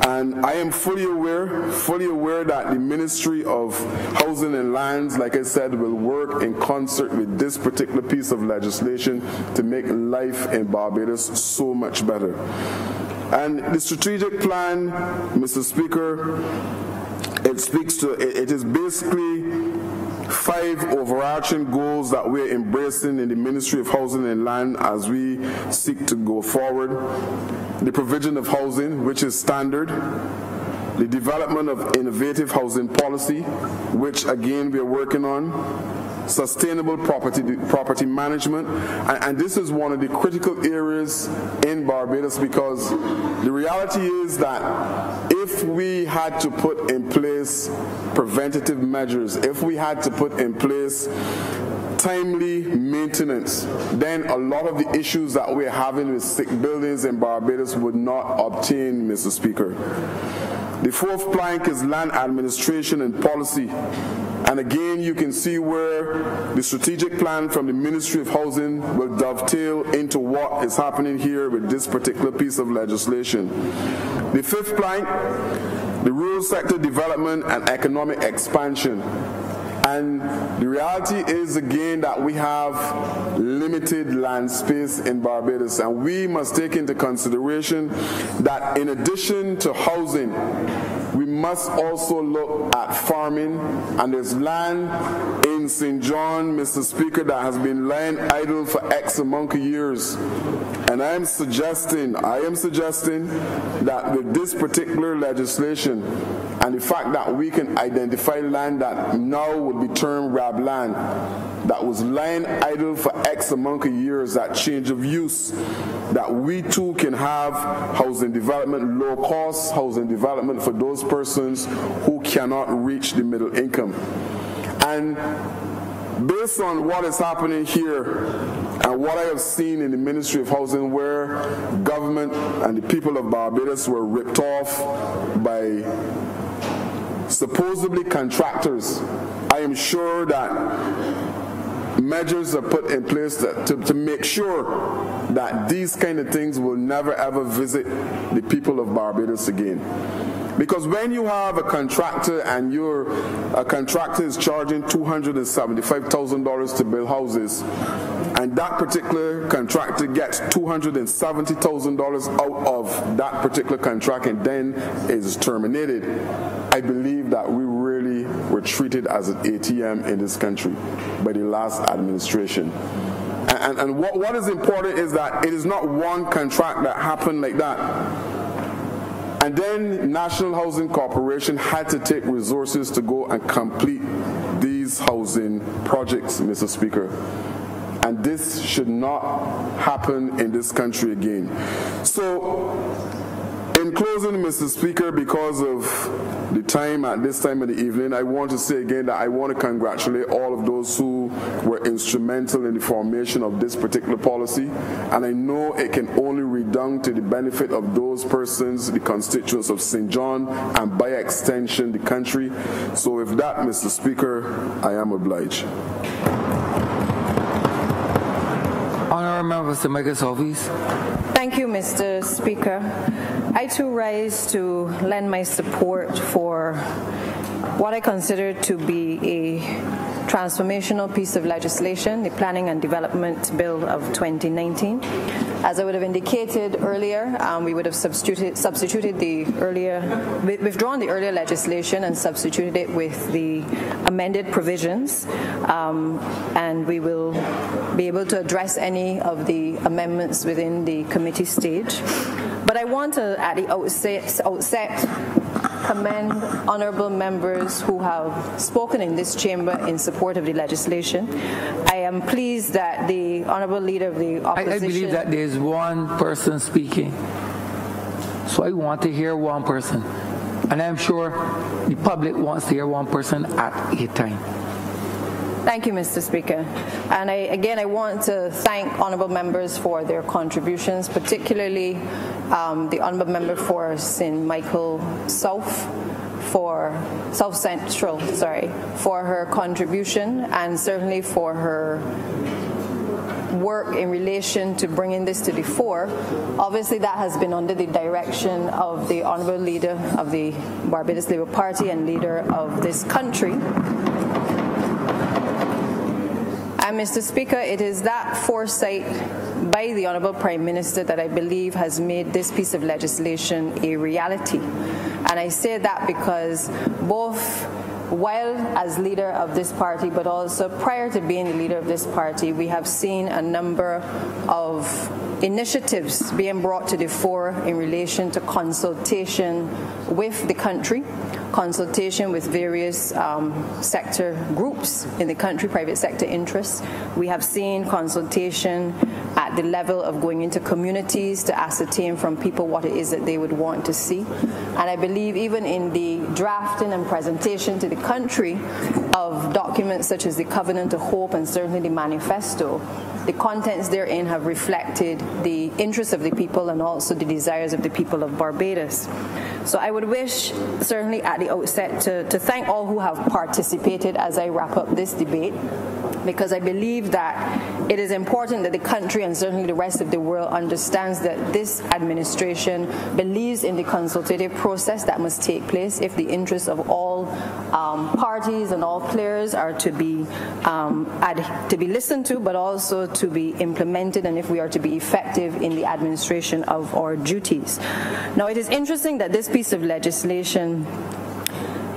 And I am fully aware that the Ministry of Housing and Lands, like I said, will work in concert with this particular piece of legislation to make life in Barbados so much better. And the strategic plan, Mr. Speaker, it is basically 5 overarching goals that we're embracing in the Ministry of Housing and Land as we seek to go forward. The provision of housing, which is standard. The development of innovative housing policy, which again we are working on. Sustainable property management, and this is one of the critical areas in Barbados, because the reality is that if we had to put in place preventative measures, if we had to put in place timely maintenance, then a lot of the issues that we're having with sick buildings in Barbados would not obtain, Mr. Speaker. The 4th plank is land administration and policy. And again, you can see where the strategic plan from the Ministry of Housing will dovetail into what is happening here with this particular piece of legislation. The 5th plank, the rural sector development and economic expansion. And the reality is, again, that we have limited land space in Barbados, and we must take into consideration that in addition to housing, we must also look at farming, and there's land in St. John, Mr. Speaker, that has been lying idle for X amount of years. And I am suggesting that with this particular legislation, and the fact that we can identify land that now would be termed RAB land, that was lying idle for X amount of years, that change of use, that we too can have housing development, low cost housing development for those persons who cannot reach the middle income. And based on what is happening here and what I have seen in the Ministry of Housing, where government and the people of Barbados were ripped off by supposedly contractors, I am sure that measures are put in place to make sure that these kind of things will never ever visit the people of Barbados again. Because when you have a contractor and a contractor is charging $275,000 to build houses, and that particular contractor gets $270,000 out of that particular contract and then is terminated, I believe that we really were treated as an ATM in this country by the last administration. And what is important is that it is not one contract that happened like that. And then National Housing Corporation had to take resources to go and complete these housing projects, Mr. Speaker. And this should not happen in this country again. So, in closing, Mr. Speaker, because of the time at this time of the evening, I want to say again that I want to congratulate all of those who were instrumental in the formation of this particular policy. And I know it can only redound to the benefit of those persons, the constituents of St. John, and by extension, the country. So with that, Mr. Speaker, I am obliged. Honourable Member for Michael Southeast. Thank you, Mr. Speaker. I too rise to lend my support for what I consider to be a transformational piece of legislation, the Planning and Development Bill of 2019. As I would have indicated earlier, we would have withdrawn the earlier legislation and substituted it with the amended provisions, and we will be able to address any of the amendments within the committee stage. But I want to, at the outset commend honorable members who have spoken in this chamber in support of the legislation. I am pleased that the honorable leader of the opposition... I believe that there is one person speaking. So I want to hear one person. And I'm sure the public wants to hear one person at a time. Thank you, Mr. Speaker. And I want to thank honourable members for their contributions, particularly the honourable member for St. Michael South Central, for her contribution and certainly for her work in relation to bringing this to the fore. Obviously, that has been under the direction of the honourable leader of the Barbados Labour Party and leader of this country. And Mr. Speaker, it is that foresight by the Honourable Prime Minister that I believe has made this piece of legislation a reality. And I say that because both while as leader of this party, but also prior to being the leader of this party, we have seen a number of initiatives being brought to the fore in relation to consultation with the country, consultation with various sector groups in the country, private sector interests. We have seen consultation at the level of going into communities to ascertain from people what it is that they would want to see. And I believe even in the drafting and presentation to the country of documents such as the Covenant of Hope and certainly the Manifesto, the contents therein have reflected the interests of the people and also the desires of the people of Barbados. So I would wish, certainly at the outset, to thank all who have participated as I wrap up this debate, because I believe that it is important that the country and certainly the rest of the world understands that this administration believes in the consultative process that must take place if the interests of all parties and all players are to be listened to, but also to be implemented, and if we are to be effective in the administration of our duties. Now, it is interesting that this piece of legislation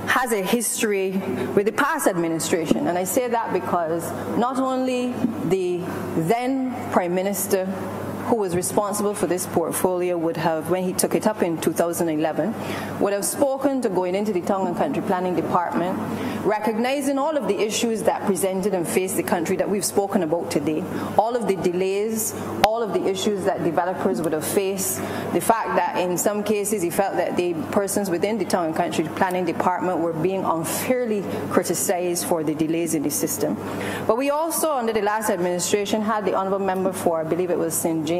has a history with the past administration, and I say that because not only the then Prime Minister who was responsible for this portfolio would have, when he took it up in 2011, would have spoken to going into the Town and Country Planning Department, recognizing all of the issues that presented and faced the country that we've spoken about today, all of the delays, all of the issues that developers would have faced, the fact that in some cases he felt that the persons within the Town and Country Planning Department were being unfairly criticized for the delays in the system. But we also, under the last administration, had the honourable member for, I believe it was St. James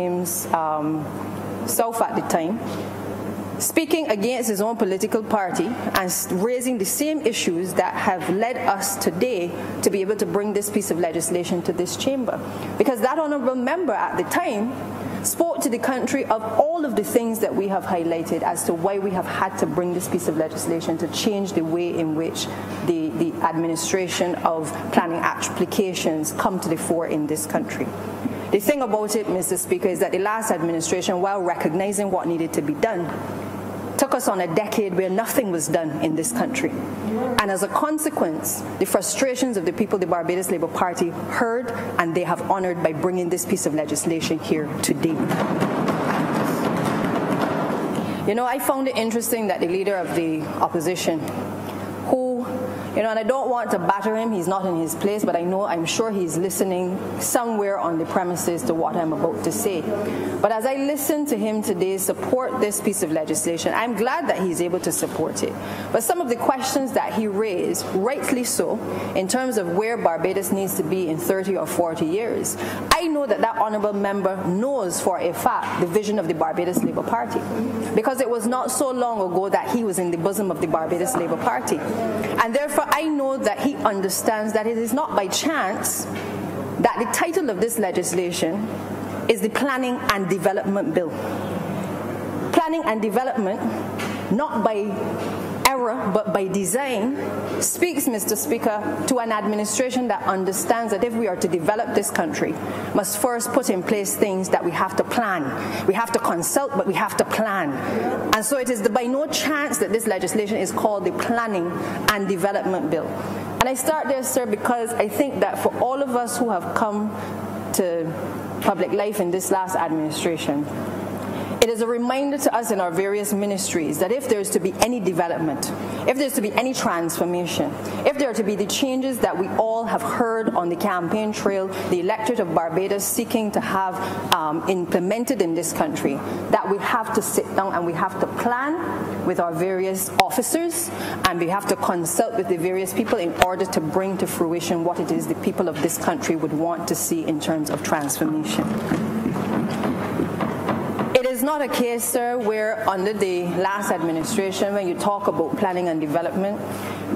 South at the time, speaking against his own political party and raising the same issues that have led us today to be able to bring this piece of legislation to this chamber. Because that honourable member at the time spoke to the country of all of the things that we have highlighted as to why we have had to bring this piece of legislation to change the way in which the administration of planning applications come to the fore in this country. The thing about it, Mr. Speaker, is that the last administration, while recognizing what needed to be done, took us on a decade where nothing was done in this country. And as a consequence, the frustrations of the people of the Barbados Labour Party heard and they have honoured by bringing this piece of legislation here today. You know, I found it interesting that the leader of the opposition, who, you know, and I don't want to batter him, he's not in his place, but I'm sure he's listening somewhere on the premises to what I'm about to say. But as I listen to him today support this piece of legislation, I'm glad that he's able to support it. But some of the questions that he raised, rightly so, in terms of where Barbados needs to be in 30 or 40 years, I know that that honourable member knows for a fact the vision of the Barbados Labour Party, because it was not so long ago that he was in the bosom of the Barbados Labour Party. And therefore, I know that he understands that it is not by chance that the title of this legislation is the Planning and Development Bill. Planning and development, not by error but by design, speaks, Mr. Speaker, to an administration that understands that if we are to develop this country, must first put in place things that we have to plan. We have to consult, but we have to plan. And so it is by no chance that this legislation is called the Planning and Development Bill. And I start there, sir, because I think that for all of us who have come to public life in this last administration, It is a reminder to us in our various ministries that if there is to be any development, if there's to be any transformation, if there are to be the changes that we all have heard on the campaign trail, the electorate of Barbados seeking to have implemented in this country, that we have to sit down and we have to plan with our various officers, and we have to consult with the various people in order to bring to fruition what it is the people of this country would want to see in terms of transformation. It is not a case, sir, where under the last administration, when you talk about planning and development,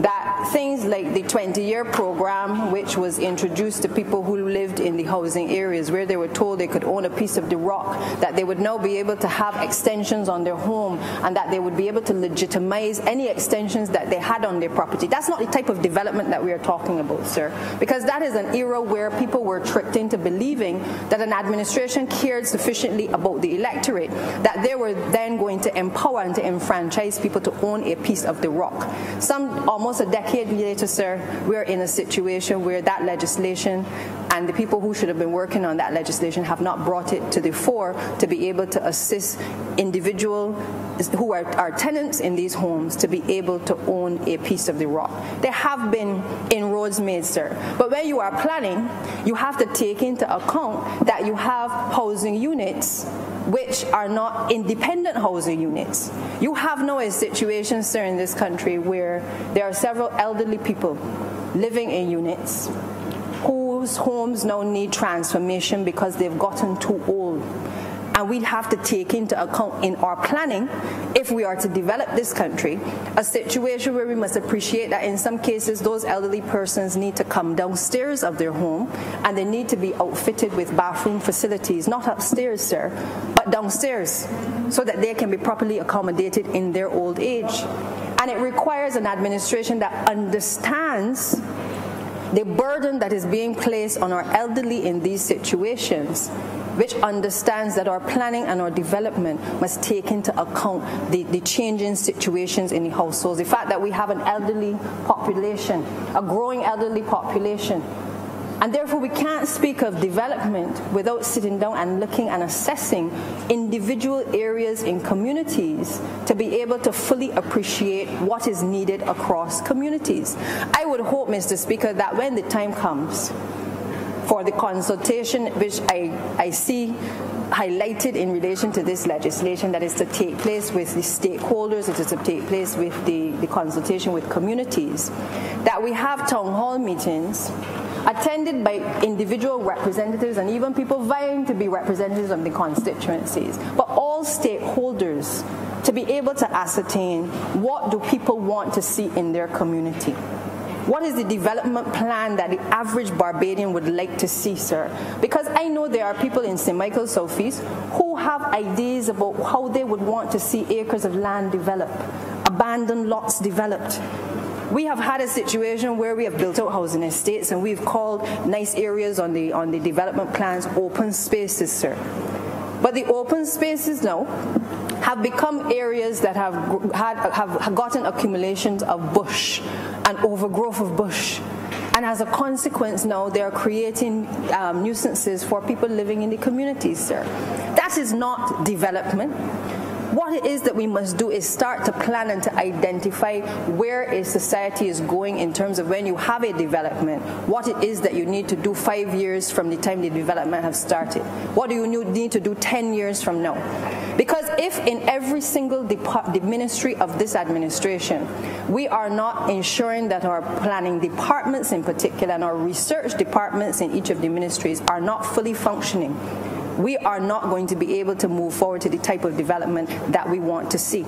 that things like the 20-year program, which was introduced to people who lived in the housing areas, where they were told they could own a piece of the rock, that they would now be able to have extensions on their home, and that they would be able to legitimize any extensions that they had on their property. That's not the type of development that we are talking about, sir, because that is an era where people were tricked into believing that an administration cared sufficiently about the electorate, that they were then going to empower and to enfranchise people to own a piece of the rock. Almost a decade later, sir, we're in a situation where that legislation and the people who should have been working on that legislation have not brought it to the fore to be able to assist individuals who are tenants in these homes to be able to own a piece of the rock. There have been inroads made, sir, but when you are planning, you have to take into account that you have housing units which are not independent housing units. You have now a situation, sir, in this country where there are several elderly people living in units whose homes now need transformation because they've gotten too old. And we have to take into account in our planning, if we are to develop this country, a situation where we must appreciate that in some cases those elderly persons need to come downstairs of their home and they need to be outfitted with bathroom facilities, not upstairs, sir, but downstairs, so that they can be properly accommodated in their old age. And it requires an administration that understands the burden that is being placed on our elderly in these situations, which understands that our planning and our development must take into account the changing situations in the households. The fact that we have an elderly population, a growing elderly population, and therefore we can't speak of development without sitting down and looking and assessing individual areas in communities to be able to fully appreciate what is needed across communities. I would hope, Mr. Speaker, that when the time comes for the consultation, which I see highlighted in relation to this legislation, that is to take place with the stakeholders, it is to take place with the consultation with communities, that we have town hall meetings attended by individual representatives and even people vying to be representatives of the constituencies, but all stakeholders, to be able to ascertain what do people want to see in their community. What is the development plan that the average Barbadian would like to see, sir? Because I know there are people in St. Michael's Southeast who have ideas about how they would want to see acres of land developed, abandoned lots developed. We have had a situation where we have built out housing estates and we've called nice areas on the development plans open spaces, sir. But the open spaces now have become areas that have gotten accumulations of bush and overgrowth of bush. And as a consequence now, they are creating nuisances for people living in the communities, sir. That is not development. What it is that we must do is start to plan and to identify where a society is going in terms of when you have a development, what it is that you need to do 5 years from the time the development has started. What do you need to do 10 years from now? Because if in every single the ministry of this administration, we are not ensuring that our planning departments in particular and our research departments in each of the ministries are not fully functioning, we are not going to be able to move forward to the type of development that we want to see.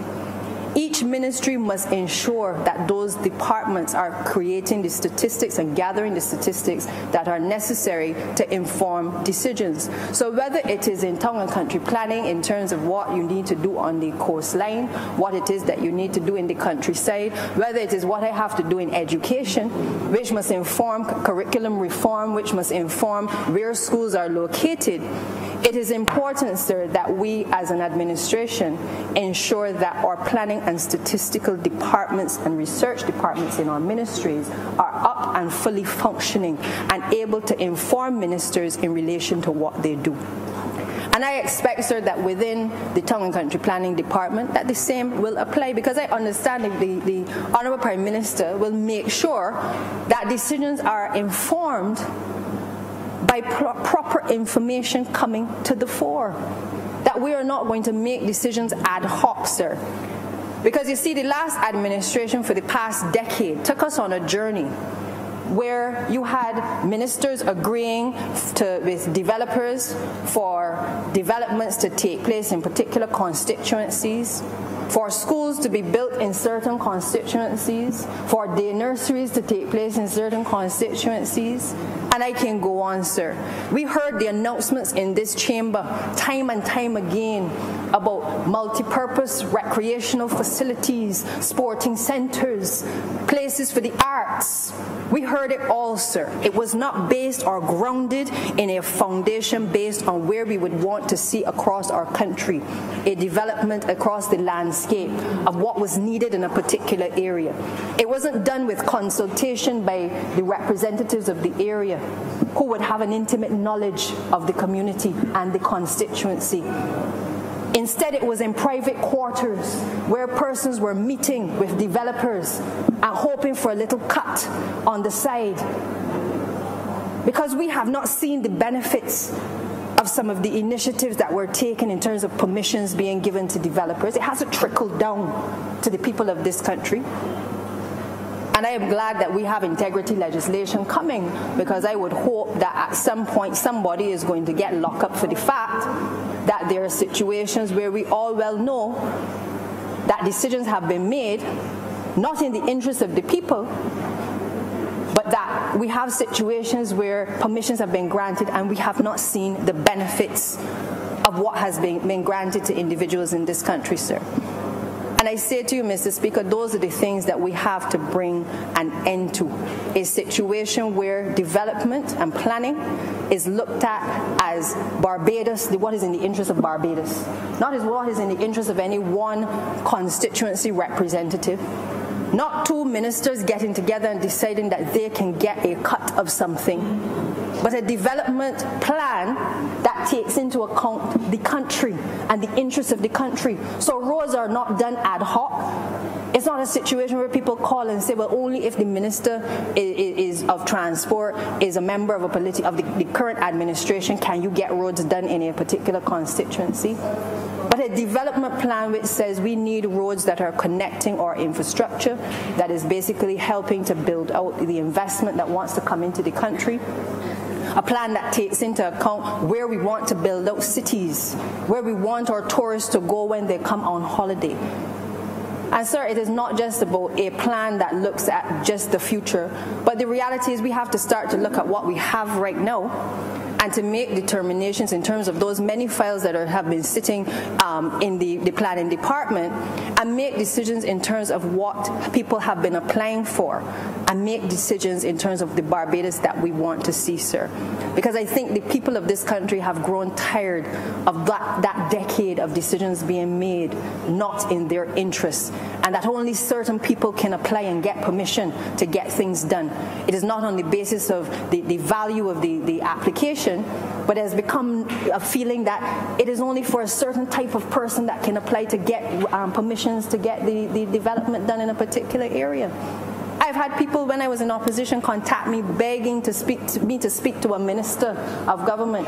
Each ministry must ensure that those departments are creating the statistics and gathering the statistics that are necessary to inform decisions. So whether it is in town and country planning in terms of what you need to do on the coastline, what it is that you need to do in the countryside, whether it is what I have to do in education, which must inform curriculum reform, which must inform where schools are located, it is important, sir, that we as an administration ensure that our planning and statistical departments and research departments in our ministries are up and fully functioning and able to inform ministers in relation to what they do. And And I expect, sir, that within the Town and Country Planning Department, that the same will apply, because I understand the Honourable Prime Minister will make sure that decisions are informed by proper information coming to the fore. That we are not going to make decisions ad hoc, sir. Because you see, the last administration for the past decade took us on a journey where you had ministers agreeing with developers for developments to take place in particular constituencies, for schools to be built in certain constituencies, for day nurseries to take place in certain constituencies, and I can go on, sir. We heard the announcements in this chamber time and time again about multi-purpose recreational facilities, sporting centers, places for the arts. We heard it all, sir. It was not based or grounded in a foundation based on where we would want to see across our country a development across the landscape of what was needed in a particular area. It wasn't done with consultation by the representatives of the area who would have an intimate knowledge of the community and the constituency. Instead, it was in private quarters where persons were meeting with developers and hoping for a little cut on the side. Because we have not seen the benefits of some of the initiatives that were taken in terms of permissions being given to developers. It hasn't trickled down to the people of this country. And I am glad that we have integrity legislation coming, because I would hope that at some point somebody is going to get locked up for the fact that there are situations where we all well know that decisions have been made not in the interest of the people, but that we have situations where permissions have been granted and we have not seen the benefits of what has been granted to individuals in this country, sir. And I say to you, Mr. Speaker, those are the things that we have to bring an end to. A situation where development and planning is looked at as Barbados, what is in the interest of Barbados, not as what is in the interest of any one constituency representative. Not two ministers getting together and deciding that they can get a cut of something, but a development plan that takes into account the country and the interests of the country. So roads are not done ad hoc. It's not a situation where people call and say, well, only if the minister is of transport, is a member of the current administration, can you get roads done in a particular constituency. But a development plan which says we need roads that are connecting our infrastructure, that is basically helping to build out the investment that wants to come into the country. A plan that takes into account where we want to build out cities, where we want our tourists to go when they come on holiday. And sir, it is not just about a plan that looks at just the future, but the reality is we have to start to look at what we have right now and to make determinations in terms of those many files that have been sitting in the planning department, and make decisions in terms of what people have been applying for, and make decisions in terms of the Barbados that we want to see, sir. Because I think the people of this country have grown tired of that decade of decisions being made not in their interests, and that only certain people can apply and get permission to get things done. It is not on the basis of the value of the application, but it has become a feeling that it is only for a certain type of person that can apply to get permissions to get the development done in a particular area. I've had people, when I was in opposition, contact me begging to speak to a minister of government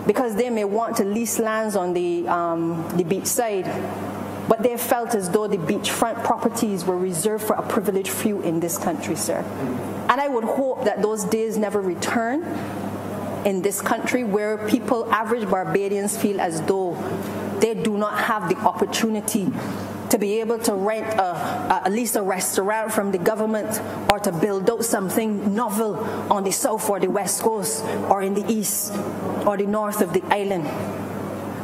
because they may want to lease lands on the beach side, but they felt as though the beachfront properties were reserved for a privileged few in this country, sir. And I would hope that those days never return in this country, where people, average Barbadians, feel as though they do not have the opportunity to be able to rent at least a restaurant from the government, or to build out something novel on the south or the west coast, or in the east or the north of the island,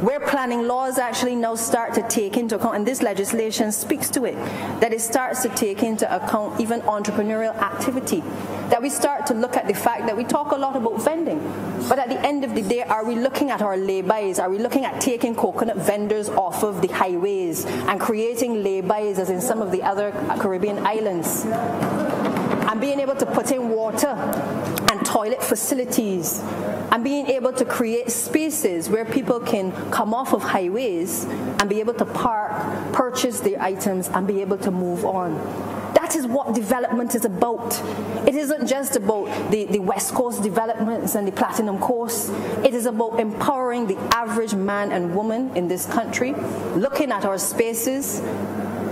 where planning laws actually now start to take into account, and this legislation speaks to it, that it starts to take into account even entrepreneurial activity, that we start to look at the fact that we talk a lot about vending, but at the end of the day, are we looking at our lay-bys? Are we looking at taking coconut vendors off of the highways and creating lay-bys as in some of the other Caribbean islands, and being able to put in water and toilet facilities and being able to create spaces where people can come off of highways and be able to park, purchase their items, and be able to move on. That is what development is about. It isn't just about the West Coast developments and the Platinum Coast. It is about empowering the average man and woman in this country, looking at our spaces,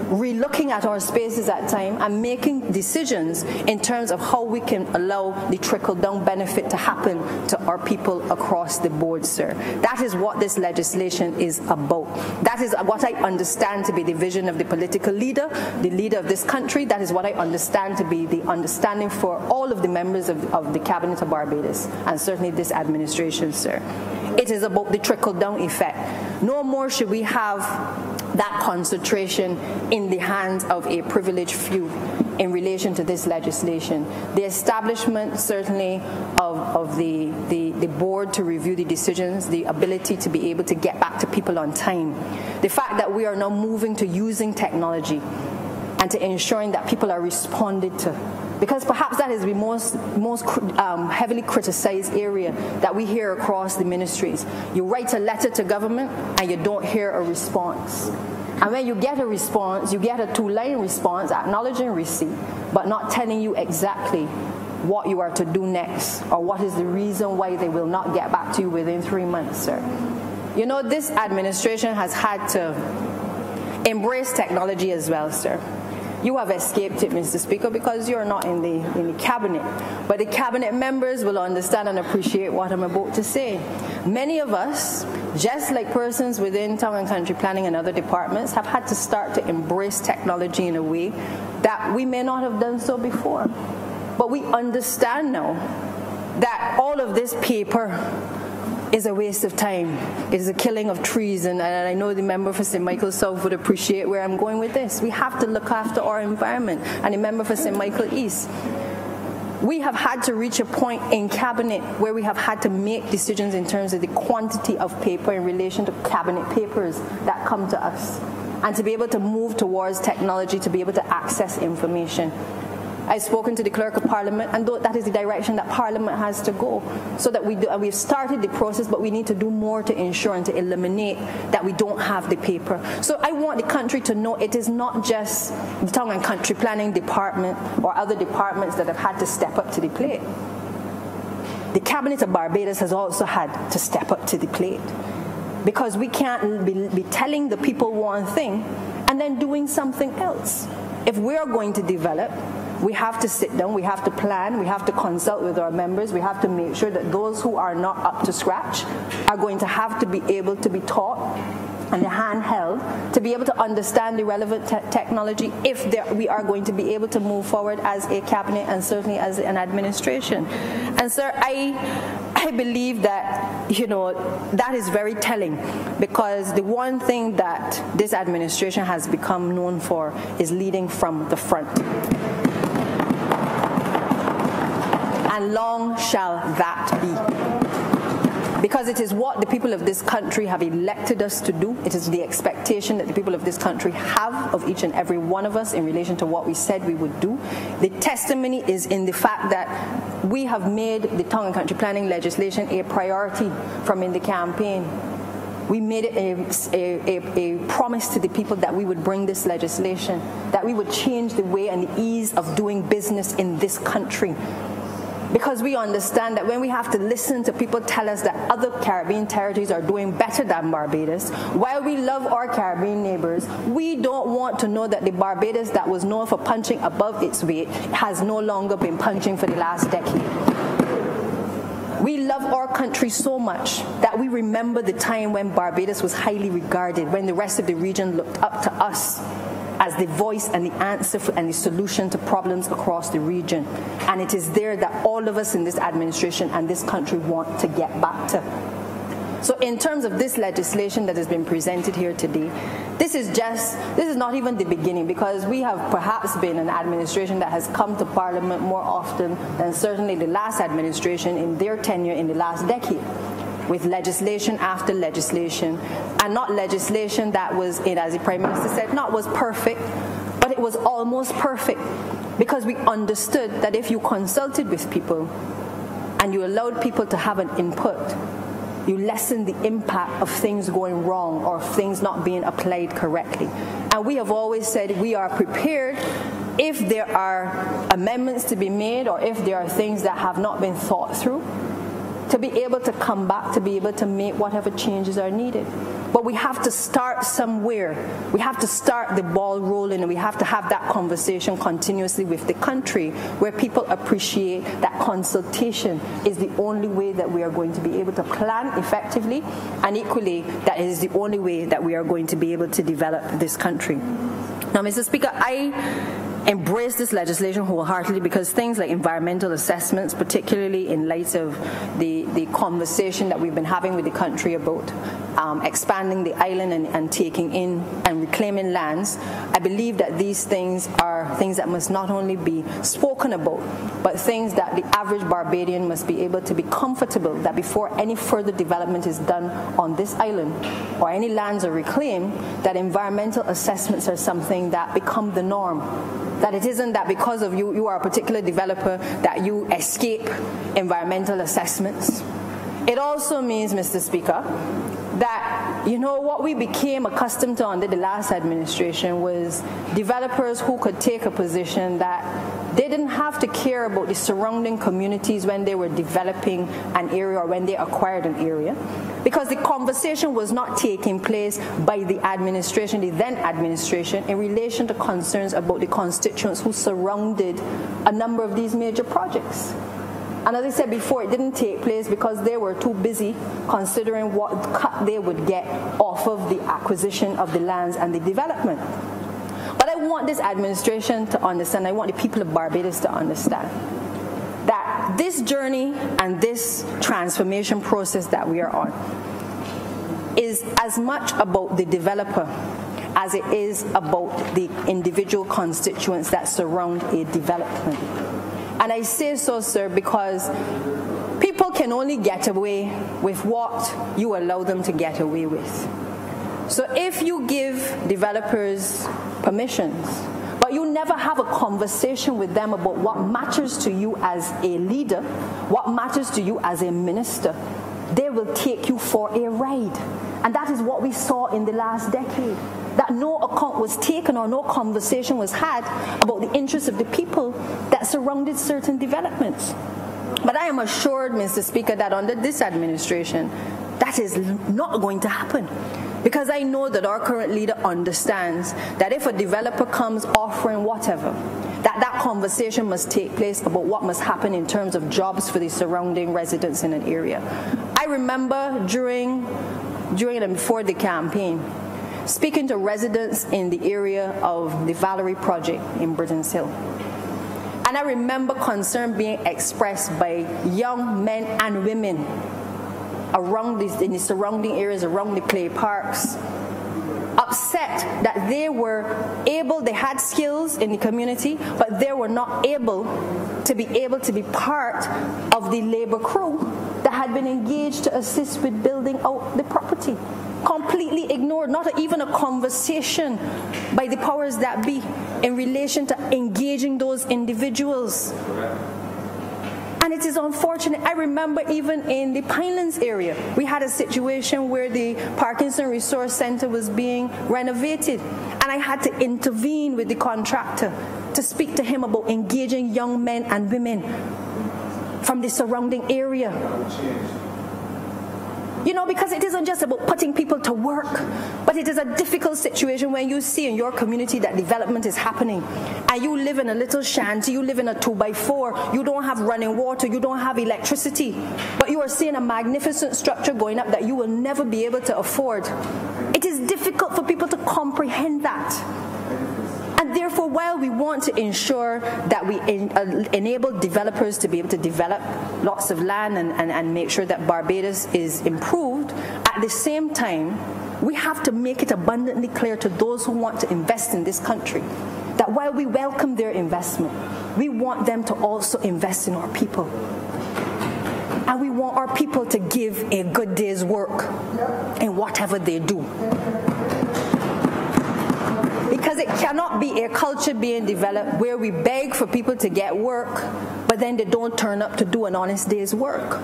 re-looking at our spaces at time, and making decisions in terms of how we can allow the trickle-down benefit to happen to our people across the board, sir. That is what this legislation is about. That is what I understand to be the vision of the political leader, the leader of this country. That is what I understand to be the understanding for all of the members of the Cabinet of Barbados, and certainly this administration, sir. It is about the trickle-down effect. No more should we have that concentration in the hands of a privileged few in relation to this legislation. The establishment, certainly, of the board to review the decisions, the ability to be able to get back to people on time, the fact that we are now moving to using technology and to ensuring that people are responded to. Because perhaps that is the most heavily criticized area that we hear across the ministries. You write a letter to government and you don't hear a response. And when you get a response, you get a 2-line response acknowledging receipt, but not telling you exactly what you are to do next, or what is the reason why they will not get back to you within 3 months, sir. You know, this administration has had to embrace technology as well, sir. You have escaped it, Mr. Speaker, because you're not in the cabinet. But the cabinet members will understand and appreciate what I'm about to say. Many of us, just like persons within town and country planning and other departments, have had to start to embrace technology in a way that we may not have done so before. But we understand now that all of this paper is a waste of time. It is a killing of trees, and I know the member for St. Michael South would appreciate where I'm going with this. We have to look after our environment, and the member for St. Michael East. We have had to reach a point in cabinet where we have had to make decisions in terms of the quantity of paper in relation to cabinet papers that come to us, and to be able to move towards technology to be able to access information. I've spoken to the Clerk of Parliament, and that is the direction that Parliament has to go. So that we've started the process, but we need to do more to ensure and to eliminate that we don't have the paper. So I want the country to know it is not just the Town and Country Planning Department or other departments that have had to step up to the plate. The Cabinet of Barbados has also had to step up to the plate. Because we can't be telling the people one thing and then doing something else. If we are going to develop, we have to sit down, we have to plan, we have to consult with our members, we have to make sure that those who are not up to scratch are going to have to be able to be taught and the handheld to be able to understand the relevant technology if we are going to be able to move forward as a cabinet and certainly as an administration. And sir, I believe that, you know, that is very telling, because the one thing that this administration has become known for is leading from the front. And long shall that be. Because it is what the people of this country have elected us to do. It is the expectation that the people of this country have of each and every one of us in relation to what we said we would do. The testimony is in the fact that we have made the town and country planning legislation a priority from in the campaign. We made it a promise to the people that we would bring this legislation, that we would change the way and the ease of doing business in this country. Because we understand that when we have to listen to people tell us that other Caribbean territories are doing better than Barbados, while we love our Caribbean neighbors, we don't want to know that the Barbados that was known for punching above its weight has no longer been punching for the last decade. We love our country so much that we remember the time when Barbados was highly regarded, when the rest of the region looked up to us as the voice and the answer and the solution to problems across the region. And it is there that all of us in this administration and this country want to get back to. So in terms of this legislation that has been presented here today, this is not even the beginning, because we have perhaps been an administration that has come to Parliament more often than certainly the last administration in their tenure in the last decade, with legislation after legislation, and not legislation that was, as the Prime Minister said, not was perfect, but it was almost perfect, because we understood that if you consulted with people and you allowed people to have an input, you lessen the impact of things going wrong or things not being applied correctly. And we have always said we are prepared if there are amendments to be made or if there are things that have not been thought through, to be able to come back, to be able to make whatever changes are needed. But we have to start somewhere. We have to start the ball rolling, and we have to have that conversation continuously with the country where people appreciate that consultation is the only way that we are going to be able to plan effectively, and equally, that is the only way that we are going to be able to develop this country. Now, Mr. Speaker, I embrace this legislation wholeheartedly because things like environmental assessments, particularly in light of the conversation that we've been having with the country about expanding the island and taking in and reclaiming lands, I believe that these things are things that must not only be spoken about, but things that the average Barbadian must be able to be comfortable that before any further development is done on this island or any lands are reclaimed, that environmental assessments are something that become the norm. That it isn't that because of you are a particular developer that you escape environmental assessments. It also means, Mr. Speaker, that, what we became accustomed to under the last administration was developers who could take a position that they didn't have to care about the surrounding communities when they were developing an area or when they acquired an area, because the conversation was not taking place by the administration, the then administration, in relation to concerns about the constituents who surrounded a number of these major projects. And as I said before, it didn't take place because they were too busy considering what cut they would get off of the acquisition of the lands and the development. But I want this administration to understand, I want the people of Barbados to understand that this journey and this transformation process that we are on is as much about the developer as it is about the individual constituents that surround a development. And I say so, sir, because people can only get away with what you allow them to get away with. So if you give developers permissions, but you never have a conversation with them about what matters to you as a leader, what matters to you as a minister, they will take you for a ride. And that is what we saw in the last decade. That no account was taken or no conversation was had about the interests of the people that surrounded certain developments. But I am assured, Mr. Speaker, that under this administration, that is not going to happen. Because I know that our current leader understands that if a developer comes offering whatever, that conversation must take place about what must happen in terms of jobs for the surrounding residents in an area. I remember during and before the campaign, speaking to residents in the area of the Valerie project in Britain's Hill. And I remember concern being expressed by young men and women around in the surrounding areas, around the clay parks, upset that they had skills in the community, but they were not able to be part of the labor crew that had been engaged to assist with building out the property. Completely ignored, not even a conversation by the powers that be in relation to engaging those individuals. And it is unfortunate. I remember even in the Pinelands area, we had a situation where the Parkinson Resource Center was being renovated. And I had to intervene with the contractor to speak to him about engaging young men and women from the surrounding area. Because it isn't just about putting people to work, but it is a difficult situation when you see in your community that development is happening and you live in a little shanty, you live in a 2x4, you don't have running water, you don't have electricity, but you are seeing a magnificent structure going up that you will never be able to afford. It is difficult for people to comprehend that. And therefore, while we want to ensure that we enable developers to be able to develop lots of land and make sure that Barbados is improved, at the same time, we have to make it abundantly clear to those who want to invest in this country that while we welcome their investment, we want them to also invest in our people. And we want our people to give a good day's work in whatever they do. Because it cannot be a culture being developed where we beg for people to get work, but then they don't turn up to do an honest day's work.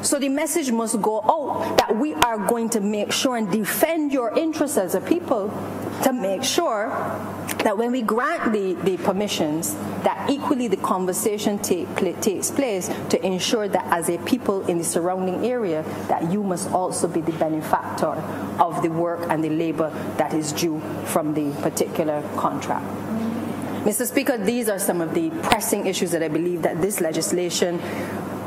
So the message must go out that we are going to make sure and defend your interests as a people, to make sure that when we grant the permissions, that equally the conversation takes place to ensure that as a people in the surrounding area, that you must also be the benefactor of the work and the labor that is due from the particular contract. Mr. Speaker, these are some of the pressing issues that I believe that this legislation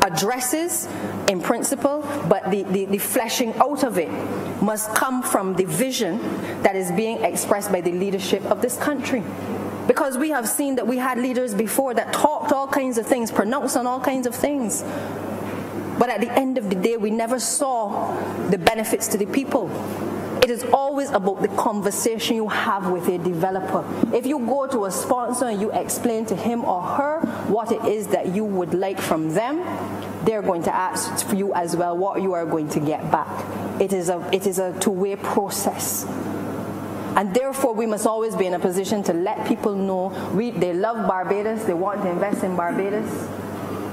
addresses in principle, but the fleshing out of it must come from the vision that is being expressed by the leadership of this country. Because we have seen that we had leaders before that talked all kinds of things, pronounced on all kinds of things. But at the end of the day, we never saw the benefits to the people. It is always about the conversation you have with a developer. If you go to a sponsor and you explain to him or her what it is that you would like from them, they're going to ask for you as well what you are going to get back. It is a two-way process. And therefore, we must always be in a position to let people know they love Barbados, they want to invest in Barbados.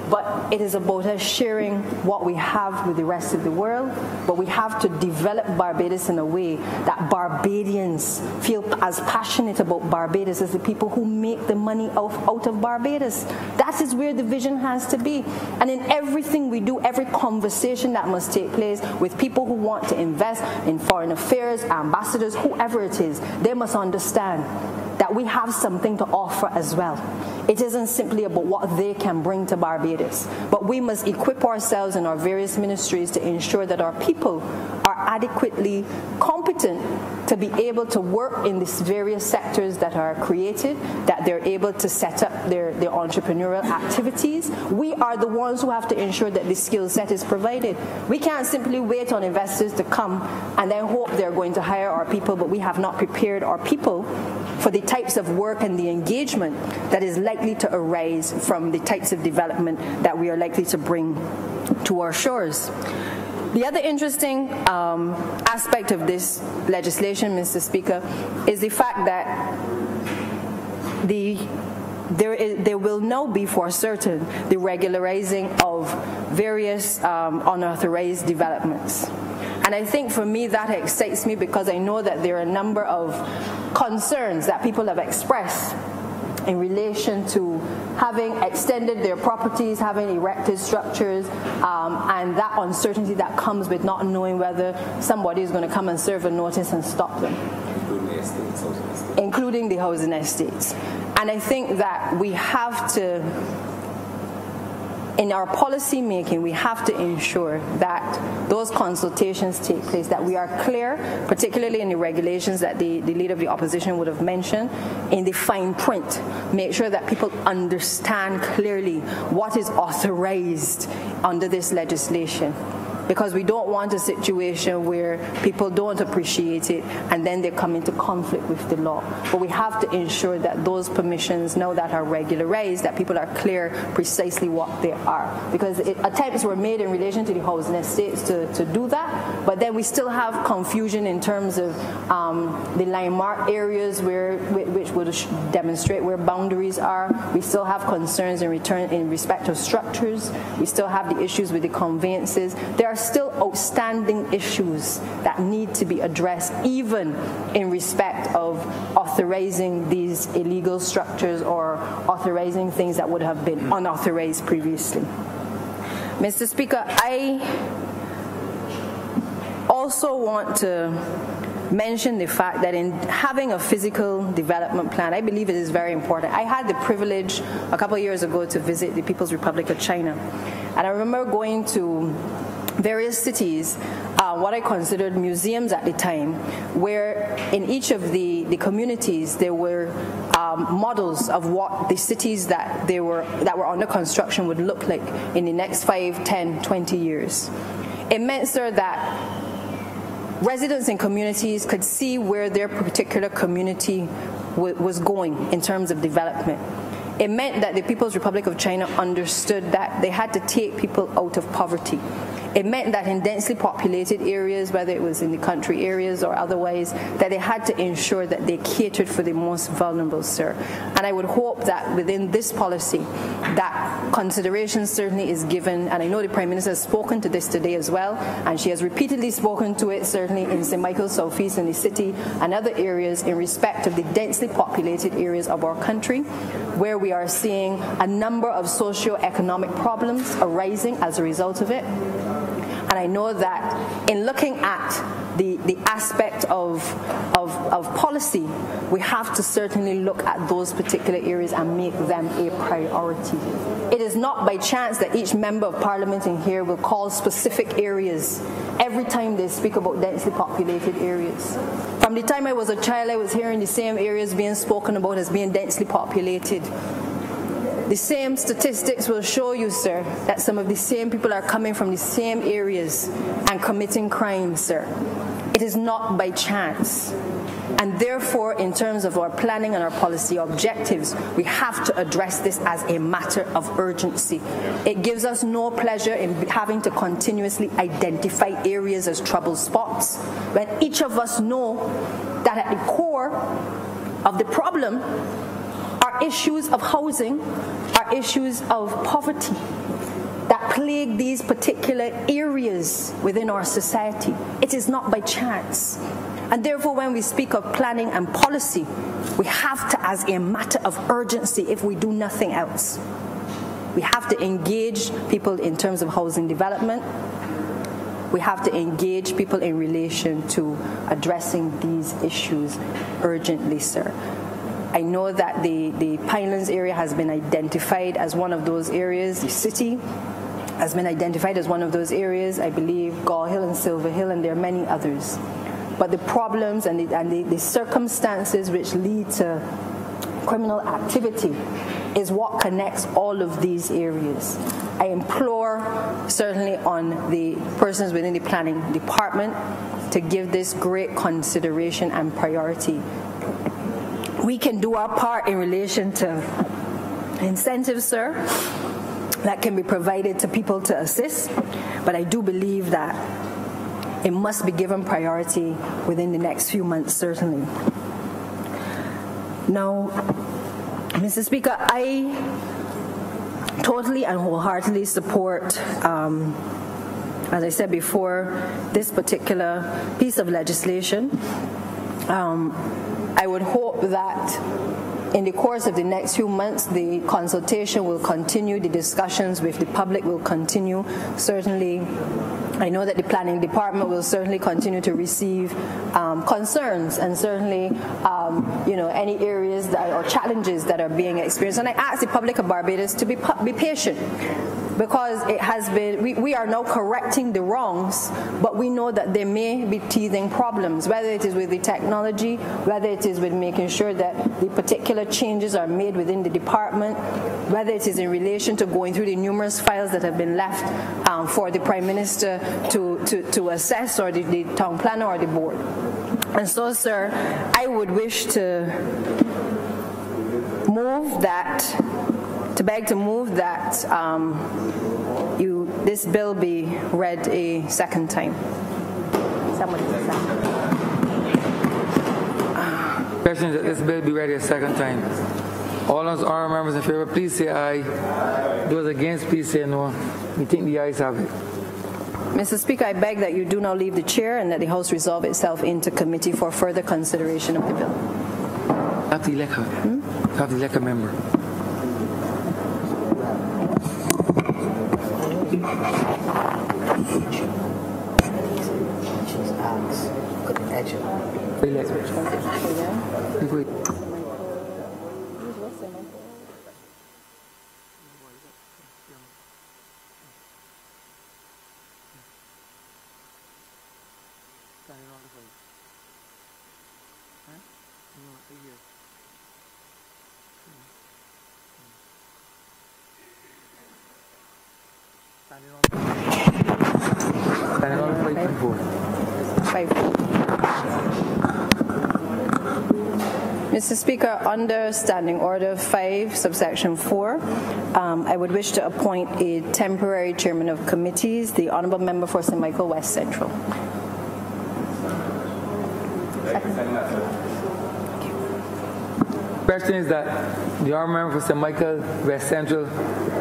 But it is about us sharing what we have with the rest of the world. But we have to develop Barbados in a way that Barbadians feel as passionate about Barbados as the people who make the money out of Barbados. That is where the vision has to be. And in everything we do, every conversation that must take place with people who want to invest in foreign affairs, ambassadors, whoever it is, they must understand that we have something to offer as well. It isn't simply about what they can bring to Barbados, but we must equip ourselves in our various ministries to ensure that our people are adequately competent to be able to work in these various sectors that are created, that they're able to set up their entrepreneurial activities. We are the ones who have to ensure that the skill set is provided. We can't simply wait on investors to come and then hope they're going to hire our people, but we have not prepared our people for the types of work and the engagement that is likely to arise from the types of development that we are likely to bring to our shores. The other interesting aspect of this legislation, Mr. Speaker, is the fact that there will now be for certain the regularizing of various unauthorized developments. And I think for me that excites me because I know that there are a number of concerns that people have expressed in relation to having extended their properties, having erected structures, and that uncertainty that comes with not knowing whether somebody is going to come and serve a notice and stop them. Including the housing estates. And I think that we have to, in our policy making, we have to ensure that those consultations take place, that we are clear, particularly in the regulations that the leader of the opposition would have mentioned, in the fine print. Make sure that people understand clearly what is authorized under this legislation. Because we don't want a situation where people don't appreciate it and then they come into conflict with the law. But we have to ensure that those permissions, now that are regularized, that people are clear precisely what they are. Because attempts were made in relation to the housing estates to do that, but then we still have confusion in terms of the landmark areas which would demonstrate where boundaries are. We still have concerns in respect of structures. We still have the issues with the conveyances. There are still outstanding issues that need to be addressed, even in respect of authorizing these illegal structures or authorizing things that would have been unauthorized previously. Mr. Speaker, I also want to mention the fact that in having a physical development plan, I believe it is very important. I had the privilege a couple of years ago to visit the People's Republic of China, and I remember going to various cities, what I considered museums at the time, where in each of the communities there were models of what the cities that were under construction would look like in the next 5, 10, 20 years. It meant, sir, that residents in communities could see where their particular community was going in terms of development. It meant that the People's Republic of China understood that they had to take people out of poverty. It meant that in densely populated areas, whether it was in the country areas or otherwise, that they had to ensure that they catered for the most vulnerable, sir. And I would hope that within this policy, that consideration certainly is given, and I know the Prime Minister has spoken to this today as well, and she has repeatedly spoken to it, certainly in St. Michael's Southeast in the city and other areas in respect of the densely populated areas of our country, where we are seeing a number of socio-economic problems arising as a result of it. And I know that in looking at the aspect of policy, we have to certainly look at those particular areas and make them a priority. It is not by chance that each member of parliament in here will call specific areas every time they speak about densely populated areas. From the time I was a child, I was hearing the same areas being spoken about as being densely populated. The same statistics will show you, sir, that some of the same people are coming from the same areas and committing crimes, sir. It is not by chance. And therefore, in terms of our planning and our policy objectives, we have to address this as a matter of urgency. It gives us no pleasure in having to continuously identify areas as trouble spots, when each of us know that at the core of the problem are issues of housing, are issues of poverty that plague these particular areas within our society. It is not by chance. And therefore, when we speak of planning and policy, we have to, as a matter of urgency, if we do nothing else, we have to engage people in terms of housing development. We have to engage people in relation to addressing these issues urgently, sir. I know that the Pinelands area has been identified as one of those areas. The city has been identified as one of those areas. I believe Gall Hill and Silver Hill, and there are many others. But the problems and the circumstances which lead to criminal activity is what connects all of these areas. I implore certainly on the persons within the planning department to give this great consideration and priority. We can do our part in relation to incentives, sir, that can be provided to people to assist, but I do believe that it must be given priority within the next few months, certainly. Now, Mr. Speaker, I totally and wholeheartedly support, as I said before, this particular piece of legislation. I would hope that in the course of the next few months, the consultation will continue, the discussions with the public will continue. Certainly, I know that the planning department will certainly continue to receive concerns and certainly, any areas or challenges that are being experienced. And I ask the public of Barbados to be patient, because it has been, we are now correcting the wrongs, but we know that there may be teething problems, whether it is with the technology, whether it is with making sure that the particular changes are made within the department, whether it is in relation to going through the numerous files that have been left for the Prime Minister to assess, or the town planner or the board. And so, sir, I would wish to beg to move that this bill be read a second time. Question is that this bill be read a second time. All those honorable members in favor, please say aye. Those against, please say no. We think the ayes have it. Mr. Speaker, I beg that you do not leave the chair and that the House resolve itself into committee for further consideration of the bill. Have the elector. Have the elector member. Mr. Speaker, under Standing Order 5, subsection 4, I would wish to appoint a temporary chairman of committees, the Honourable Member for St. Michael West Central. Question is that the Honourable Member for St. Michael West Central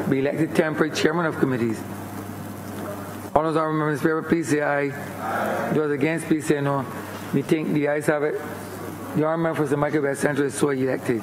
be elected temporary chairman of committees. All those honourable members in favour, please say aye. Those against, please say no. We think the ayes have it. The honourable member for St. Michael West Central is so elected.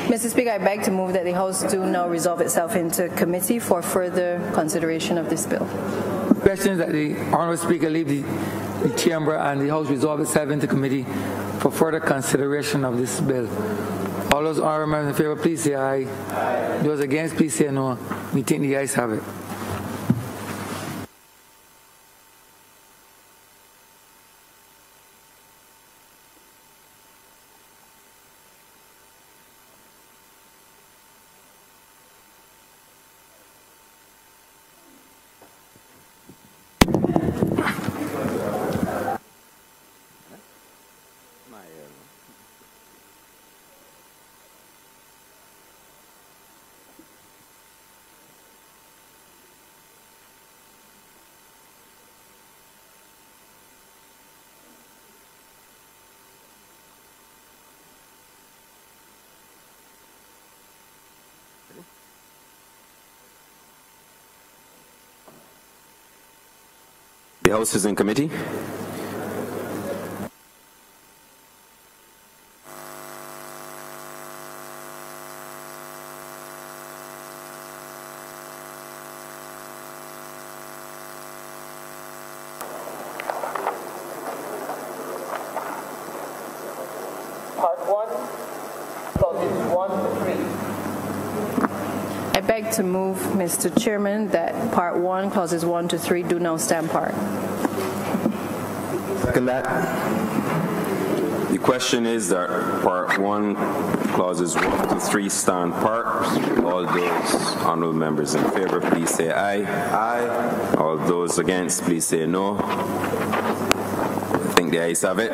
Mr. Speaker, I beg to move that the House do now resolve itself into committee for further consideration of this bill. The question is that the Honourable Speaker leave the chamber and the House resolve itself into committee for further consideration of this bill. All those honourable members in favour, please say aye. Aye. Those against, please say no. We think the ayes have it. The House is in committee. Part 1, clauses 1 to 3. I beg to move, Mr. Chairman, that Part 1, clauses 1 to 3 do now stand part. Second that. The question is that Part 1, clauses 1 to 3 stand part. All those honourable members in favour, please say aye. Aye. All those against, please say no. I think the ayes have it.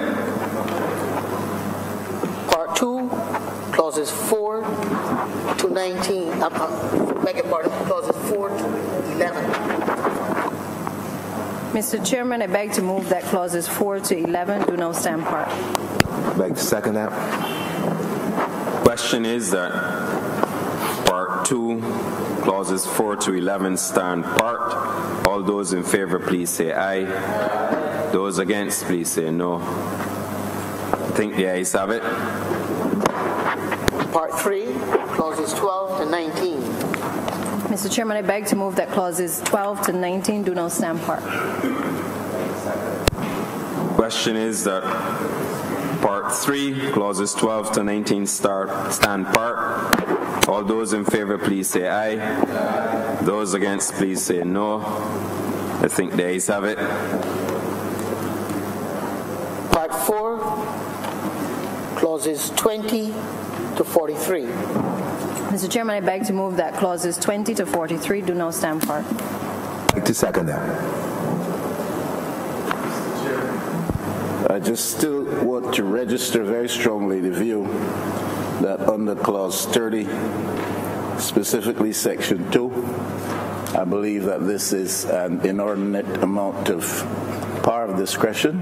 Part 2, clauses 4 to 19. Beg your pardon, clauses 4 to 11. Mr. Chairman, I beg to move that clauses 4 to 11 do now stand part. I'd like to second that. Question is that Part 2, clauses 4 to 11 stand part. All those in favour, please say aye. Those against, please say no. I think the ayes have it. Part 3, clauses 12 to 19. Mr. Chairman, I beg to move that clauses 12 to 19 do now stand part. Question is that Part 3, clauses 12 to 19 stand part. All those in favour, please say aye. Those against, please say no. I think the ayes have it. Part 4, clauses 20 to 43. Mr. Chairman, I beg to move that clauses 20 to 43 do now stand part. I'd like to second that. I just still want to register very strongly the view that under Clause 30, specifically Section 2, I believe that this is an inordinate amount of power of discretion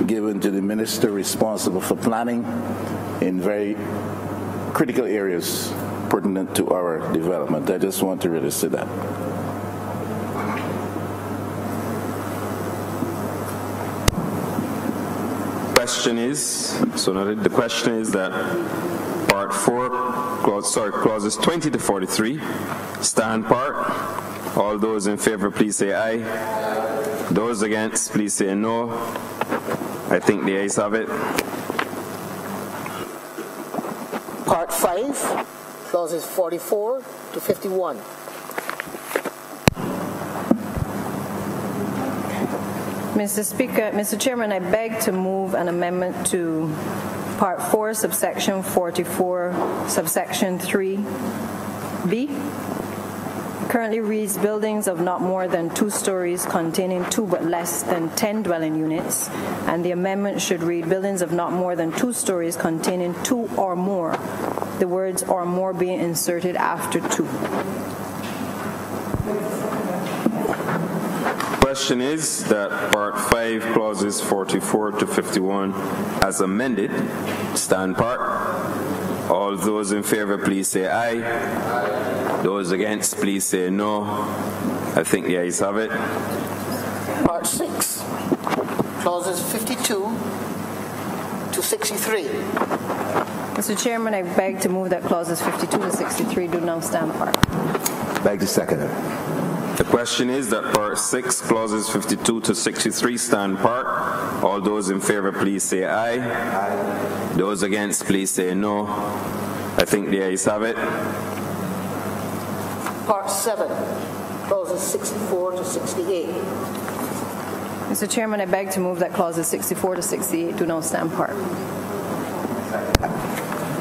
given to the minister responsible for planning in very critical areas pertinent to our development. I just want to register that. The question is that Part 4, clauses 20 to 43 stand part. All those in favour, please say aye. Those against, please say no. I think the ayes have it. Part 5, clauses 44 to 51. Mr. Chairman, I beg to move an amendment to Part 4, subsection 44, subsection 3B. Currently reads buildings of not more than 2 stories containing 2 but less than 10 dwelling units, and the amendment should read buildings of not more than 2 stories containing 2 or more, the words or more being inserted after 2. Question is that Part 5, clauses 44 to 51, as amended, stand part. All those in favor, please say aye. Those against, please say no. I think the ayes have it. Part 6, clauses 52 to 63. Mr. Chairman, I beg to move that clauses 52 to 63 do now stand part. Beg to second it. The question is that Part 6, clauses 52 to 63 stand part. All those in favor, please say aye. Aye. Those against, please say no. I think the ayes have it. Part 7, clauses 64 to 68. Mr. Chairman, I beg to move that clauses 64 to 68 do now stand part.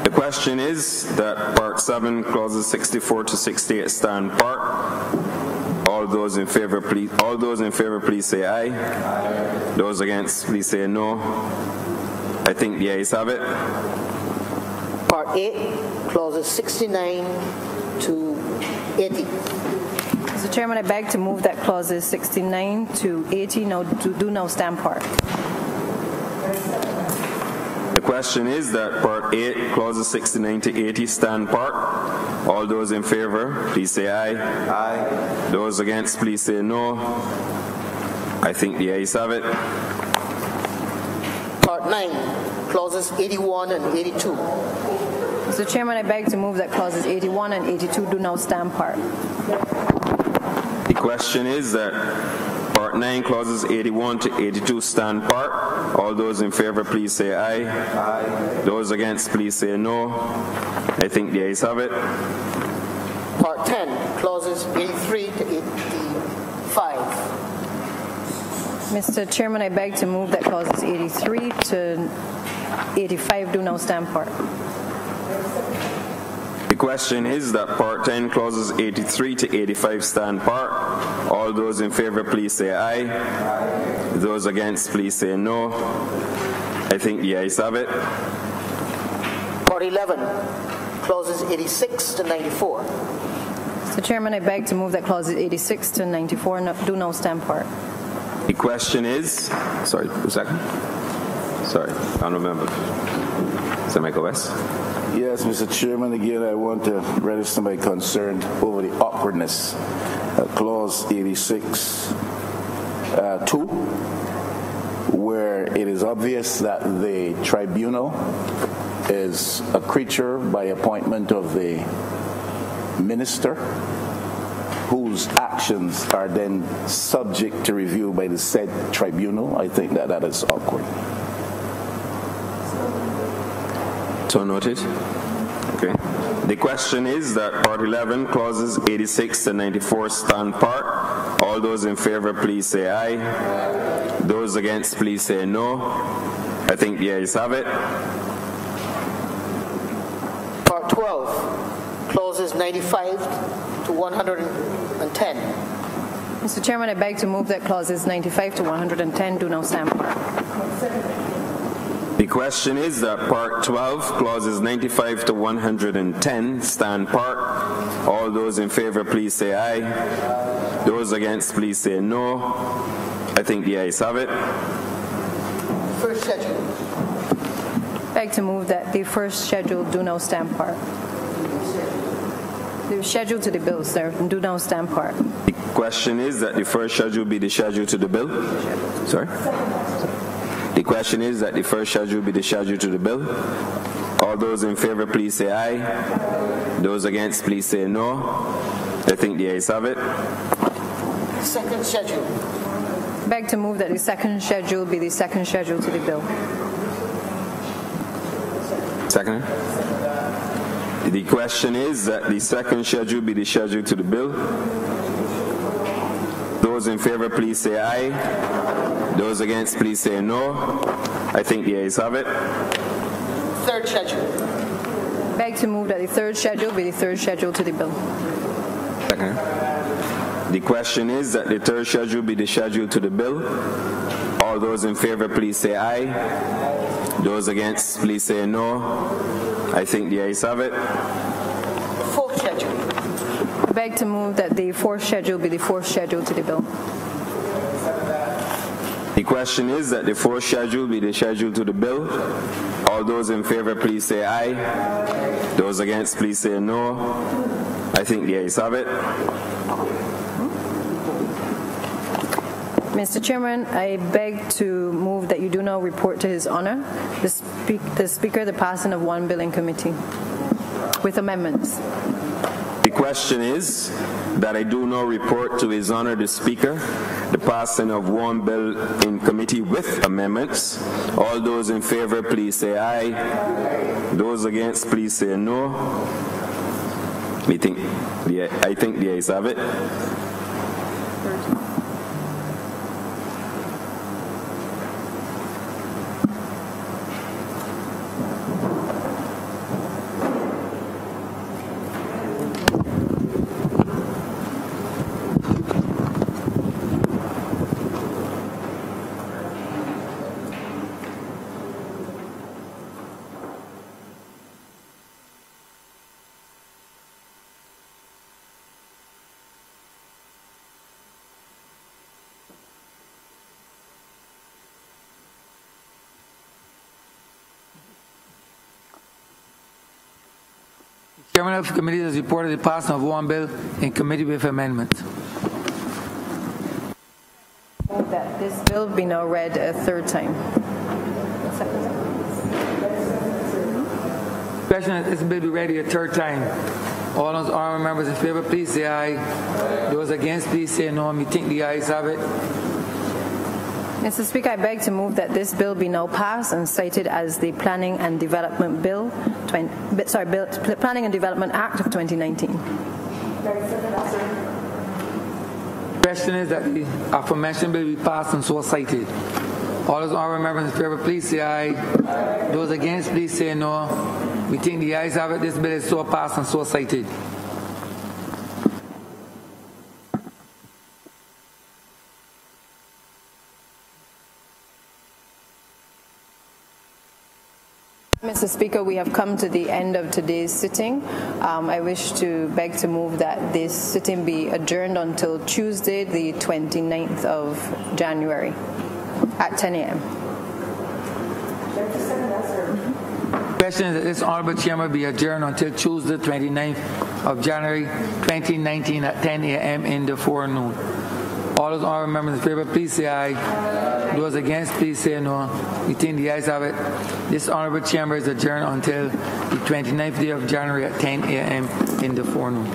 The question is that Part 7, clauses 64 to 68 stand part. All those in favor, please say aye. Aye. Those against, please say no. I think the ayes have it. Part 8, clauses 69 to 80. Mr. Chairman, I beg to move that clauses 69 to 80 do now stand part. The question is that Part 8, clauses 69 to 80 stand part. All those in favor, please say aye. Aye. Those against, please say no. I think the ayes have it. Part 9, clauses 81 and 82. Mr. Chairman, I beg to move that clauses 81 and 82 do now stand part. The question is that Part 9, clauses 81 to 82 stand part. All those in favor, please say aye. Aye. Those against, please say no. I think the ayes have it. Part 10, clauses 83 to 85. Mr. Chairman, I beg to move that clauses 83 to 85 do now stand part. The question is that Part 10, clauses 83 to 85 stand part. All those in favor, please say aye. Aye. Those against, please say no. I think the ayes have it. Part 11, clauses 86 to 94. Mr. Chairman, I beg to move that clauses 86 to 94 do now stand part. The question is, sorry, a second. Sorry, I don't remember. Is that Michael West? Yes, Mr. Chairman, again, I want to register my concern over the awkwardness. Clause 86, 2, where it is obvious that the tribunal is a creature by appointment of the minister, whose actions are then subject to review by the said tribunal. I think that is awkward. So noted. Okay. The question is that Part 11, clauses 86 to 94 stand part. All those in favor, please say aye. Those against, please say no. I think the ayes have it. Part 12, clauses 95 to 110. Mr. Chairman, I beg to move that clauses 95 to 110 do now stand part. The question is that Part 12, clauses 95 to 110 stand part. All those in favor, please say aye. Those against, please say no. I think the ayes have it. First schedule. Beg to move that the first schedule do now stand part. The schedule to the bill, sir, do now stand part. The question is that the first schedule be the schedule to the bill. Sorry? The question is that the first schedule be the schedule to the bill. All those in favor, please say aye. Those against, please say no. I think the ayes have it. Second schedule. Beg to move that the second schedule be the second schedule to the bill. Second. The question is that the second schedule be the schedule to the bill. Those in favor, please say aye. Those against, please say no. I think the ayes have it. Third schedule. Beg to move that the third schedule be the third schedule to the bill. Second. The question is that the third schedule be the schedule to the bill. All those in favor, please say aye. Those against, please say no. I think the ayes have it. Fourth schedule. Beg to move that the fourth schedule be the fourth schedule to the bill. The question is that the fourth schedule be the schedule to the bill. All those in favor, please say aye. Those against, please say no. I think the ayes have it. Mr. Chairman, I beg to move that you do now report to His Honor, the Speaker, the passing of one bill in committee with amendments. The question is that I do now report to His Honor, the Speaker, the passing of one bill in committee with amendments. All those in favor, please say aye. Those against, please say no. I think the ayes have it. Chairman of the committee has reported the passing of one bill in committee with amendments. That this bill be now read a third time. Question is this bill be read a third time. All those honorable members in favor, please say aye. Those against, please say no. Me think the ayes have it. Mr. Speaker, I beg to move that this bill be now passed and cited as the Planning and Development Planning and Development Act of 2019. Question is that the aforementioned bill be passed and so cited. All those honorable members in favor, please say aye. Those against, please say no. We think the ayes have it. This bill is so passed and so cited. Mr. Speaker, we have come to the end of today's sitting. I wish to beg to move that this sitting be adjourned until Tuesday, the 29th of January at 10 a.m. Question is that this Honorable Chairman be adjourned until Tuesday, 29th of January 2019 at 10 a.m. in the forenoon. All those honorable members in favor, please say aye. Those against, please say no. We think the ayes have it. This honorable chamber is adjourned until the 29th day of January at 10 a.m. in the forenoon.